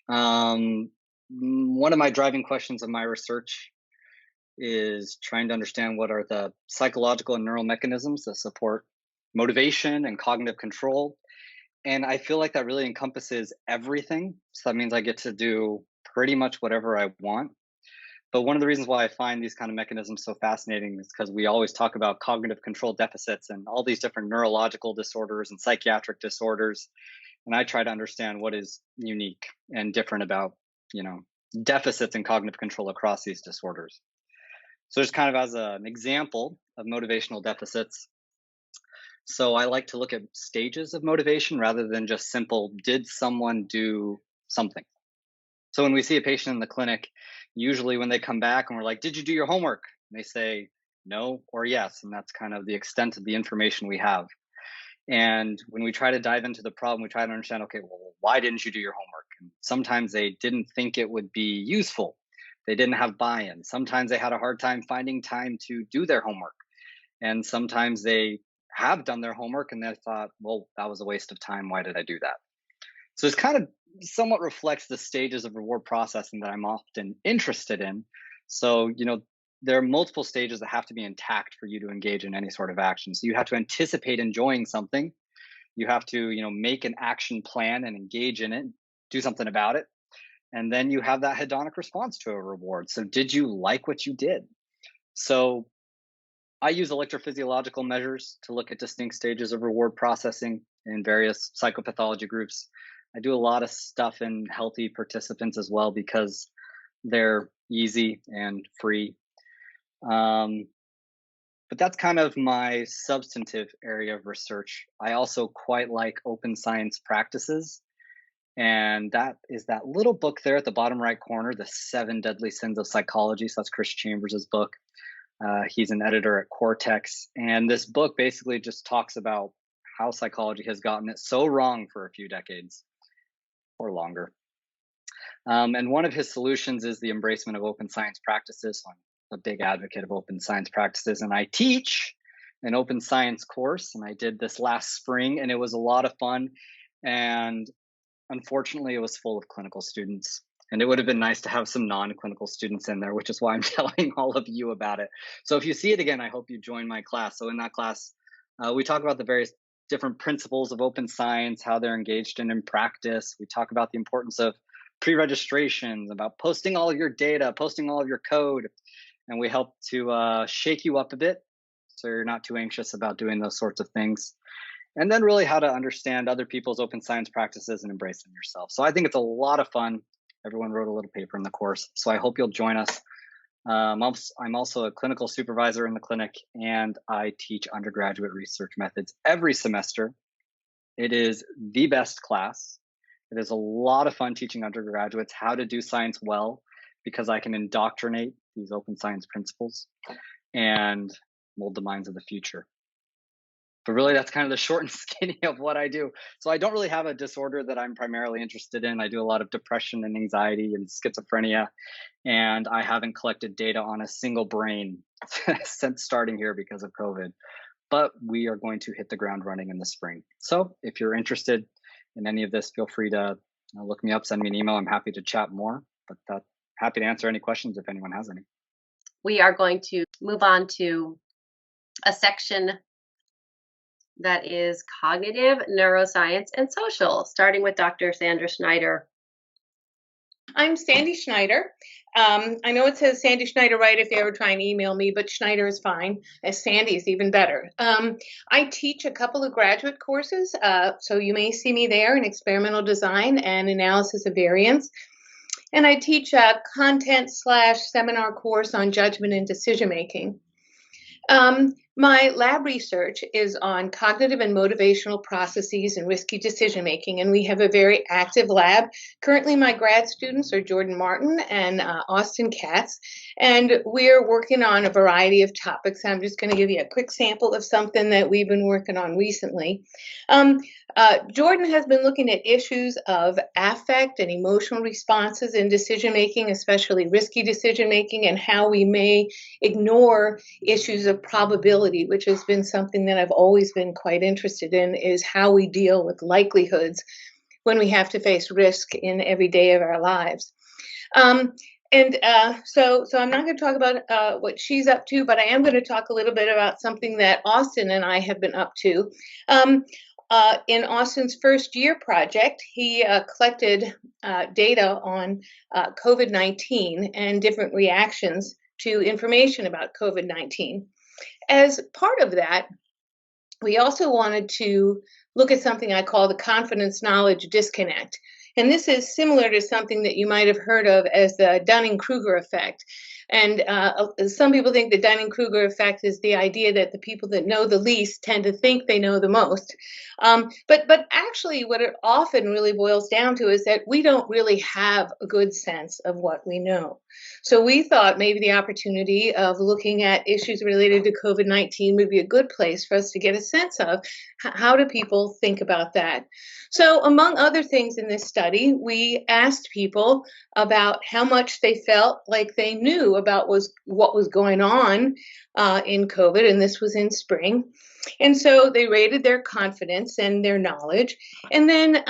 One of my driving questions of my research is trying to understand what are the psychological and neural mechanisms that support motivation and cognitive control. And I feel like that really encompasses everything. So that means I get to do pretty much whatever I want. But one of the reasons why I find these kind of mechanisms so fascinating is because we always talk about cognitive control deficits and all these different neurological disorders and psychiatric disorders. And I try to understand what is unique and different about, deficits in cognitive control across these disorders. So just kind of as an example of motivational deficits. So I like to look at stages of motivation rather than just simple, did someone do something? So when we see a patient in the clinic, usually when they come back and we're like, did you do your homework? And they say no or yes. And that's kind of the extent of the information we have. And when we try to dive into the problem, we try to understand, okay, well, why didn't you do your homework? And sometimes they didn't think it would be useful. They didn't have buy-in. Sometimes they had a hard time finding time to do their homework. And sometimes they have done their homework and they thought, well, that was a waste of time. Why did I do that? So it's kind of somewhat reflects the stages of reward processing that I'm often interested in. So, there are multiple stages that have to be intact for you to engage in any sort of action. So you have to anticipate enjoying something. You have to, make an action plan and engage in it, do something about it. And then you have that hedonic response to a reward. So did you like what you did? So I use electrophysiological measures to look at distinct stages of reward processing in various psychopathology groups. I do a lot of stuff in healthy participants as well because they're easy and free. But that's kind of my substantive area of research. I also quite like open science practices. And that is that little book there at the bottom right corner, The 7 Deadly Sins of Psychology. So that's Chris Chambers' book. He's an editor at Cortex. And this book basically just talks about how psychology has gotten it so wrong for a few decades or longer. And one of his solutions is the embracement of open science practices. So I'm a big advocate of open science practices, and I teach an open science course, and I did this last spring, and it was a lot of fun. And unfortunately, it was full of clinical students. And it would have been nice to have some non-clinical students in there, which is why I'm telling all of you about it. So if you see it again, I hope you join my class. So in that class, we talk about the various different principles of open science, how they're engaged in practice. We talk about the importance of pre-registrations, about posting all of your data, posting all of your code. And we help to shake you up a bit so you're not too anxious about doing those sorts of things. And then really how to understand other people's open science practices and embrace them yourself. So I think it's a lot of fun. Everyone wrote a little paper in the course. So I hope you'll join us. I'm also a clinical supervisor in the clinic, and I teach undergraduate research methods every semester. It is the best class. It is a lot of fun teaching undergraduates how to do science well, because I can indoctrinate these open science principles and mold the minds of the future. But really, that's kind of the short and skinny of what I do. So I don't really have a disorder that I'm primarily interested in. I do a lot of depression and anxiety and schizophrenia, and I haven't collected data on a single brain since starting here because of COVID. But we are going to hit the ground running in the spring. So if you're interested in any of this, feel free to look me up, send me an email. I'm happy to chat more, but happy to answer any questions if anyone has any. We are going to move on to a section that is cognitive, neuroscience, and social, starting with Dr. Sandra Schneider. I'm Sandy Schneider. I know it says Sandy Schneider right if you ever try and email me, but Schneider is fine. Sandy is even better. I teach a couple of graduate courses, so you may see me there in experimental design and analysis of variance. And I teach a content/seminar course on judgment and decision making. My lab research is on cognitive and motivational processes and risky decision making, and we have a very active lab. Currently, my grad students are Jordan Martin and Austin Katz, and we're working on a variety of topics. I'm just going to give you a quick sample of something that we've been working on recently. Jordan has been looking at issues of affect and emotional responses in decision making, especially risky decision making, and how we may ignore issues of probability, which has been something that I've always been quite interested in, is how we deal with likelihoods when we have to face risk in every day of our lives. So I'm not going to talk about what she's up to, but I am going to talk a little bit about something that Austin and I have been up to. In Austin's first year project, he collected data on COVID-19 and different reactions to information about COVID-19. As part of that, we also wanted to look at something I call the confidence-knowledge disconnect. And this is similar to something that you might have heard of as the Dunning-Kruger effect. And some people think the Dunning-Kruger effect is the idea that the people that know the least tend to think they know the most. But actually, what it often really boils down to is that we don't really have a good sense of what we know. So we thought maybe the opportunity of looking at issues related to COVID-19 would be a good place for us to get a sense of how do people think about that. So among other things in this study, we asked people about how much they felt like they knew about what was going on in COVID, and this was in spring. And so they rated their confidence and their knowledge. And then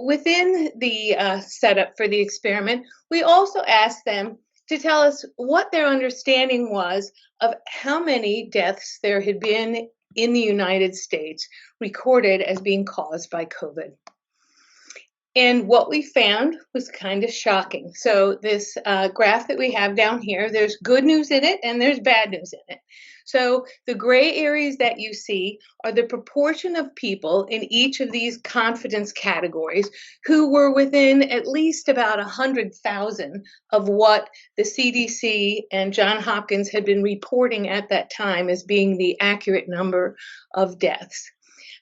within the setup for the experiment, we also asked them to tell us what their understanding was of how many deaths there had been in the United States recorded as being caused by COVID. And what we found was kind of shocking. So this graph that we have down here, there's good news in it and there's bad news in it. So the gray areas that you see are the proportion of people in each of these confidence categories who were within at least about 100,000 of what the CDC and Johns Hopkins had been reporting at that time as being the accurate number of deaths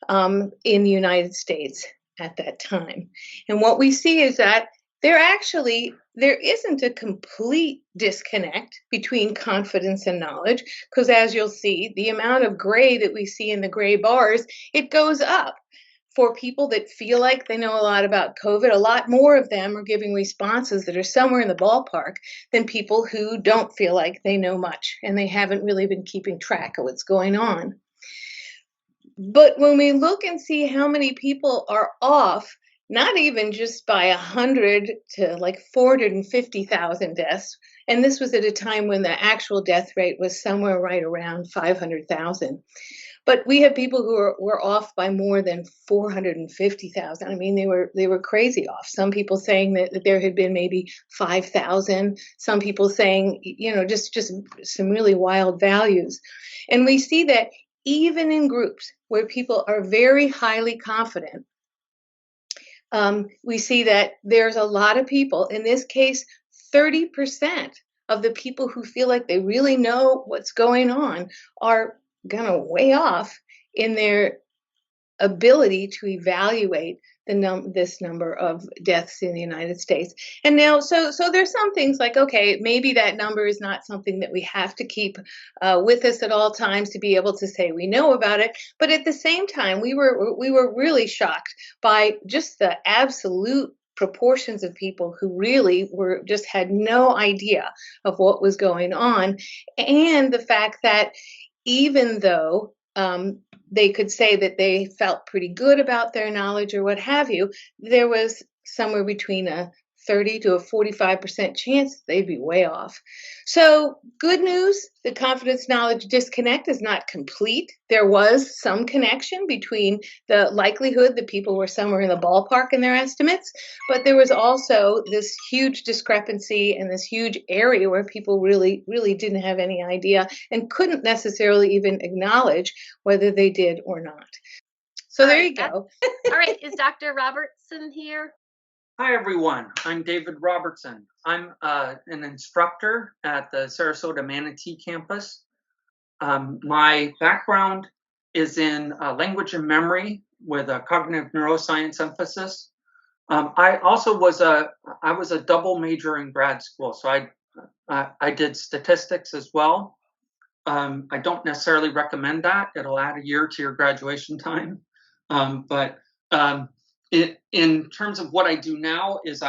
in the United States at that time. And what we see is that there isn't a complete disconnect between confidence and knowledge, because as you'll see, the amount of gray that we see in the gray bars, it goes up. For people that feel like they know a lot about COVID, a lot more of them are giving responses that are somewhere in the ballpark than people who don't feel like they know much and they haven't really been keeping track of what's going on. But when we look and see how many people are off, not even just by 100 to like 450,000 deaths, and this was at a time when the actual death rate was somewhere right around 500,000. But we have people who were off by more than 450,000. I mean, they were crazy off. Some people saying that there had been maybe 5,000. Some people saying, just some really wild values. And we see that even in groups where people are very highly confident, we see that there's a lot of people, in this case, 30% of the people who feel like they really know what's going on are kind of way off in their ability to evaluate this number of deaths in the United States. And now, so there's some things like, okay, maybe that number is not something that we have to keep with us at all times to be able to say we know about it. But at the same time, we were really shocked by just the absolute proportions of people who really just had no idea of what was going on, and the fact that even though they could say that they felt pretty good about their knowledge or what have you, there was somewhere between a 30 to a 45% chance they'd be way off. So good news, the confidence knowledge disconnect is not complete. There was some connection between the likelihood that people were somewhere in the ballpark in their estimates, but there was also this huge discrepancy and this huge area where people really, really didn't have any idea and couldn't necessarily even acknowledge whether they did or not. So there you go. All right, is Dr. Robertson here? Hi, everyone. I'm David Robertson. I'm an instructor at the Sarasota Manatee campus. My background is in language and memory with a cognitive neuroscience emphasis. I also was a double major in grad school, so I did statistics as well. I don't necessarily recommend that. It'll add a year to your graduation time. In terms of what I do now is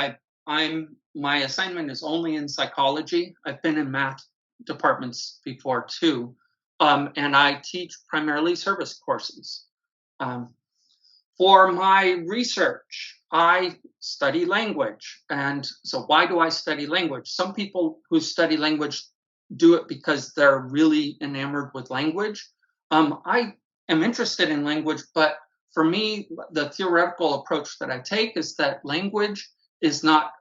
my assignment is only in psychology. I've been in math departments before too, and I teach primarily service courses. For my research, I study language. And so why do I study language? Some people who study language do it because they're really enamored with language. I am interested in language, but for me, the theoretical approach that I take is that language is not,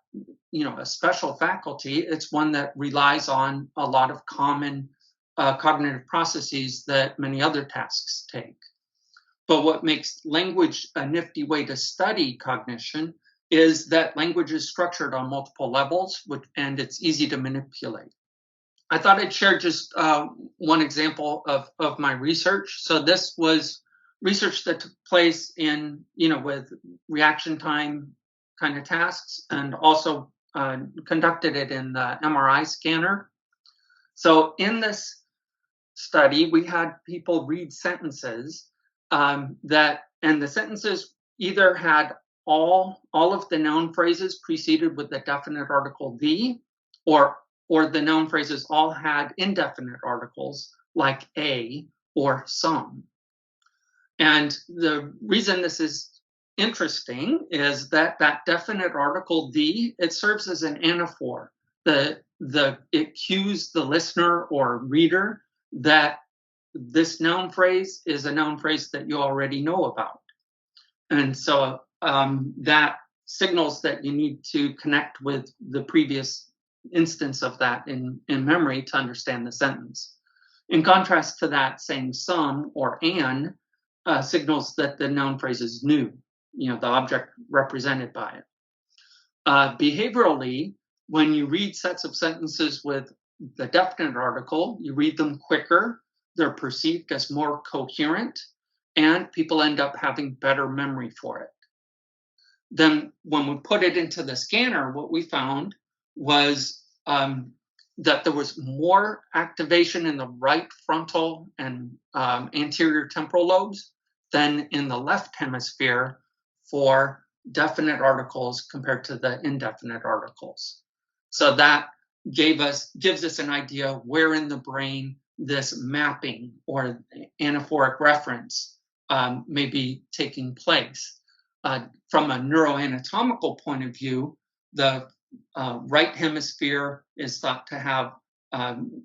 a special faculty. It's one that relies on a lot of common cognitive processes that many other tasks take. But what makes language a nifty way to study cognition is that language is structured on multiple levels, and it's easy to manipulate. I thought I'd share just one example of my research. So this was research that took place in, with reaction time kind of tasks, and also conducted it in the MRI scanner. So in this study, we had people read sentences and the sentences either had all of the noun phrases preceded with the definite article the, or the noun phrases all had indefinite articles like a or some. And the reason this is interesting is that definite article the, it serves as an anaphor. It cues the listener or reader that this noun phrase is a noun phrase that you already know about. And so that signals that you need to connect with the previous instance of that in memory to understand the sentence. In contrast to that, saying some or an signals that the noun phrase is new, the object represented by it. Behaviorally, when you read sets of sentences with the definite article, you read them quicker, they're perceived as more coherent, and people end up having better memory for it. Then when we put it into the scanner, what we found was that there was more activation in the right frontal and anterior temporal lobes than in the left hemisphere for definite articles compared to the indefinite articles. So that gives us an idea where in the brain this mapping or anaphoric reference may be taking place. From a neuroanatomical point of view, the right hemisphere is thought to have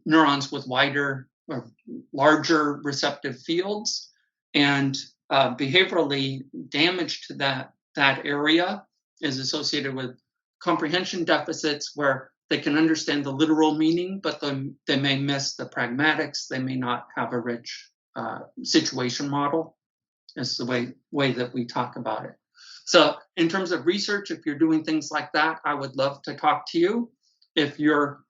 neurons with wider or larger receptive fields, and behaviorally damage to that area is associated with comprehension deficits where they can understand the literal meaning, but they may miss the pragmatics. They may not have a rich situation model. That's the way that we talk about it. So in terms of research, if you're doing things like that, I would love to talk to you. If you're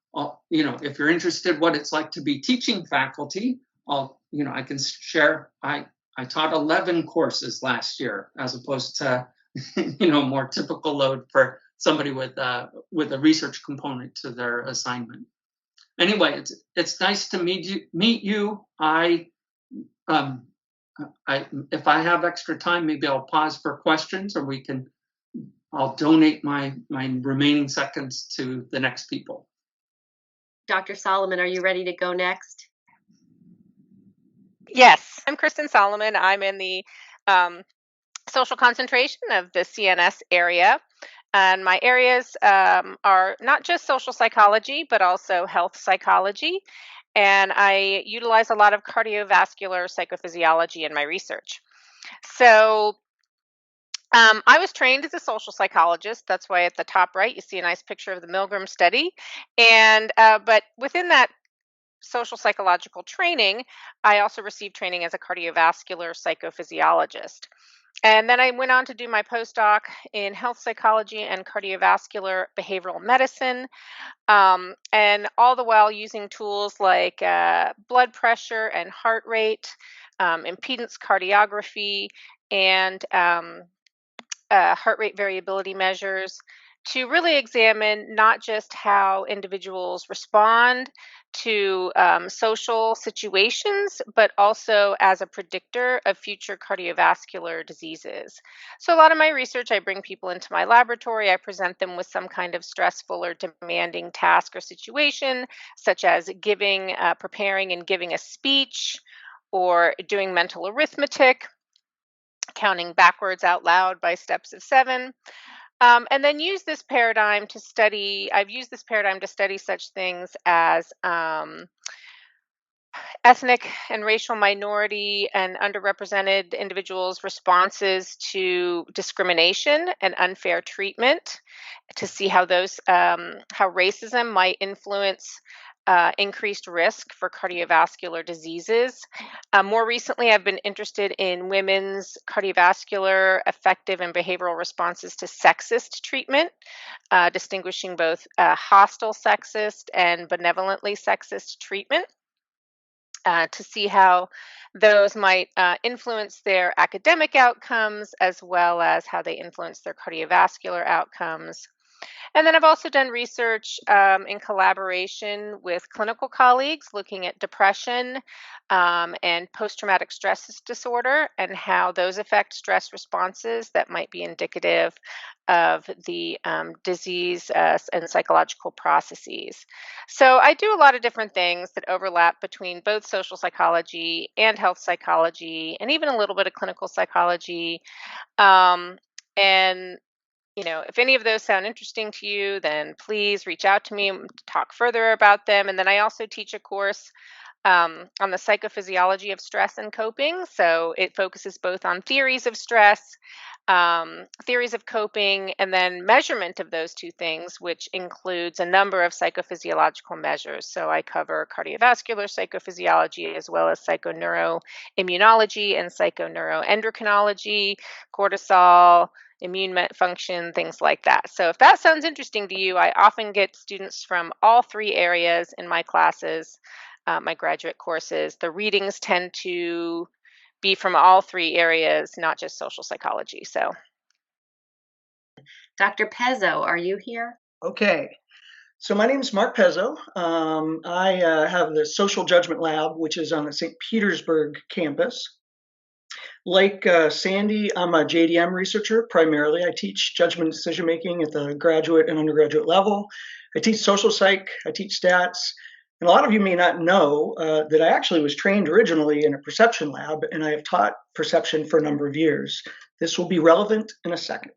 interested what it's like to be teaching faculty, I can share. I taught 11 courses last year, as opposed to more typical load for somebody with a research component to their assignment. Anyway, it's nice to meet you. If I have extra time, maybe I'll pause for questions, or I'll donate my remaining seconds to the next people. Dr. Solomon, are you ready to go next? Yes, I'm Kristen Solomon. I'm in the social concentration of the CNS area. And my areas are not just social psychology, but also health psychology. And I utilize a lot of cardiovascular psychophysiology in my research. So I was trained as a social psychologist. That's why at the top right, you see a nice picture of the Milgram study. And but within that social psychological training, I also received training as a cardiovascular psychophysiologist. And then I went on to do my postdoc in health psychology and cardiovascular behavioral medicine, and all the while using tools like blood pressure and heart rate, impedance cardiography, and heart rate variability measures to really examine not just how individuals respond to social situations, but also as a predictor of future cardiovascular diseases. So a lot of my research, I bring people into my laboratory, I present them with some kind of stressful or demanding task or situation, such as preparing and giving a speech, or doing mental arithmetic, counting backwards out loud by steps of 7. And then use this paradigm to study, I've used this paradigm to study such things as ethnic and racial minority and underrepresented individuals' responses to discrimination and unfair treatment, to see how how racism might influence increased risk for cardiovascular diseases. More recently, I've been interested in women's cardiovascular affective and behavioral responses to sexist treatment, distinguishing both hostile sexist and benevolently sexist treatment. To see how those might influence their academic outcomes as well as how they influence their cardiovascular outcomes. And then I've also done research in collaboration with clinical colleagues looking at depression and post-traumatic stress disorder and how those affect stress responses that might be indicative of the disease and psychological processes. So I do a lot of different things that overlap between both social psychology and health psychology and even a little bit of clinical psychology. And if any of those sound interesting to you, then please reach out to me and talk further about them. And then I also teach a course on the psychophysiology of stress and coping. So it focuses both on theories of stress, theories of coping, and then measurement of those two things, which includes a number of psychophysiological measures. So I cover cardiovascular psychophysiology as well as psychoneuroimmunology and psychoneuroendocrinology, cortisol, immune function, things like that. So if that sounds interesting to you, I often get students from all three areas in my classes, my graduate courses. The readings tend to be from all three areas, not just social psychology. So, Dr. Pezzo, are you here? Okay. So my name is Mark Pezzo. I have the Social Judgment Lab, which is on the St. Petersburg campus. Like Sandy, I'm a JDM researcher primarily. I teach judgment decision making at the graduate and undergraduate level. I teach social psych, I teach stats. And a lot of you may not know that I actually was trained originally in a perception lab, and I have taught perception for a number of years. This will be relevant in a second.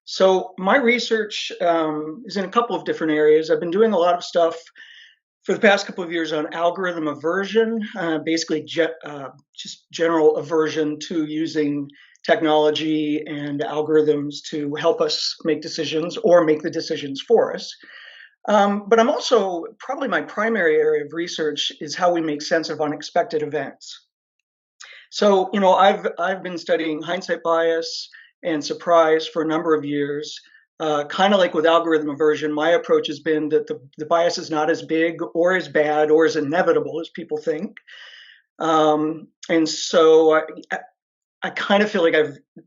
So my research is in a couple of different areas. I've been doing a lot of stuff for the past couple of years on algorithm aversion, basically just general aversion to using technology and algorithms to help us make decisions or make the decisions for us. But I'm also, probably my primary area of research is how we make sense of unexpected events. So, I've been studying hindsight bias and surprise for a number of years. Kind of like with algorithm aversion, my approach has been that the bias is not as big or as bad or as inevitable as people think. And so I kind of feel like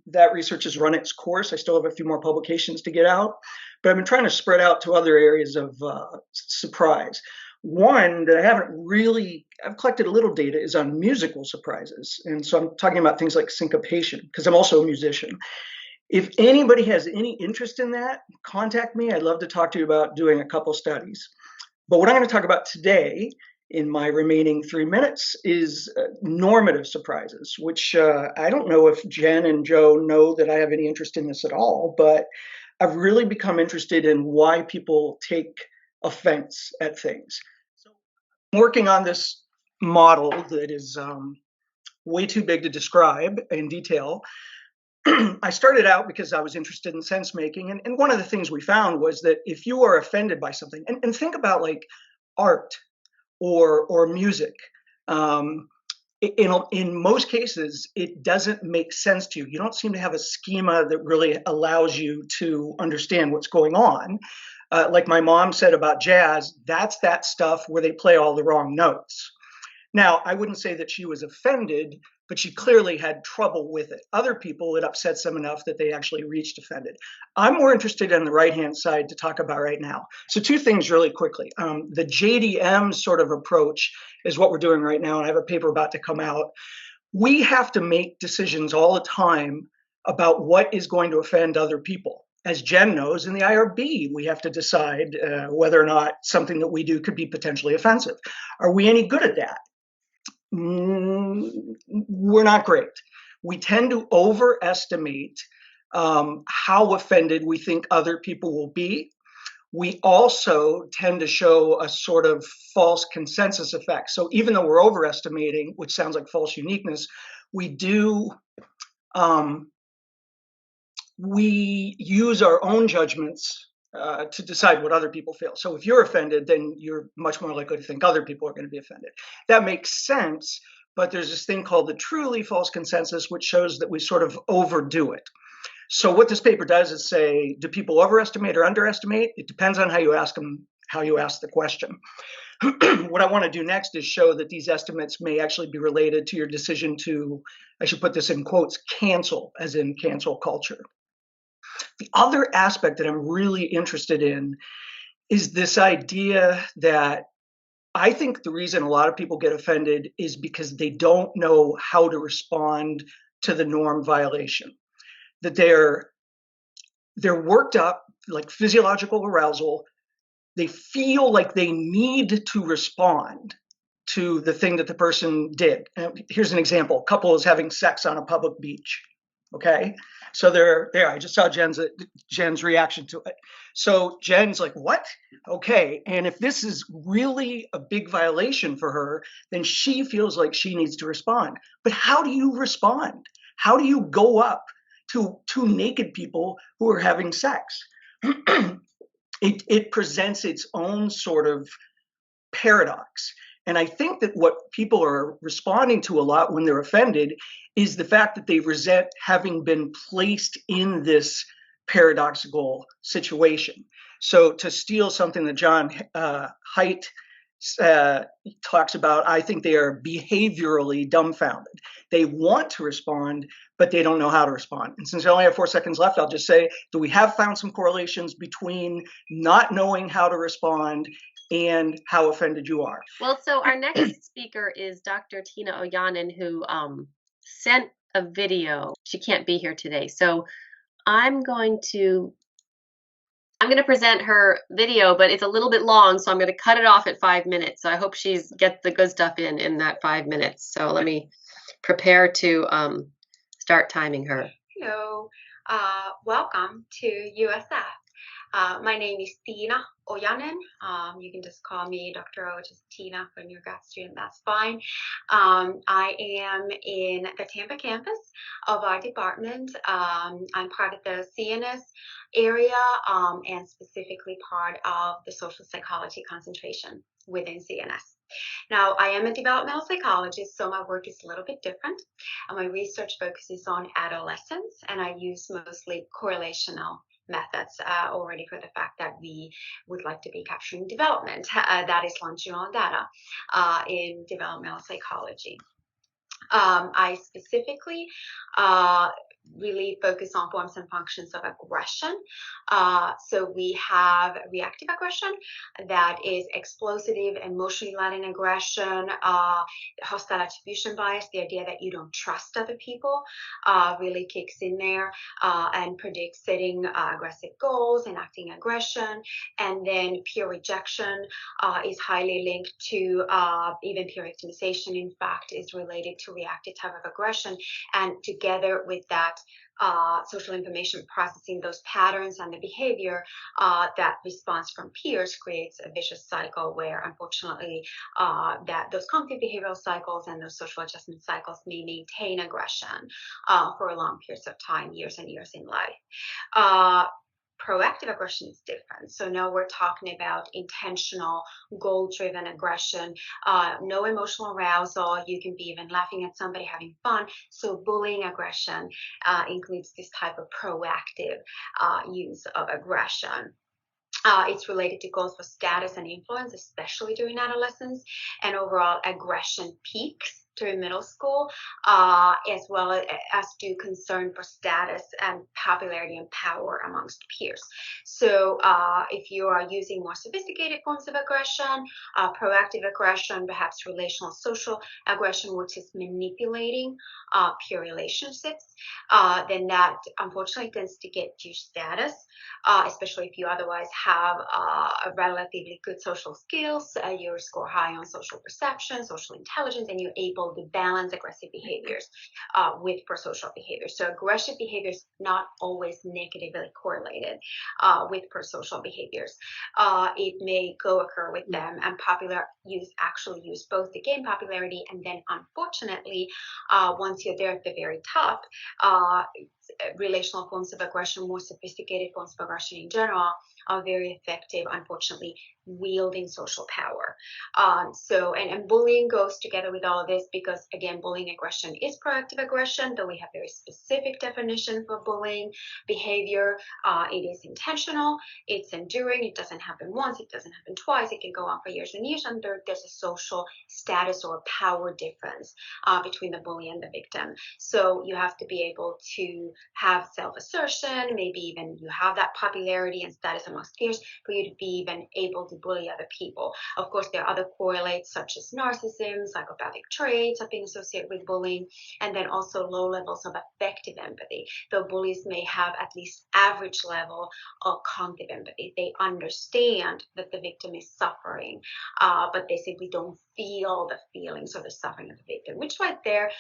that research has run its course. I still have a few more publications to get out, but I've been trying to spread out to other areas of surprise. One that I've collected a little data is on musical surprises. And so I'm talking about things like syncopation, because I'm also a musician. If anybody has any interest in that, contact me. I'd love to talk to you about doing a couple studies. But what I'm going to talk about today in my remaining 3 minutes is normative surprises, which I don't know if Jen and Joe know that I have any interest in this at all, but I've really become interested in why people take offense at things. So I'm working on this model that is way too big to describe in detail. I started out because I was interested in sense making. And one of the things we found was that if you are offended by something, and think about like art or music, in most cases, it doesn't make sense to you. You don't seem to have a schema that really allows you to understand what's going on. Like my mom said about jazz, that's that stuff where they play all the wrong notes. Now, I wouldn't say that she was offended, but she clearly had trouble with it. Other people, it upsets them enough that they actually reached offended. I'm more interested in the right-hand side to talk about right now. So 2 things really quickly. The JDM sort of approach is what we're doing right now, and I have a paper about to come out. We have to make decisions all the time about what is going to offend other people. As Jen knows, in the IRB, we have to decide whether or not something that we do could be potentially offensive. Are we any good at that? We're not great. We tend to overestimate how offended we think other people will be. We also tend to show a sort of false consensus effect. So even though we're overestimating, which sounds like false uniqueness, we use our own judgments to decide what other people feel. So if you're offended, then you're much more likely to think other people are going to be offended. That makes sense, but there's this thing called the truly false consensus, which shows that we sort of overdo it. So what this paper does is say, do people overestimate or underestimate? It depends on how you ask them, how you ask the question. What I want to do next is show that these estimates may actually be related to your decision to, I should put this in quotes, cancel, as in cancel culture. The other aspect that I'm really interested in is this idea that I think the reason a lot of people get offended is because they don't know how to respond to the norm violation. That they're worked up, like physiological arousal. They feel like they need to respond to the thing that the person did. And here's an example. A couple is having sex on a public beach. Okay, so they're there. I just saw Jen's reaction to it. So Jen's like, what? Okay, and if this is really a big violation for her, then she feels like she needs to respond. But how do you respond? How do you go up to two naked people who are having sex? It presents its own sort of paradox. And I think that what people are responding to a lot when they're offended is the fact that they resent having been placed in this paradoxical situation. So to steal something that John Haidt talks about, I think they are behaviorally dumbfounded. They want to respond, but they don't know how to respond. And since I only have 4 seconds left, I'll just say that we have found some correlations between not knowing how to respond and how offended you are. Well, so our next speaker is Dr. Tina Oyanen, who sent a video. She can't be here today. So I'm going to present her video, but it's a little bit long, so I'm going to cut it off at 5 minutes. So I hope she's get the good stuff in that 5 minutes. So let me prepare to start timing her. Hello, welcome to USF. My name is Tina Oyanen. You can just call me Dr. O, just Tina for new grad student, that's fine. I am in the Tampa campus of our department. I'm part of the CNS area and specifically part of the social psychology concentration within CNS. Now, I am a developmental psychologist, so my work is a little bit different. My research focuses on adolescents, and I use mostly correlational methods already for the fact that we would like to be capturing development. That is longitudinal data in developmental psychology. I specifically really focus on forms and functions of aggression. So we have reactive aggression, that is explosive, emotionally laden aggression, hostile attribution bias, the idea that you don't trust other people really kicks in there and predicts setting aggressive goals, enacting aggression. And then peer rejection is highly linked to even peer victimization, in fact, is related to reactive type of aggression. And together with that, social information processing, those patterns and the behavior, that response from peers creates a vicious cycle where, unfortunately, that those cognitive behavioral cycles and those social adjustment cycles may maintain aggression for long periods of time, years and years in life. Proactive aggression is different. So now we're talking about intentional, goal-driven aggression, no emotional arousal. You can be even laughing at somebody, having fun. So bullying aggression includes this type of proactive use of aggression. It's related to goals for status and influence, especially during adolescence, and overall aggression peaks during middle school, as well as do concern for status and popularity and power amongst peers. So if you are using more sophisticated forms of aggression, proactive aggression, perhaps relational social aggression, which is manipulating peer relationships, then that unfortunately tends to get you status, especially if you otherwise have a relatively good social skills, you score high on social perception, social intelligence, and you're able to balance aggressive behaviors with prosocial behaviors. So aggressive behaviors not always negatively correlated with prosocial behaviors. It may co-occur with them, and popular use actually use both to gain popularity, and then unfortunately, once you're there at the very top, relational forms of aggression, more sophisticated forms of aggression in general, are very effective, unfortunately, wielding social power. And bullying goes together with all of this because, again, bullying aggression is proactive aggression, though we have very specific definition for bullying behavior. It is intentional, it's enduring, it doesn't happen once, it doesn't happen twice, it can go on for years and years, and there's a social status or power difference between the bully and the victim. So you have to be able to have self-assertion, maybe even you have that popularity and status amongst peers for you to be even able to bully other people. Of course, there are other correlates such as narcissism, psychopathic traits have been associated with bullying, and then also low levels of affective empathy. Though bullies may have at least average level of cognitive empathy. They understand that the victim is suffering, but they simply don't feel the feelings or the suffering of the victim, which right there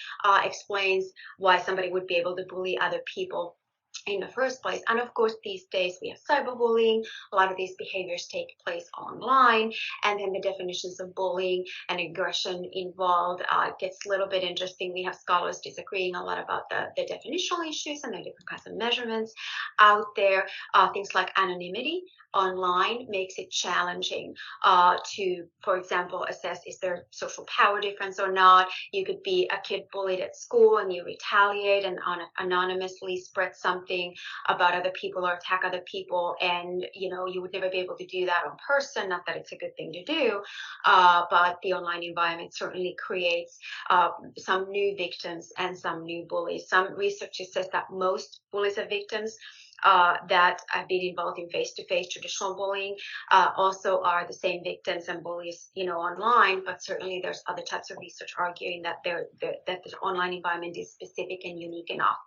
explains why somebody would be able to bully other people in the first place. And of course, these days we have cyberbullying. A lot of these behaviors take place online, and then the definitions of bullying and aggression involved gets a little bit interesting. We have scholars disagreeing a lot about the definitional issues, and there are different kinds of measurements out there. Things like anonymity online makes it challenging to, for example, assess is there social power difference or not. You could be a kid bullied at school and you retaliate and anonymously spread something about other people or attack other people, and you would never be able to do that in person. Not that it's a good thing to do, but the online environment certainly creates some new victims and some new bullies. Some research says that most bullies are victims that have been involved in face-to-face traditional bullying also are the same victims and bullies, online. But certainly, there's other types of research arguing that that the online environment is specific and unique enough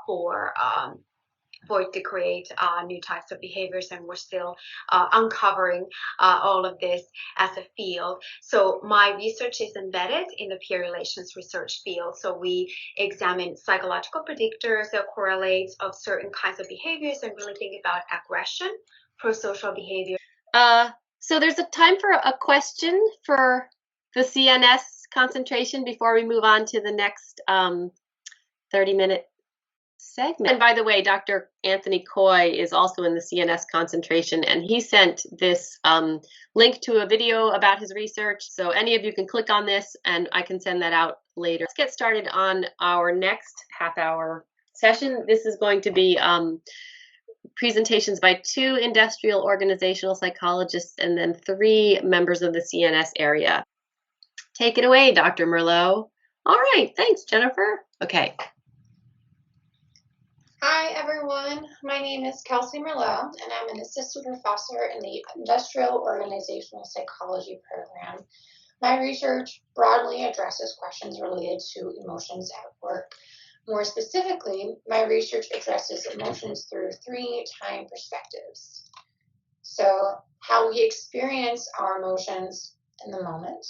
for it to create new types of behaviors, and we're still uncovering all of this as a field. So my research is embedded in the peer relations research field. So we examine psychological predictors or correlates of certain kinds of behaviors and really think about aggression, pro-social behavior. So there's a time for a question for the CNS concentration before we move on to the next 30-minute segment. And by the way, Dr. Anthony Coy is also in the CNS concentration, and he sent this link to a video about his research. So any of you can click on this and I can send that out later. Let's get started on our next half-hour session. This is going to be presentations by 2 industrial organizational psychologists and then 3 members of the CNS area. Take it away, Dr. Merlot. All right, thanks, Jennifer. Okay. Hi, everyone. My name is Kelsey Merlot, and I'm an assistant professor in the Industrial Organizational Psychology program. My research broadly addresses questions related to emotions at work. More specifically, my research addresses emotions through 3 time perspectives. So, how we experience our emotions in the moment,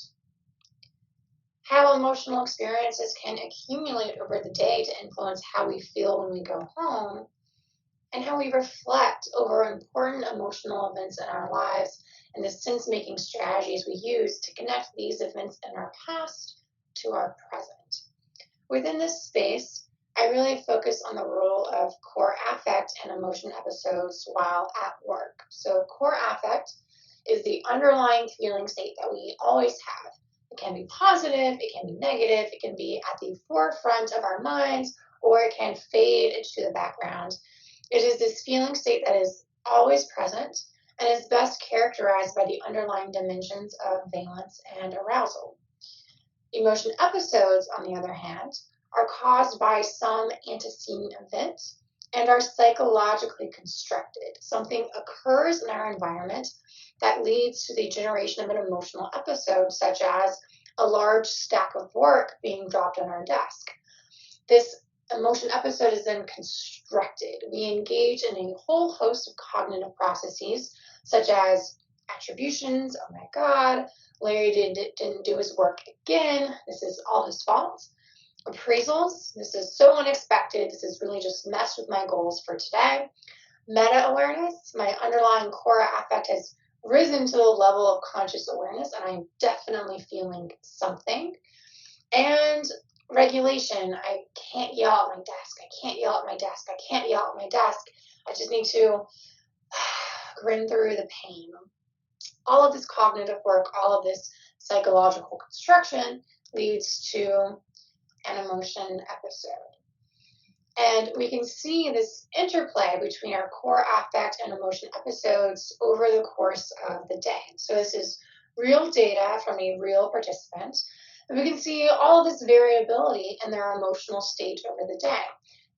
how emotional experiences can accumulate over the day to influence how we feel when we go home, and how we reflect over important emotional events in our lives and the sense-making strategies we use to connect these events in our past to our present. Within this space, I really focus on the role of core affect and emotion episodes while at work. So core affect is the underlying feeling state that we always have. It can be positive, it can be negative, it can be at the forefront of our minds, or it can fade into the background. It is this feeling state that is always present and is best characterized by the underlying dimensions of valence and arousal. Emotion episodes, on the other hand, are caused by some antecedent event and are psychologically constructed. Something occurs in our environment that leads to the generation of an emotional episode, such as a large stack of work being dropped on our desk. This emotion episode is then constructed. We engage in a whole host of cognitive processes, such as attributions, oh my God, Larry didn't do his work again, this is all his fault. Appraisals, this is so unexpected, this has really just messed with my goals for today. Meta-awareness, my underlying core affect has risen to the level of conscious awareness and I'm definitely feeling something. And regulation. I can't yell at my desk. I can't yell at my desk. I can't yell at my desk. I just need to grin through the pain. All of this cognitive work, all of this psychological construction leads to an emotion episode. And we can see this interplay between our core affect and emotion episodes over the course of the day. So this is real data from a real participant. And we can see all of this variability in their emotional state over the day.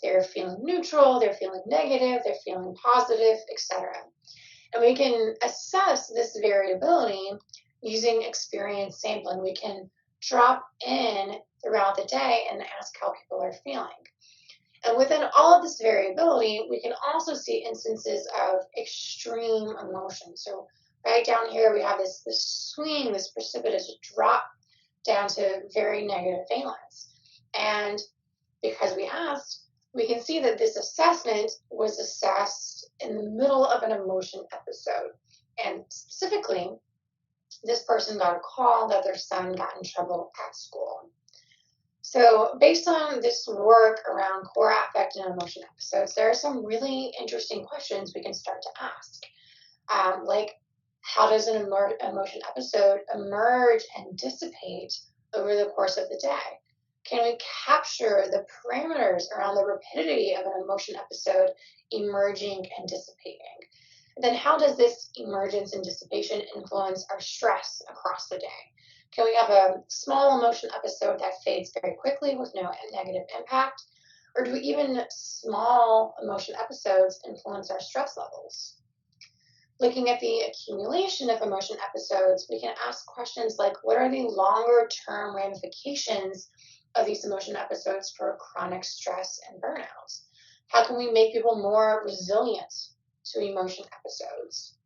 They're feeling neutral, they're feeling negative, they're feeling positive, etc. And we can assess this variability using experience sampling. We can drop in throughout the day and ask how people are feeling. And within all of this variability, we can also see instances of extreme emotion. So right down here, we have this swing, this precipitous drop down to very negative valence. And because we asked, we can see that this assessment was assessed in the middle of an emotion episode. And specifically, this person got a call that their son got in trouble at school. So based on this work around core affect and emotion episodes, there are some really interesting questions we can start to ask. Like, how does an emotion episode emerge and dissipate over the course of the day? Can we capture the parameters around the rapidity of an emotion episode emerging and dissipating? And then how does this emergence and dissipation influence our stress across the day? Can we have a small emotion episode that fades very quickly with no negative impact? Or do even small emotion episodes influence our stress levels? Looking at the accumulation of emotion episodes, we can ask questions like, what are the longer term ramifications of these emotion episodes for chronic stress and burnout? How can we make people more resilient to emotion episodes?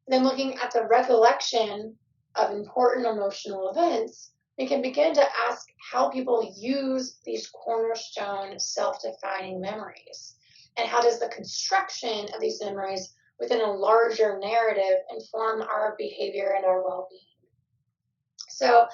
Then looking at the recollection of important emotional events, we can begin to ask how people use these cornerstone self-defining memories. And how does the construction of these memories within a larger narrative inform our behavior and our well-being? So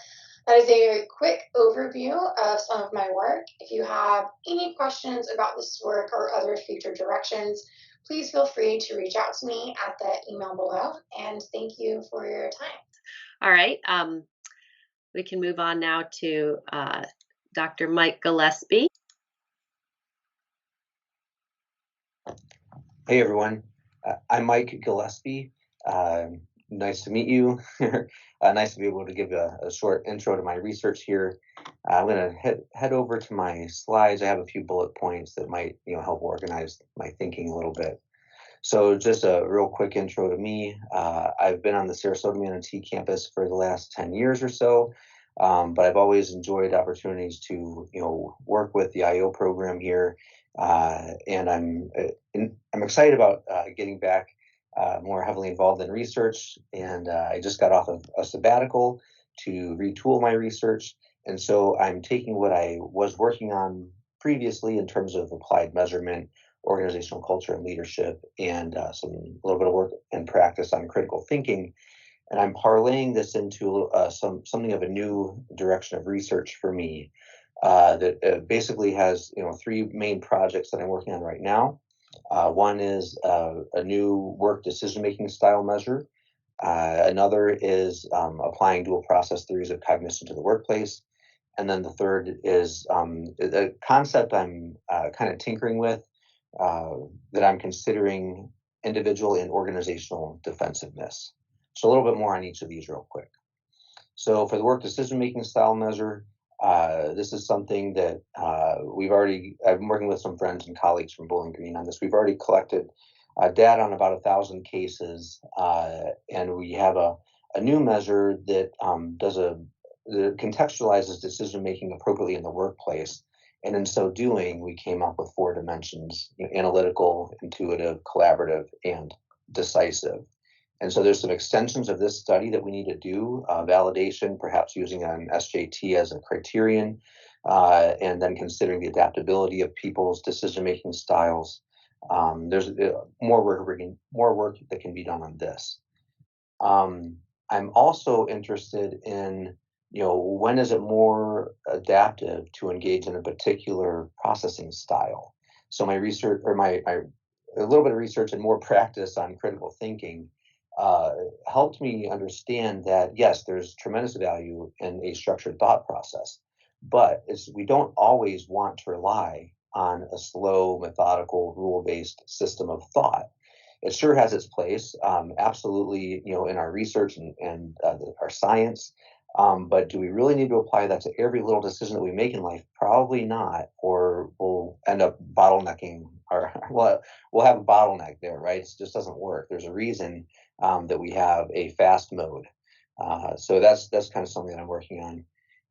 that is a very quick overview of some of my work. If you have any questions about this work or other future directions, please feel free to reach out to me at the email below. And thank you for your time. All right. We can move on now to Dr. Mike Gillespie. Hey, everyone. I'm Mike Gillespie. Nice to meet you. Nice to be able to give a short intro to my research here. I'm going to head over to my slides. I have a few bullet points that might help organize my thinking a little bit. So just a real quick intro to me. I've been on the Sarasota Manatee campus for the last 10 years or so, but I've always enjoyed opportunities to work with the IO program here, and I'm excited about getting back more heavily involved in research. And I just got off of a sabbatical to retool my research, and so I'm taking what I was working on previously in terms of applied measurement, organizational culture and leadership, and a little bit of work and practice on critical thinking. And I'm parlaying this into something of a new direction of research for me that basically has three main projects that I'm working on right now. One is a new work decision-making style measure. Another is applying dual process theories of cognition to the workplace. And then the third is the concept I'm kind of tinkering with, that I'm considering individual and organizational defensiveness. So a little bit more on each of these real quick. So for the work decision-making style measure, this is something that I've been working with some friends and colleagues from Bowling Green on this. We've already collected data on about 1,000 cases, and we have a new measure that that contextualizes decision-making appropriately in the workplace. And in so doing, we came up with 4 dimensions: analytical, intuitive, collaborative, and decisive. And so there's some extensions of this study that we need to do, validation, perhaps using an SJT as a criterion, and then considering the adaptability of people's decision-making styles. There's more work that can be done on this. I'm also interested in when is it more adaptive to engage in a particular processing style? So my research, or my a little bit of research and more practice on critical thinking helped me understand that, yes, there's tremendous value in a structured thought process, but we don't always want to rely on a slow, methodical, rule-based system of thought. It sure has its place, absolutely, in our research and our science. But do we really need to apply that to every little decision that we make in life? Probably not, or we'll end up bottlenecking we'll have a bottleneck there, right? It just doesn't work. There's a reason that we have a fast mode. So that's kind of something that I'm working on.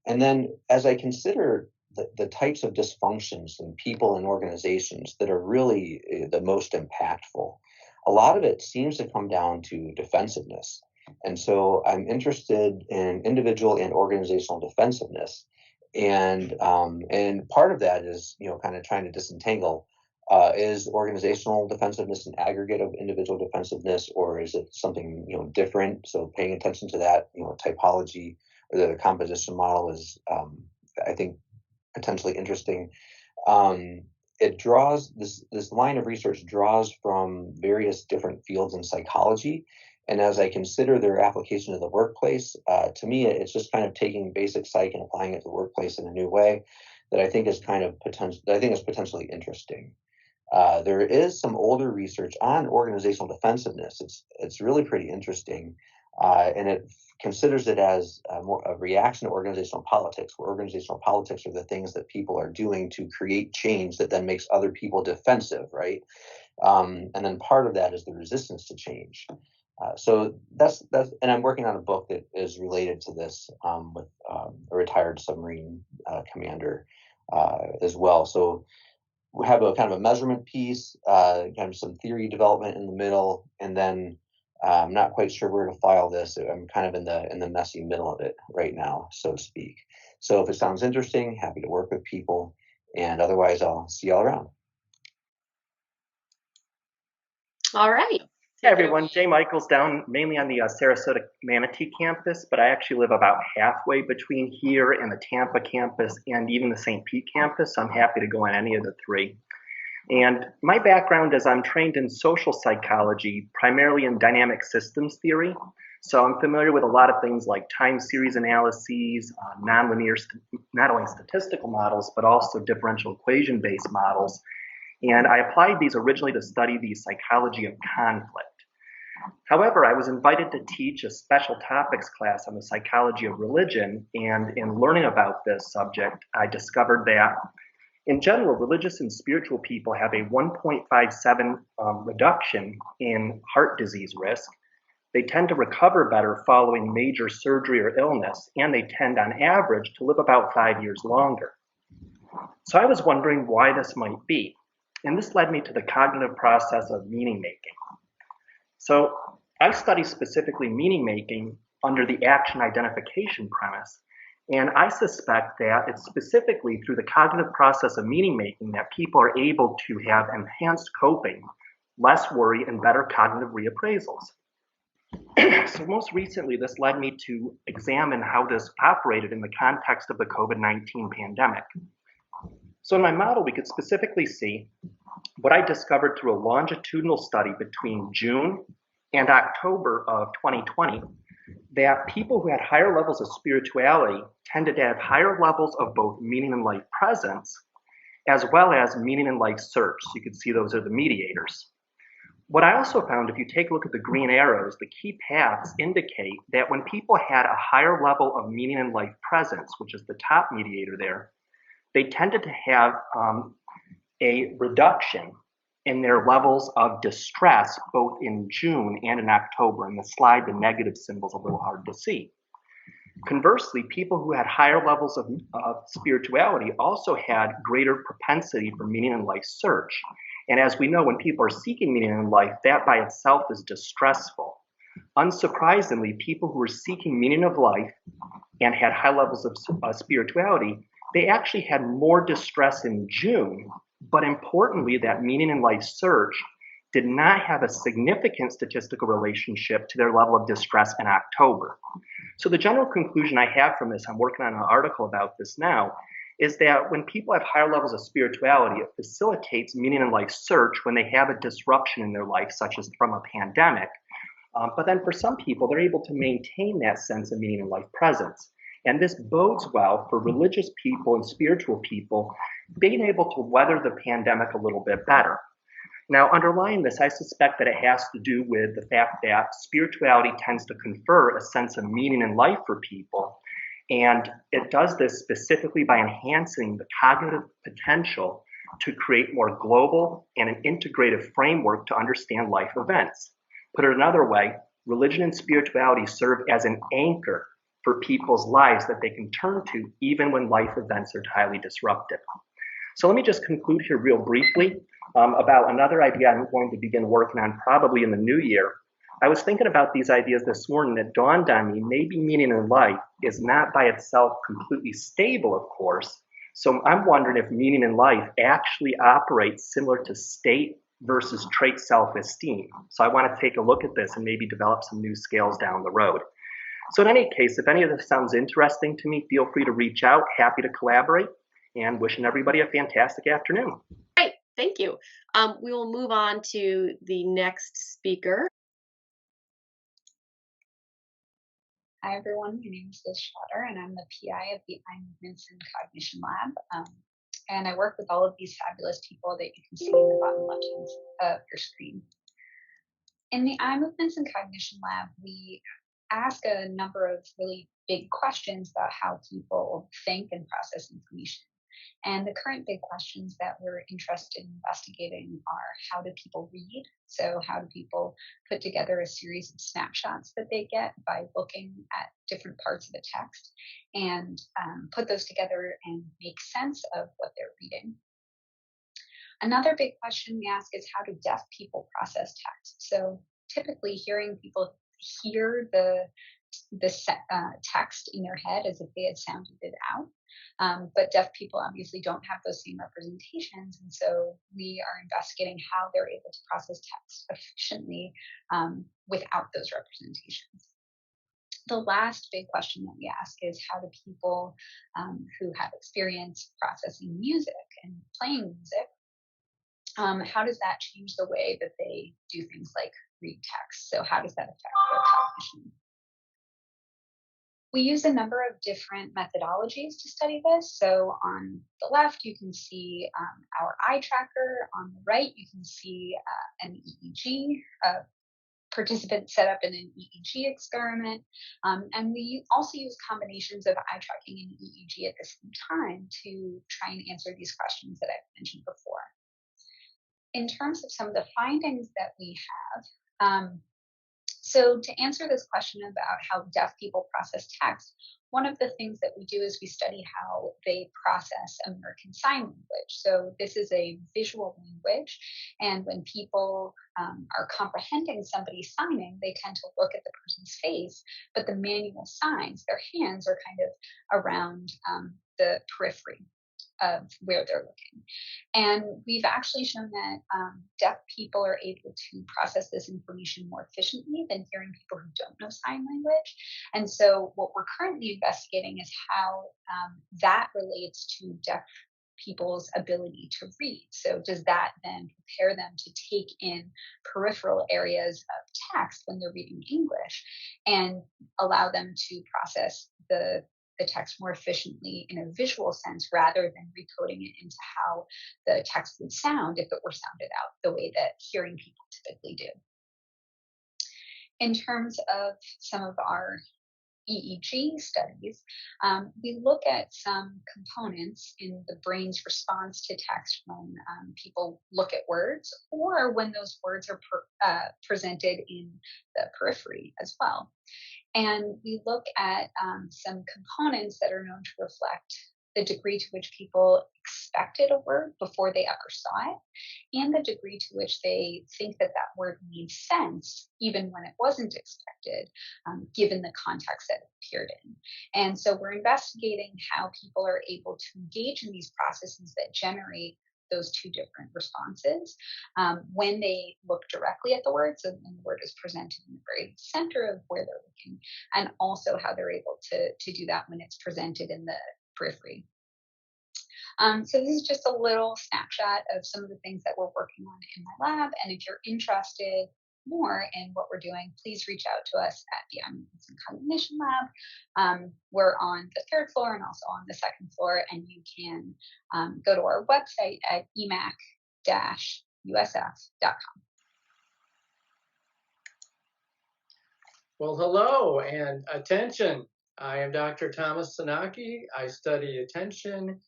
And then as I consider the types of dysfunctions in people and organizations that are really the most impactful, a lot of it seems to come down to defensiveness. And so I'm interested in individual and organizational defensiveness. And part of that is, kind of trying to disentangle, is organizational defensiveness an aggregate of individual defensiveness, or is it something, different? So paying attention to that, typology or the composition model is, I think, potentially interesting. It draws this line of research draws from various different fields in psychology. And as I consider their application to the workplace, to me, it's just kind of taking basic psych and applying it to the workplace in a new way that I think is potentially interesting. There is some older research on organizational defensiveness. It's really pretty interesting, and it considers it as more a reaction to organizational politics, where organizational politics are the things that people are doing to create change that then makes other people defensive, right? And then part of that is the resistance to change. So that's, and I'm working on a book that is related to this with a retired submarine commander as well. So we have a kind of a measurement piece, kind of some theory development in the middle, and then I'm not quite sure where to file this. I'm kind of in the messy middle of it right now, so to speak. So if it sounds interesting, happy to work with people, and otherwise I'll see y'all around. All right. Hey everyone, Jay Michaels down mainly on the Sarasota Manatee campus, but I actually live about halfway between here and the Tampa campus and even the St. Pete campus, so I'm happy to go on any of the three. And my background is I'm trained in social psychology, primarily in dynamic systems theory. So I'm familiar with a lot of things like time series analyses, nonlinear, not only statistical models, but also differential equation-based models. And I applied these originally to study the psychology of conflict. However, I was invited to teach a special topics class on the psychology of religion, and in learning about this subject, I discovered that in general, religious and spiritual people have a 1.57 reduction in heart disease risk. They tend to recover better following major surgery or illness, and they tend on average to live about 5 years longer. So I was wondering why this might be. And this led me to the cognitive process of meaning making. So I study specifically meaning making under the action identification premise. And I suspect that it's specifically through the cognitive process of meaning making that people are able to have enhanced coping, less worry, and better cognitive reappraisals. So most recently, this led me to examine how this operated in the context of the COVID-19 pandemic. So in my model, we could specifically see what I discovered through a longitudinal study between June and October of 2020, that people who had higher levels of spirituality tended to have higher levels of both meaning in life presence, as well as meaning in life search. So you can see those are the mediators. What I also found, if you take a look at the green arrows, the key paths indicate that when people had a higher level of meaning in life presence, which is the top mediator there, they tended to have a reduction in their levels of distress, both in June and in October. In the slide, the negative symbol's a little hard to see. Conversely, people who had higher levels of spirituality also had greater propensity for meaning in life search. And as we know, when people are seeking meaning in life, that by itself is distressful. Unsurprisingly, people who were seeking meaning of life and had high levels of spirituality, they actually had more distress in June. But importantly, that meaning in life search did not have a significant statistical relationship to their level of distress in October. So the general conclusion I have from this, I'm working on an article about this now, is that when people have higher levels of spirituality, it facilitates meaning in life search when they have a disruption in their life, such as from a pandemic. But then for some people, they're able to maintain that sense of meaning in life presence. And this bodes well for religious people and spiritual people being able to weather the pandemic a little bit better. Now, underlying this, I suspect that it has to do with the fact that spirituality tends to confer a sense of meaning in life for people. And it does this specifically by enhancing the cognitive potential to create more global and an integrative framework to understand life events. Put it another way, religion and spirituality serve as an anchor for people's lives that they can turn to even when life events are highly disruptive. So let me just conclude here real briefly about another idea I'm going to begin working on probably in the new year. I was thinking about these ideas this morning that dawned on me. Maybe meaning in life is not by itself completely stable, of course. So I'm wondering if meaning in life actually operates similar to state versus trait self-esteem. So I want to take a look at this and maybe develop some new scales down the road. So in any case, if any of this sounds interesting to me, feel free to reach out. Happy to collaborate, and wishing everybody a fantastic afternoon. Great, thank you. We will move on to the next speaker. Hi everyone, my name is Liz Schroeder and I'm the PI of the Eye Movements and Cognition Lab. And I work with all of these fabulous people that you can see in the bottom left hand of your screen. In the Eye Movements and Cognition Lab, we ask a number of really big questions about how people think and process information. And the current big questions that we're interested in investigating are, how do people read? So how do people put together a series of snapshots that they get by looking at different parts of the text and put those together and make sense of what they're reading? Another big question we ask is, how do deaf people process text? So typically hearing people hear the text in their head as if they had sounded it out. But deaf people obviously don't have those same representations. And so we are investigating how they're able to process text efficiently without those representations. The last big question that we ask is, how do people who have experience processing music and playing music, how does that change the way that they do things like read text? So how does that affect their cognition? We use a number of different methodologies to study this. So on the left, you can see our eye tracker. On the right, you can see an EEG, participant set up in an EEG experiment. And we also use combinations of eye tracking and EEG at the same time to try and answer these questions that I've mentioned before. In terms of some of the findings that we have, so to answer this question about how deaf people process text, one of the things that we do is we study how they process American Sign Language. So this is a visual language, and when people are comprehending somebody signing, they tend to look at the person's face, but the manual signs, their hands are kind of around the periphery of where they're looking. And we've actually shown that deaf people are able to process this information more efficiently than hearing people who don't know sign language. And so what we're currently investigating is how that relates to deaf people's ability to read. So does that then prepare them to take in peripheral areas of text when they're reading English and allow them to process the text more efficiently in a visual sense rather than recoding it into how the text would sound if it were sounded out the way that hearing people typically do. In terms of some of our EEG studies, we look at some components in the brain's response to text when people look at words or when those words are presented in the periphery as well. And we look at some components that are known to reflect the degree to which people expected a word before they ever saw it, and the degree to which they think that that word made sense even when it wasn't expected, given the context that it appeared in. And so we're investigating how people are able to engage in these processes that generate those two different responses when they look directly at the word. So when the word is presented in the very center of where they're looking, and also how they're able to do that when it's presented in the periphery. So this is just a little snapshot of some of the things that we're working on in my lab. And if you're interested more in what we're doing, please reach out to us at the Movements and Cognition Lab. We're on the 3rd floor and also on the 2nd floor, and you can go to our website at emac-usf.com. Well, hello and attention. I am Dr. Thomas Sanaki. I study attention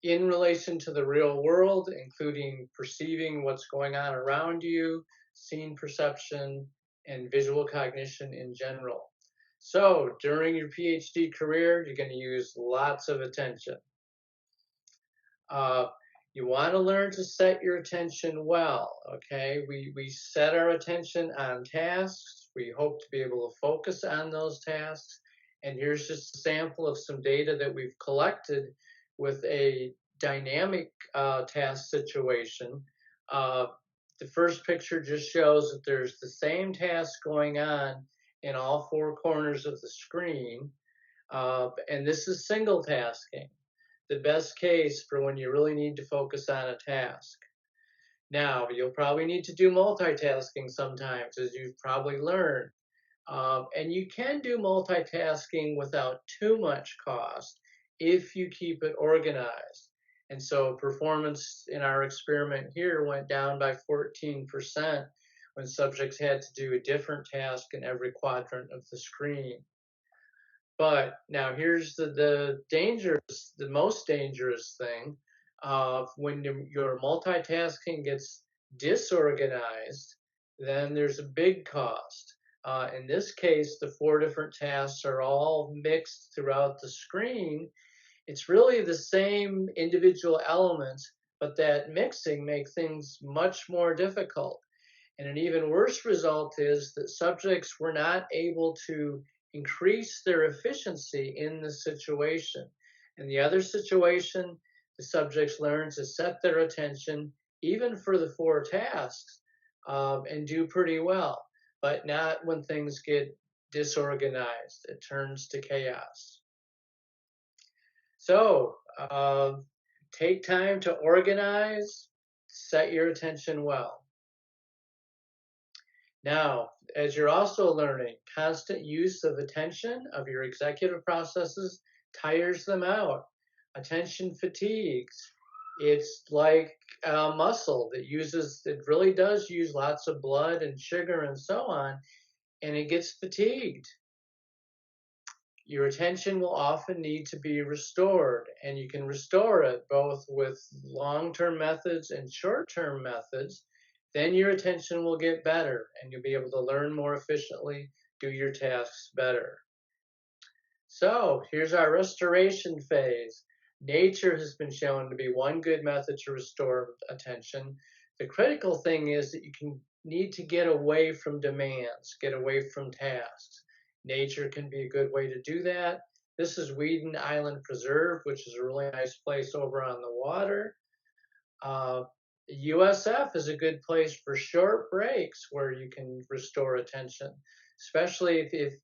in relation to the real world, including perceiving what's going on around you, scene perception, and visual cognition in general. So during your PhD career, you're going to use lots of attention. You want to learn to set your attention well, okay? We set our attention on tasks. We hope to be able to focus on those tasks. And here's just a sample of some data that we've collected with a dynamic task situation. The first picture just shows that there's the same task going on in all 4 corners of the screen. And this is single tasking, the best case for when you really need to focus on a task. Now, you'll probably need to do multitasking sometimes, as you've probably learned. And you can do multitasking without too much cost if you keep it organized. And so performance in our experiment here went down by 14% when subjects had to do a different task in every quadrant of the screen. But now here's the most dangerous thing. When your multitasking gets disorganized, then there's a big cost. In this case, the 4 different tasks are all mixed throughout the screen. It's really the same individual elements, but that mixing makes things much more difficult. And an even worse result is that subjects were not able to increase their efficiency in the situation. In the other situation, the subjects learn to set their attention, even for the 4 tasks, and do pretty well, but not when things get disorganized. It turns to chaos. So take time to organize, set your attention well. Now, as you're also learning, constant use of attention of your executive processes tires them out. Attention fatigues. It's like a muscle that really does use lots of blood and sugar and so on, and it gets fatigued. Your attention will often need to be restored, and you can restore it both with long-term methods and short-term methods. Then your attention will get better, and you'll be able to learn more efficiently, do your tasks better. So here's our restoration phase. Nature has been shown to be one good method to restore attention. The critical thing is that you need to get away from demands, get away from tasks. Nature can be a good way to do that. This is Weeden Island Preserve, which is a really nice place over on the water. USF is a good place for short breaks where you can restore attention, especially if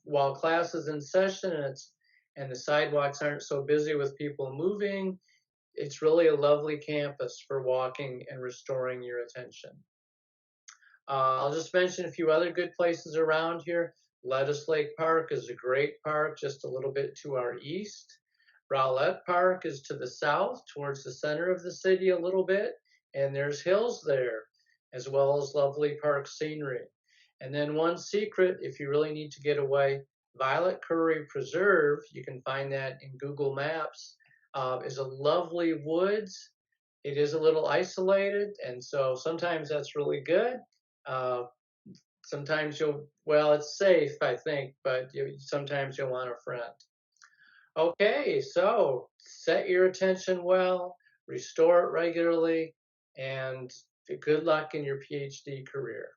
while class is in session and the sidewalks aren't so busy with people moving. It's really a lovely campus for walking and restoring your attention. I'll just mention a few other good places around here. Lettuce Lake Park is a great park just a little bit to our east. Rowlett Park is to the south towards the center of the city a little bit, and there's hills there as well as lovely park scenery. And then one secret, if you really need to get away, Violet Curry Preserve, you can find that in Google Maps, is a lovely woods. It is a little isolated, and so sometimes that's really good. Sometimes it's safe, I think, but sometimes you'll want a friend. Okay, so set your attention well, restore it regularly, and good luck in your PhD career.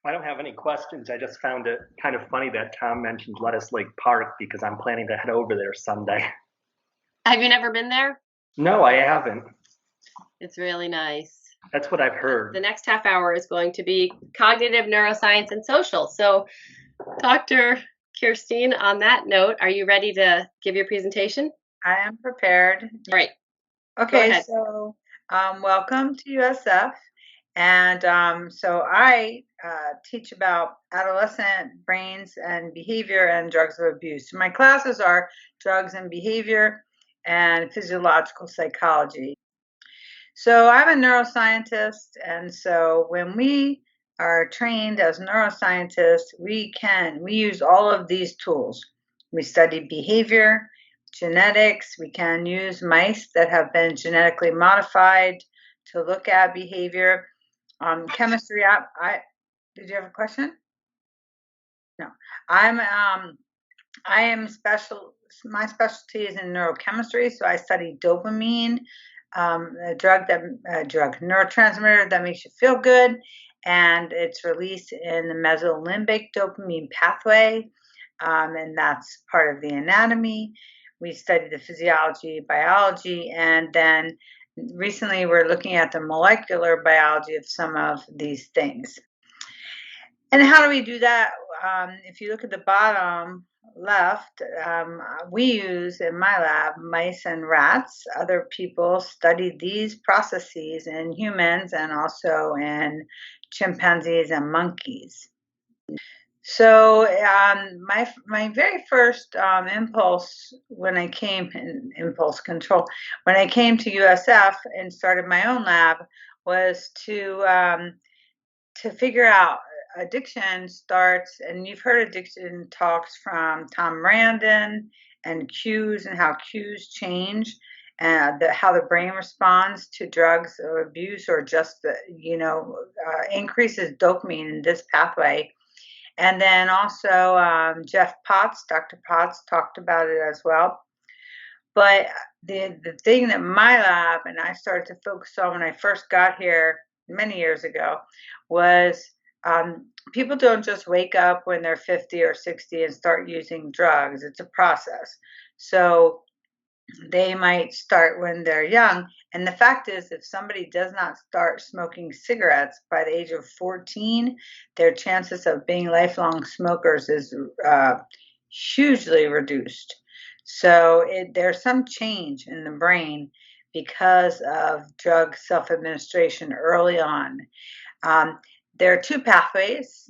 I don't have any questions. I just found it kind of funny that Tom mentioned Lettuce Lake Park because I'm planning to head over there Sunday. Have you never been there? No, I haven't. It's really nice. That's what I've heard. The next half hour is going to be cognitive neuroscience and social. So, Dr. Kirstine, on that note, are you ready to give your presentation? I am prepared. All right. Okay, so welcome to USF. And so I teach about adolescent brains and behavior and drugs of abuse. So my classes are drugs and behavior and physiological psychology. So I'm a neuroscientist, and so when we are trained as neuroscientists, we use all of these tools. We study behavior, genetics. We can use mice that have been genetically modified to look at behavior. Chemistry. Did you have a question? No. I am special. My specialty is in neurochemistry, so I study dopamine, a neurotransmitter that makes you feel good, and it's released in the mesolimbic dopamine pathway, and that's part of the anatomy. We study the physiology, biology, and then recently we're looking at the molecular biology of some of these things. And how do we do that? If you look at the bottom left, we use in my lab mice and rats. Other people study these processes in humans and also in chimpanzees and monkeys. So my very first impulse when I came in impulse control when I came to USF and started my own lab was to figure out addiction starts, and you've heard addiction talks from Tom Randon and cues and how cues change and how the brain responds to drugs or abuse or just increases dopamine in this pathway. And then also Dr. Potts talked about it as well. But the thing that my lab and I started to focus on when I first got here many years ago was people don't just wake up when they're 50 or 60 and start using drugs. It's a process. So they might start when they're young. And the fact is, if somebody does not start smoking cigarettes by the age of 14, their chances of being lifelong smokers is hugely reduced. So there's some change in the brain because of drug self-administration early on. There are two pathways.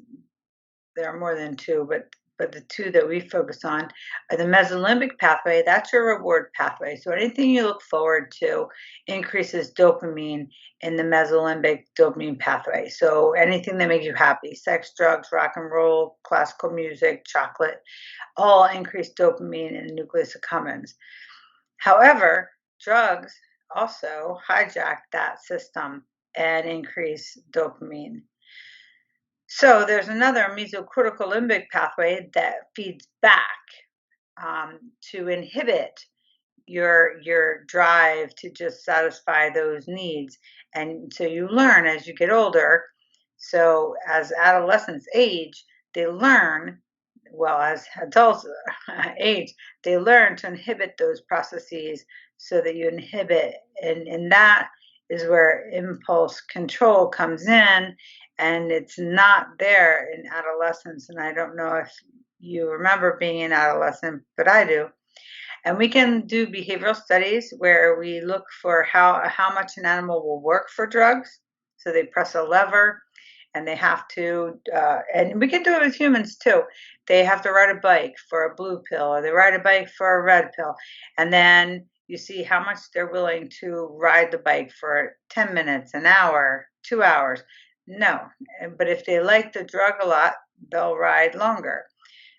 There are more than two, but the two that we focus on are the mesolimbic pathway. That's your reward pathway. So anything you look forward to increases dopamine in the mesolimbic dopamine pathway. So anything that makes you happy, sex, drugs, rock and roll, classical music, chocolate, all increase dopamine in the nucleus accumbens. However, drugs also hijack that system and increase dopamine. So there's another mesocortical limbic pathway that feeds back to inhibit your drive to just satisfy those needs. And so you learn as you get older. So as adolescents age, they learn, well, as adults age, they learn to inhibit those processes so that you inhibit, and that is where impulse control comes in, and it's not there in adolescence. And I don't know if you remember being an adolescent, but I do. And we can do behavioral studies where we look for how much an animal will work for drugs. So they press a lever and they have to, and we can do it with humans too. They have to ride a bike for a blue pill or they ride a bike for a red pill. And then you see how much they're willing to ride the bike for 10 minutes, an hour, 2 hours. No, but if they like the drug a lot, they'll ride longer.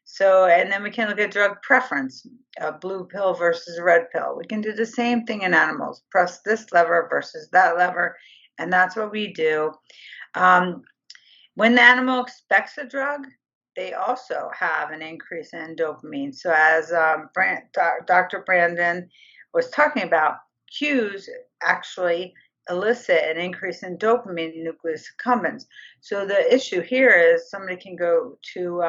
So, and then we can look at drug preference, a blue pill versus a red pill. We can do the same thing in animals, press this lever versus that lever, and that's what we do. When the animal expects a drug, they also have an increase in dopamine. So as Dr. Brandon was talking about, cues actually elicit an increase in dopamine in nucleus accumbens. So the issue here is somebody can go to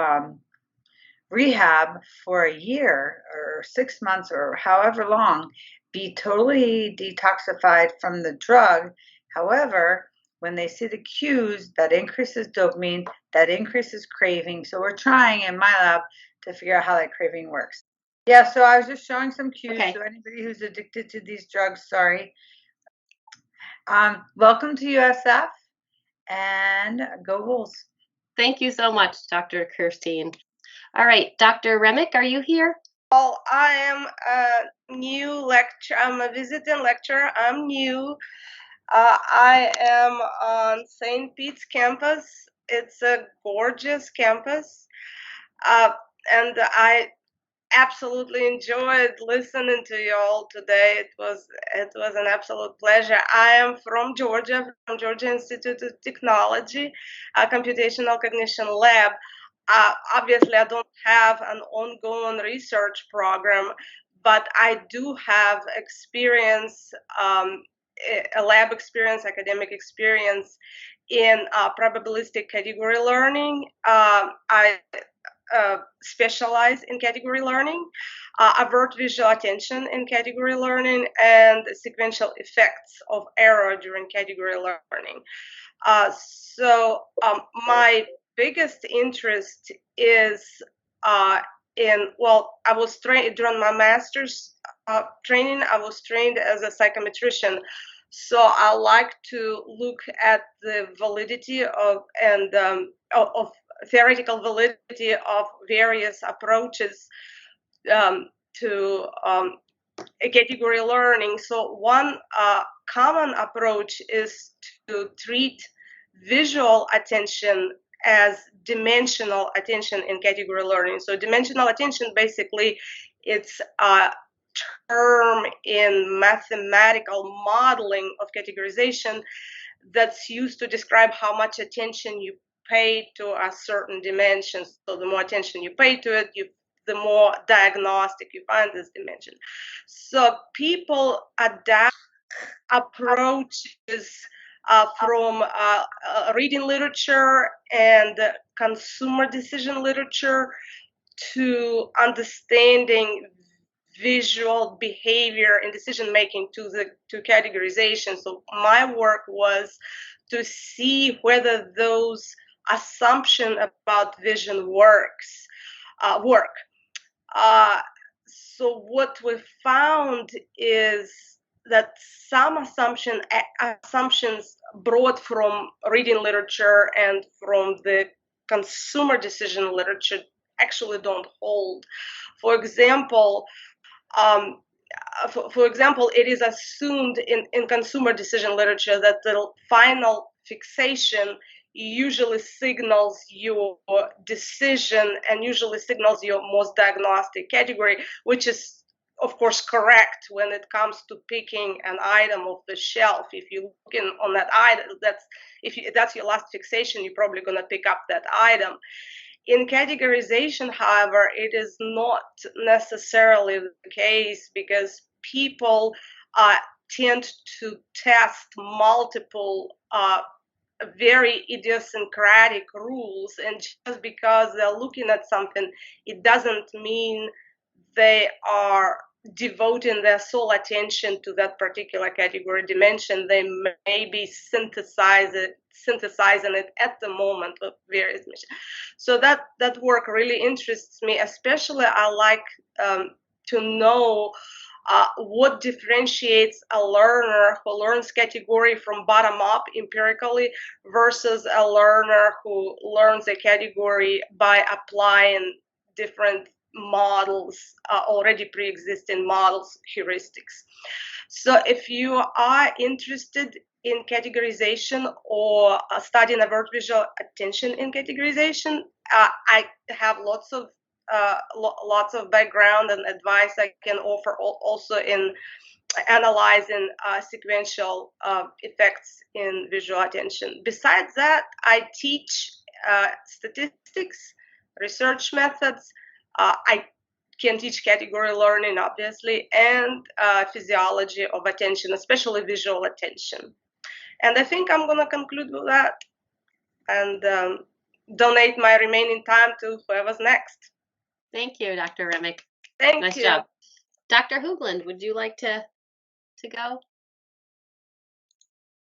rehab for a year or 6 months or however long be totally detoxified from the drug. However, when they see the cues, that increases dopamine, that increases craving. So we're trying in my lab to figure out how that craving works. Yeah, so I was just showing some cues to anybody who's addicted to these drugs, sorry. Welcome to USF, and go Bulls. Thank you so much, Dr. Kirstein. All right, Dr. Remick, are you here? Well, I am a new lecturer. I'm a visiting lecturer. I'm new. I am on St. Pete's campus. It's a gorgeous campus. And I absolutely enjoyed listening to you all today. It was an absolute pleasure. I am from Georgia Institute of Technology, a computational cognition lab. Obviously, I don't have an ongoing research program, but I do have experience, a lab experience, academic experience in probabilistic category learning. I specialize in category learning, avert visual attention in category learning, and sequential effects of error during category learning. So my biggest interest is well, I was trained during my master's training. I was trained as a psychometrician. So I like to look at the validity of theoretical validity of various approaches to category learning. So one common approach is to treat visual attention as dimensional attention in category learning. So dimensional attention, basically, it's a term in mathematical modeling of categorization that's used to describe how much attention you pay to a certain dimension. So the more attention you pay to it, the more diagnostic you find this dimension. So people adapt approaches from reading literature and consumer decision literature to understanding visual behavior and decision making to categorization. So my work was to see whether those assumptions about vision work. So what we found is that some assumptions brought from reading literature and from the consumer decision literature actually don't hold. For example, it is assumed in consumer decision literature that the final fixation usually signals your decision and usually signals your most diagnostic category, which is of course correct when it comes to picking an item off the shelf. If you look in on that item, if that's your last fixation, you're probably going to pick up that item. In categorization, however, it is not necessarily the case because people tend to test multiple very idiosyncratic rules, and just because they're looking at something, it doesn't mean they are devoting their sole attention to that particular category dimension. They may be synthesizing it at the moment of various missions. So that work really interests me. Especially, I like to know what differentiates a learner who learns category from bottom up empirically versus a learner who learns a category by applying different models, already pre-existing models, heuristics. So if you are interested in categorization or studying avert visual attention in categorization, I have lots of background and advice I can offer also in analyzing sequential effects in visual attention. Besides that, I teach statistics, research methods. I can teach category learning, obviously, and physiology of attention, especially visual attention. And I think I'm going to conclude with that and donate my remaining time to whoever's next. Thank you, Dr. Remick. Thank nice you. Job. Dr. Hoogland, would you like to to go?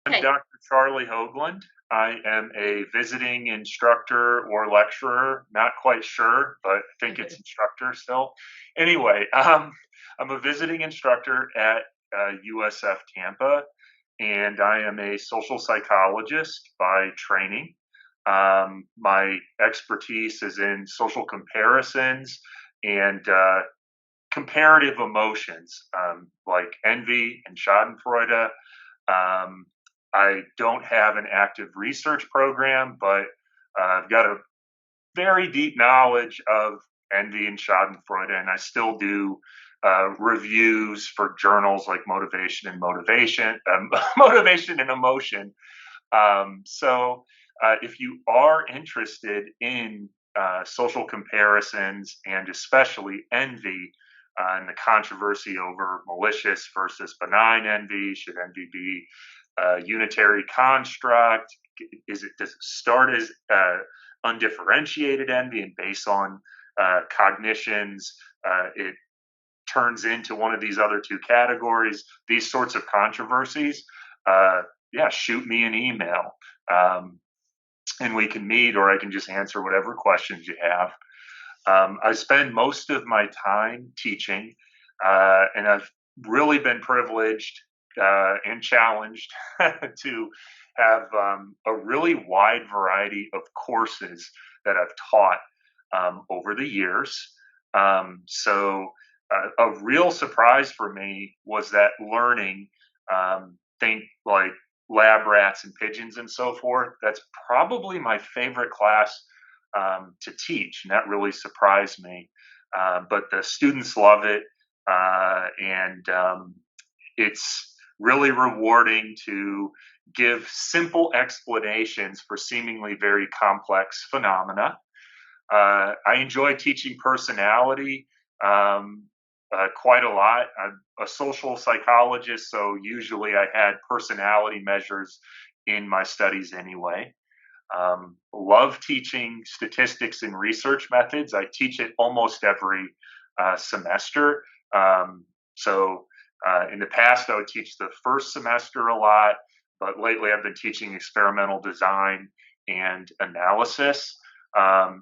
I'm Dr. Charlie Hoagland. I am a visiting instructor or lecturer, not quite sure, but I think it's instructor still. Anyway, I'm a visiting instructor at USF Tampa, and I am a social psychologist by training. My expertise is in social comparisons and comparative emotions, like envy and Schadenfreude. I don't have an active research program, but I've got a very deep knowledge of envy and Schadenfreude, and I still do reviews for journals like Motivation and Emotion. So if you are interested in social comparisons and especially envy, and the controversy over malicious versus benign envy, should envy be a unitary construct? Does it start as undifferentiated envy and based on cognitions? It turns into one of these other two categories. These sorts of controversies. Shoot me an email, and we can meet, or I can just answer whatever questions you have. I spend most of my time teaching, and I've really been privileged and challenged to have a really wide variety of courses that I've taught over the years. So a real surprise for me was that learning, think like lab rats and pigeons and so forth. That's probably my favorite class to teach, and that really surprised me. But the students love it, and it's really rewarding to give simple explanations for seemingly very complex phenomena. I enjoy teaching personality quite a lot. I'm a social psychologist, so usually I had personality measures in my studies anyway. Love teaching statistics and research methods. I teach it almost every semester. In the past, I would teach the first semester a lot, but lately I've been teaching experimental design and analysis.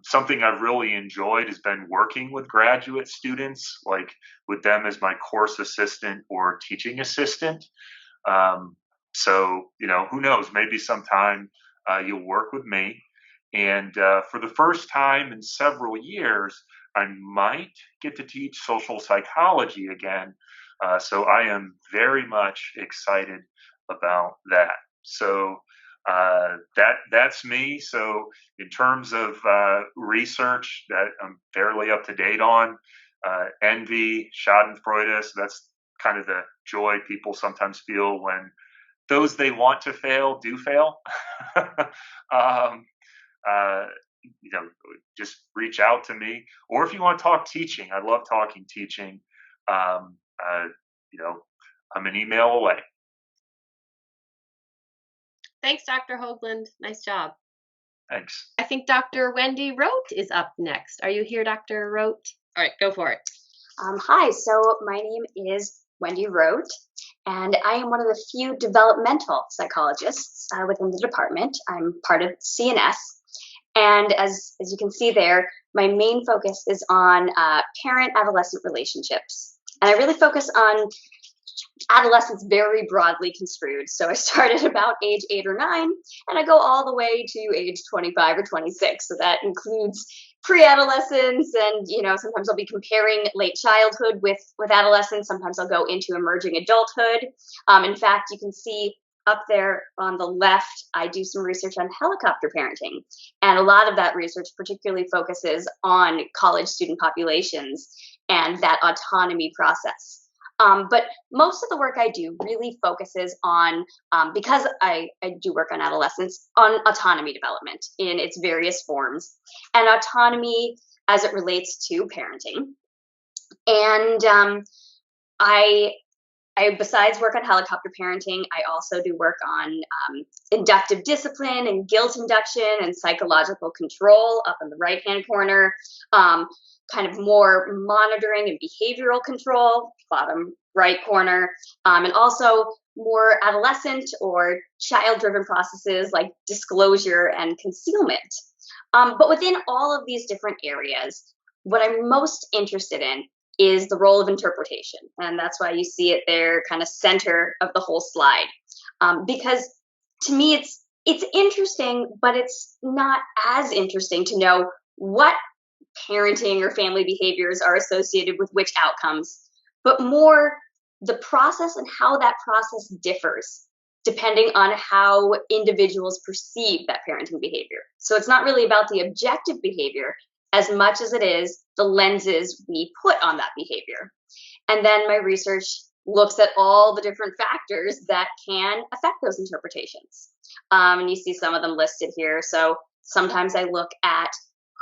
Something I've really enjoyed has been working with graduate students, like with them as my course assistant or teaching assistant. Who knows, maybe sometime you'll work with me. And for the first time in several years, I might get to teach social psychology again. So I am very much excited about that. So that's me. So in terms of research that I'm fairly up to date on, envy, Schadenfreude, so that's kind of the joy people sometimes feel when those they want to fail do fail. Just reach out to me. Or if you want to talk teaching, I love talking teaching. I'm an email away. Thanks, Dr. Hoagland. Nice job. Thanks. I think Dr. Wendy Rote is up next. Are you here, Dr. Rote? All right, go for it. Hi, so my name is Wendy Rote, and I am one of the few developmental psychologists within the department. I'm part of CNS, and as you can see there, my main focus is on parent-adolescent relationships, and I really focus on adolescence very broadly construed. So I started about age 8 or 9, and I go all the way to age 25 or 26. So that includes pre-adolescence, and sometimes I'll be comparing late childhood with adolescence. Sometimes I'll go into emerging adulthood. In fact, you can see up there on the left, I do some research on helicopter parenting, and a lot of that research particularly focuses on college student populations and that autonomy process. But most of the work I do really focuses on, because I do work on adolescence, on autonomy development in its various forms, and autonomy as it relates to parenting. And I besides work on helicopter parenting, I also do work on inductive discipline and guilt induction and psychological control up in the right-hand corner, kind of more monitoring and behavioral control, bottom right corner, and also more adolescent or child-driven processes like disclosure and concealment. But within all of these different areas, what I'm most interested in is the role of interpretation. And that's why you see it there kind of center of the whole slide. Because to me, it's interesting, but it's not as interesting to know what parenting or family behaviors are associated with which outcomes, but more the process and how that process differs depending on how individuals perceive that parenting behavior. So it's not really about the objective behavior as much as it is the lenses we put on that behavior. And then my research looks at all the different factors that can affect those interpretations. And you see some of them listed here. So sometimes I look at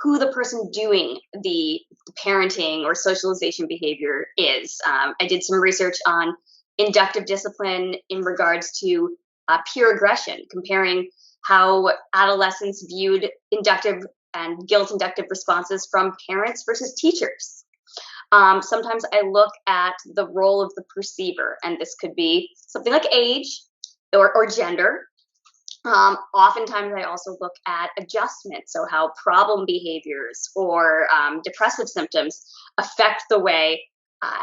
who the person doing the parenting or socialization behavior is. I did some research on inductive discipline in regards to peer aggression, comparing how adolescents viewed inductive and guilt inductive responses from parents versus teachers. Sometimes I look at the role of the perceiver, and this could be something like age or gender. Oftentimes I also look at adjustment, so how problem behaviors or depressive symptoms affect the way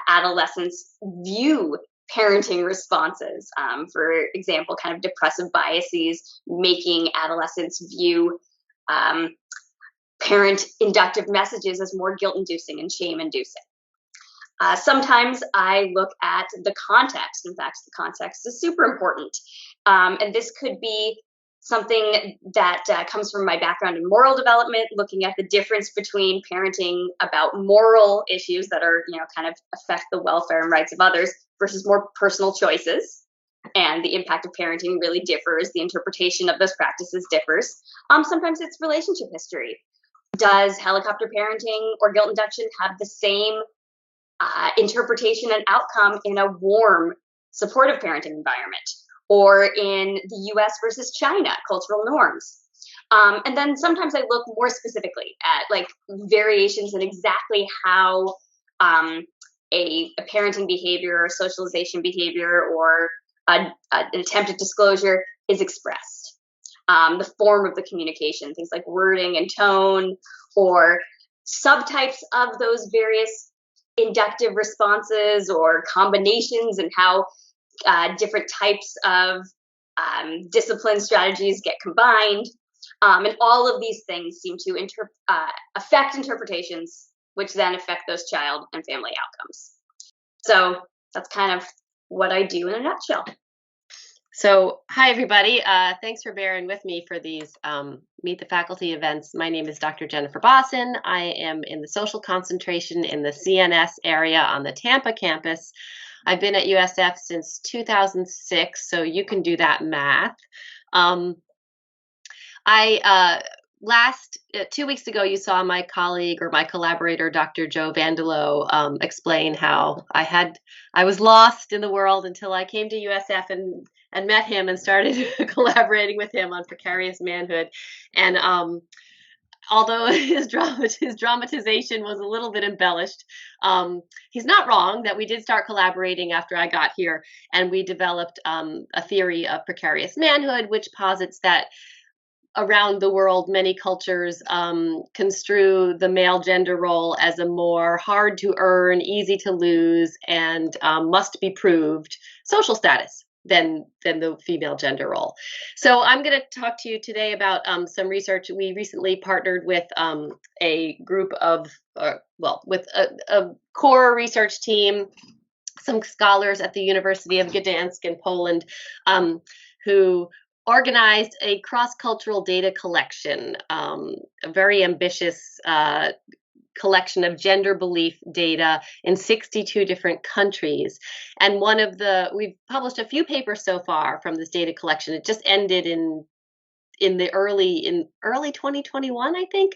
adolescents view parenting responses. For example, kind of depressive biases making adolescents view parent inductive messages as more guilt-inducing and shame-inducing. Sometimes I look at the context. In fact, the context is super important. And this could be something that comes from my background in moral development, looking at the difference between parenting about moral issues that are, kind of affect the welfare and rights of others versus more personal choices. And the impact of parenting really differs. The interpretation of those practices differs. Sometimes it's relationship history. Does helicopter parenting or guilt induction have the same interpretation and outcome in a warm, supportive parenting environment, or in the US versus China, cultural norms? And then sometimes I look more specifically at like variations in exactly how a parenting behavior or socialization behavior or an attempted disclosure is expressed. The form of the communication, things like wording and tone, or subtypes of those various inductive responses or combinations, and how different types of discipline strategies get combined. And all of these things seem to affect interpretations, which then affect those child and family outcomes. So that's kind of what I do in a nutshell. So, hi everybody. Thanks for bearing with me for these Meet the Faculty events. My name is Dr. Jennifer Bosson. I am in the social concentration in the CNS area on the Tampa campus. I've been at USF since 2006, so you can do that math. Last 2 weeks ago, you saw my colleague or my collaborator, Dr. Joe Vandelo, explain how I was lost in the world until I came to USF and met him and started collaborating with him on precarious manhood. And although his dramatization was a little bit embellished, he's not wrong that we did start collaborating after I got here, and we developed a theory of precarious manhood, which posits that around the world, many cultures construe the male gender role as a more hard to earn, easy to lose, and must be proved social status than the female gender role. So I'm going to talk to you today about some research. We recently partnered with a group of, with a core research team, some scholars at the University of Gdansk in Poland, who organized a cross-cultural data collection, a very ambitious collection of gender belief data in 62 different countries. And we've published a few papers so far from this data collection. It just ended in early 2021, I think.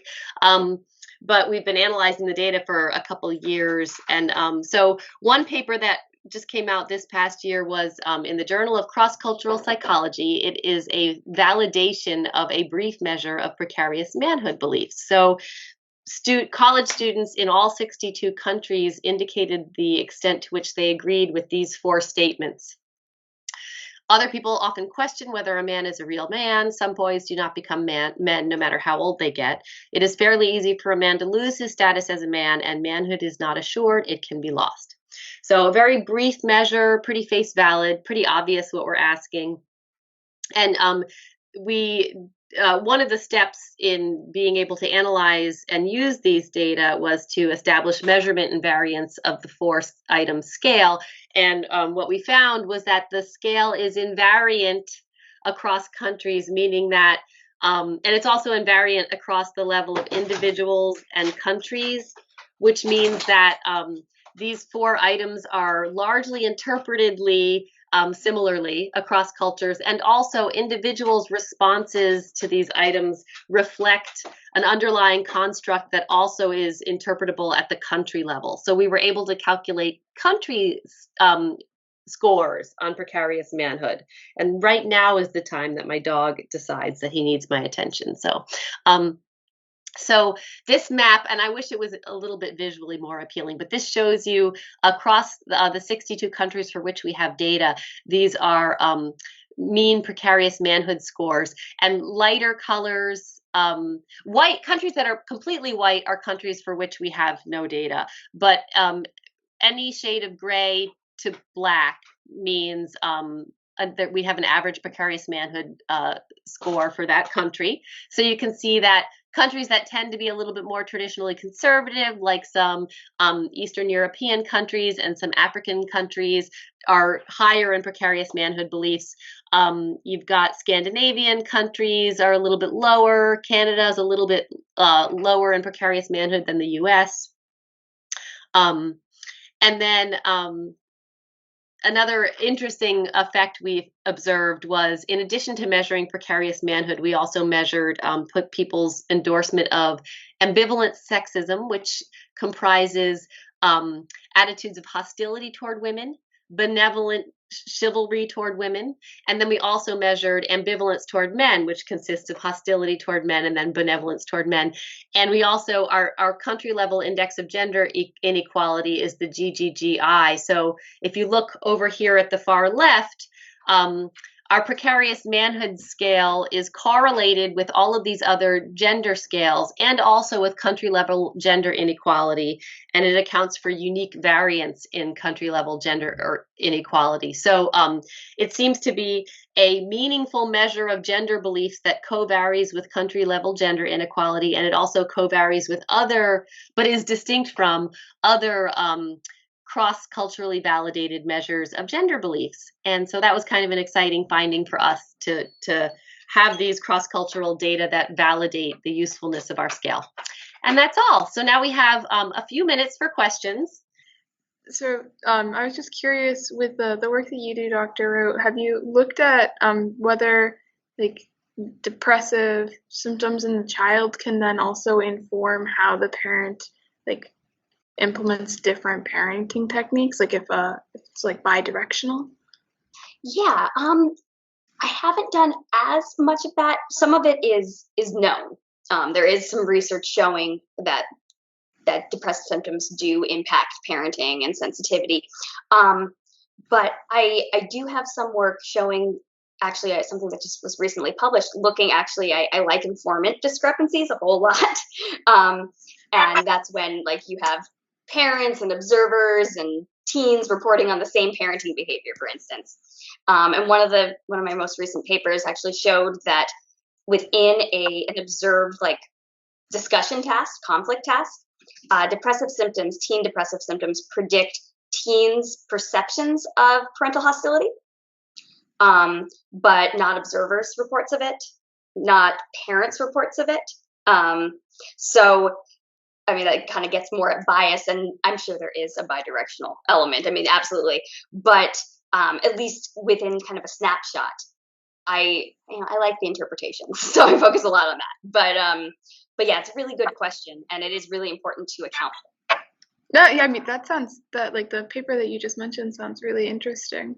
But we've been analyzing the data for a couple of years. And so one paper that just came out this past year was in the Journal of Cross-Cultural Psychology. It is a validation of a brief measure of precarious manhood beliefs. So college students in all 62 countries indicated the extent to which they agreed with these 4 statements. Other people often question whether a man is a real man. Some boys do not become men no matter how old they get. It is fairly easy for a man to lose his status as a man, and manhood is not assured. It can be lost. So a very brief measure, pretty face valid, pretty obvious what we're asking. And one of the steps in being able to analyze and use these data was to establish measurement and variance of the 4-item scale. And what we found was that the scale is invariant across countries, meaning that, and it's also invariant across the level of individuals and countries, which means that these 4 items are largely interpretedly similarly across cultures, and also individuals' responses to these items reflect an underlying construct that also is interpretable at the country level. So we were able to calculate country scores on precarious manhood. And right now is the time that my dog decides that he needs my attention. So this map, and I wish it was a little bit visually more appealing, but this shows you across the 62 countries for which we have data. These are mean precarious manhood scores, and lighter colors, white countries that are completely white are countries for which we have no data, but any shade of gray to black means that we have an average precarious manhood score for that country. So you can see that countries that tend to be a little bit more traditionally conservative, like some Eastern European countries and some African countries, are higher in precarious manhood beliefs. You've got Scandinavian countries are a little bit lower. Canada is a little bit lower in precarious manhood than the US. And then another interesting effect we observed was, in addition to measuring precarious manhood, we also measured people's endorsement of ambivalent sexism, which comprises attitudes of hostility toward women, benevolent chivalry toward women, and then we also measured ambivalence toward men, which consists of hostility toward men and then benevolence toward men. And we also, our country level index of gender inequality is the GGGI. So if you look over here at the far left, our precarious manhood scale is correlated with all of these other gender scales and also with country level gender inequality, and it accounts for unique variance in country level gender or inequality. So it seems to be a meaningful measure of gender beliefs that co-varies with country level gender inequality, and it also co-varies with other, but is distinct from other cross-culturally validated measures of gender beliefs. And so that was kind of an exciting finding for us to have these cross-cultural data that validate the usefulness of our scale. And that's all. So now we have a few minutes for questions. So I was just curious, with the work that you do, Dr. Root, have you looked at whether like depressive symptoms in the child can then also inform how the parent like implements different parenting techniques, like if it's like bi-directional? Yeah, I haven't done as much of that. Some of it is known. There is some research showing that depressive symptoms do impact parenting and sensitivity. But I do have some work showing actually something that just was recently published, looking actually, I like informant discrepancies a whole lot. And that's when like you have parents and observers and teens reporting on the same parenting behavior, for instance. And one of my most recent papers actually showed that within an observed like discussion task, conflict task, teen depressive symptoms predict teens' perceptions of parental hostility, but not observers' reports of it, not parents' reports of it. So I mean, that kind of gets more at bias, and I'm sure there is a bidirectional element. I mean, absolutely. But at least within kind of a snapshot, I like the interpretations, so I focus a lot on that. But yeah, it's a really good question, and it is really important to account for. No, yeah, I mean that like the paper that you just mentioned sounds really interesting.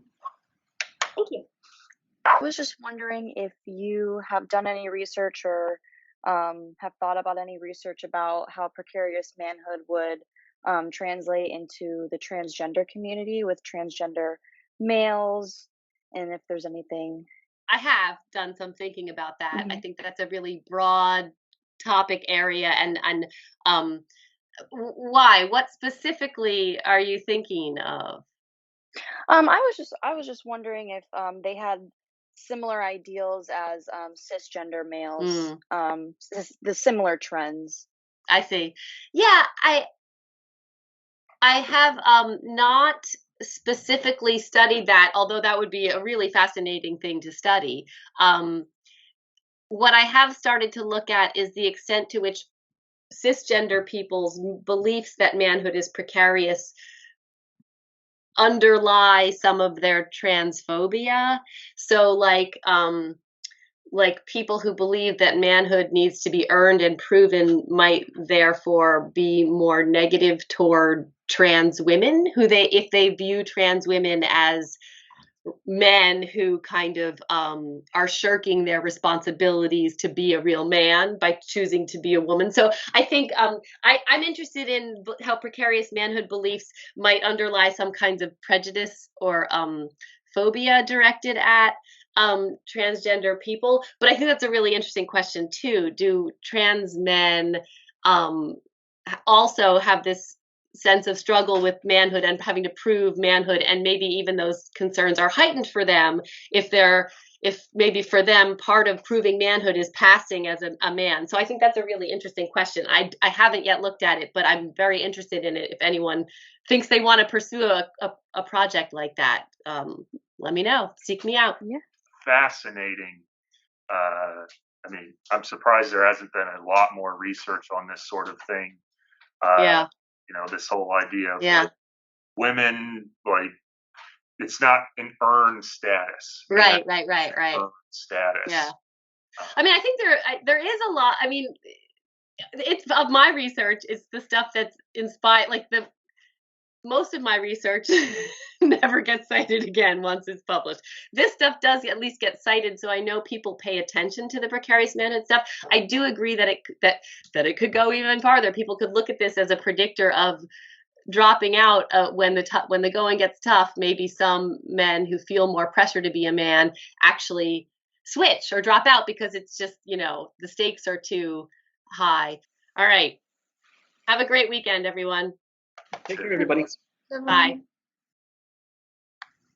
Thank you. I was just wondering if you have done any research or have thought about any research about how precarious manhood would translate into the transgender community with transgender males, and if there's anything. I have done some thinking about that. I think that's a really broad topic area, and why? What specifically are you thinking of? I was just wondering if they had similar ideals as cisgender males, the similar trends. I see. Yeah, I have not specifically studied that, although that would be a really fascinating thing to study. What I have started to look at is the extent to which cisgender people's beliefs that manhood is precarious underlie some of their transphobia. So like people who believe that manhood needs to be earned and proven might therefore be more negative toward trans women, if they view trans women as men who kind of are shirking their responsibilities to be a real man by choosing to be a woman. So I think I'm interested in how precarious manhood beliefs might underlie some kinds of prejudice or phobia directed at transgender people. But I think that's a really interesting question too. Do trans men also have this sense of struggle with manhood and having to prove manhood, and maybe even those concerns are heightened for them if maybe for them part of proving manhood is passing as a man. So I think that's a really interesting question. I haven't yet looked at it, but I'm very interested in it. If anyone thinks they want to pursue a project like that, let me know. Seek me out. Yeah. Fascinating. I mean, I'm surprised there hasn't been a lot more research on this sort of thing. Yeah. You know, this whole idea of like women, like it's not an earned status. Right. Earned status. Yeah. I mean, I think there is a lot. I mean, it's of my research is the stuff that's inspired. Like most of my research never gets cited again once it's published. This stuff does at least get cited, so I know people pay attention to the precarious manhood stuff. I do agree that it could go even farther. People could look at this as a predictor of dropping out when the going gets tough. Maybe some men who feel more pressure to be a man actually switch or drop out because it's just, the stakes are too high. All right. Have a great weekend, everyone. Take care, everybody. Bye.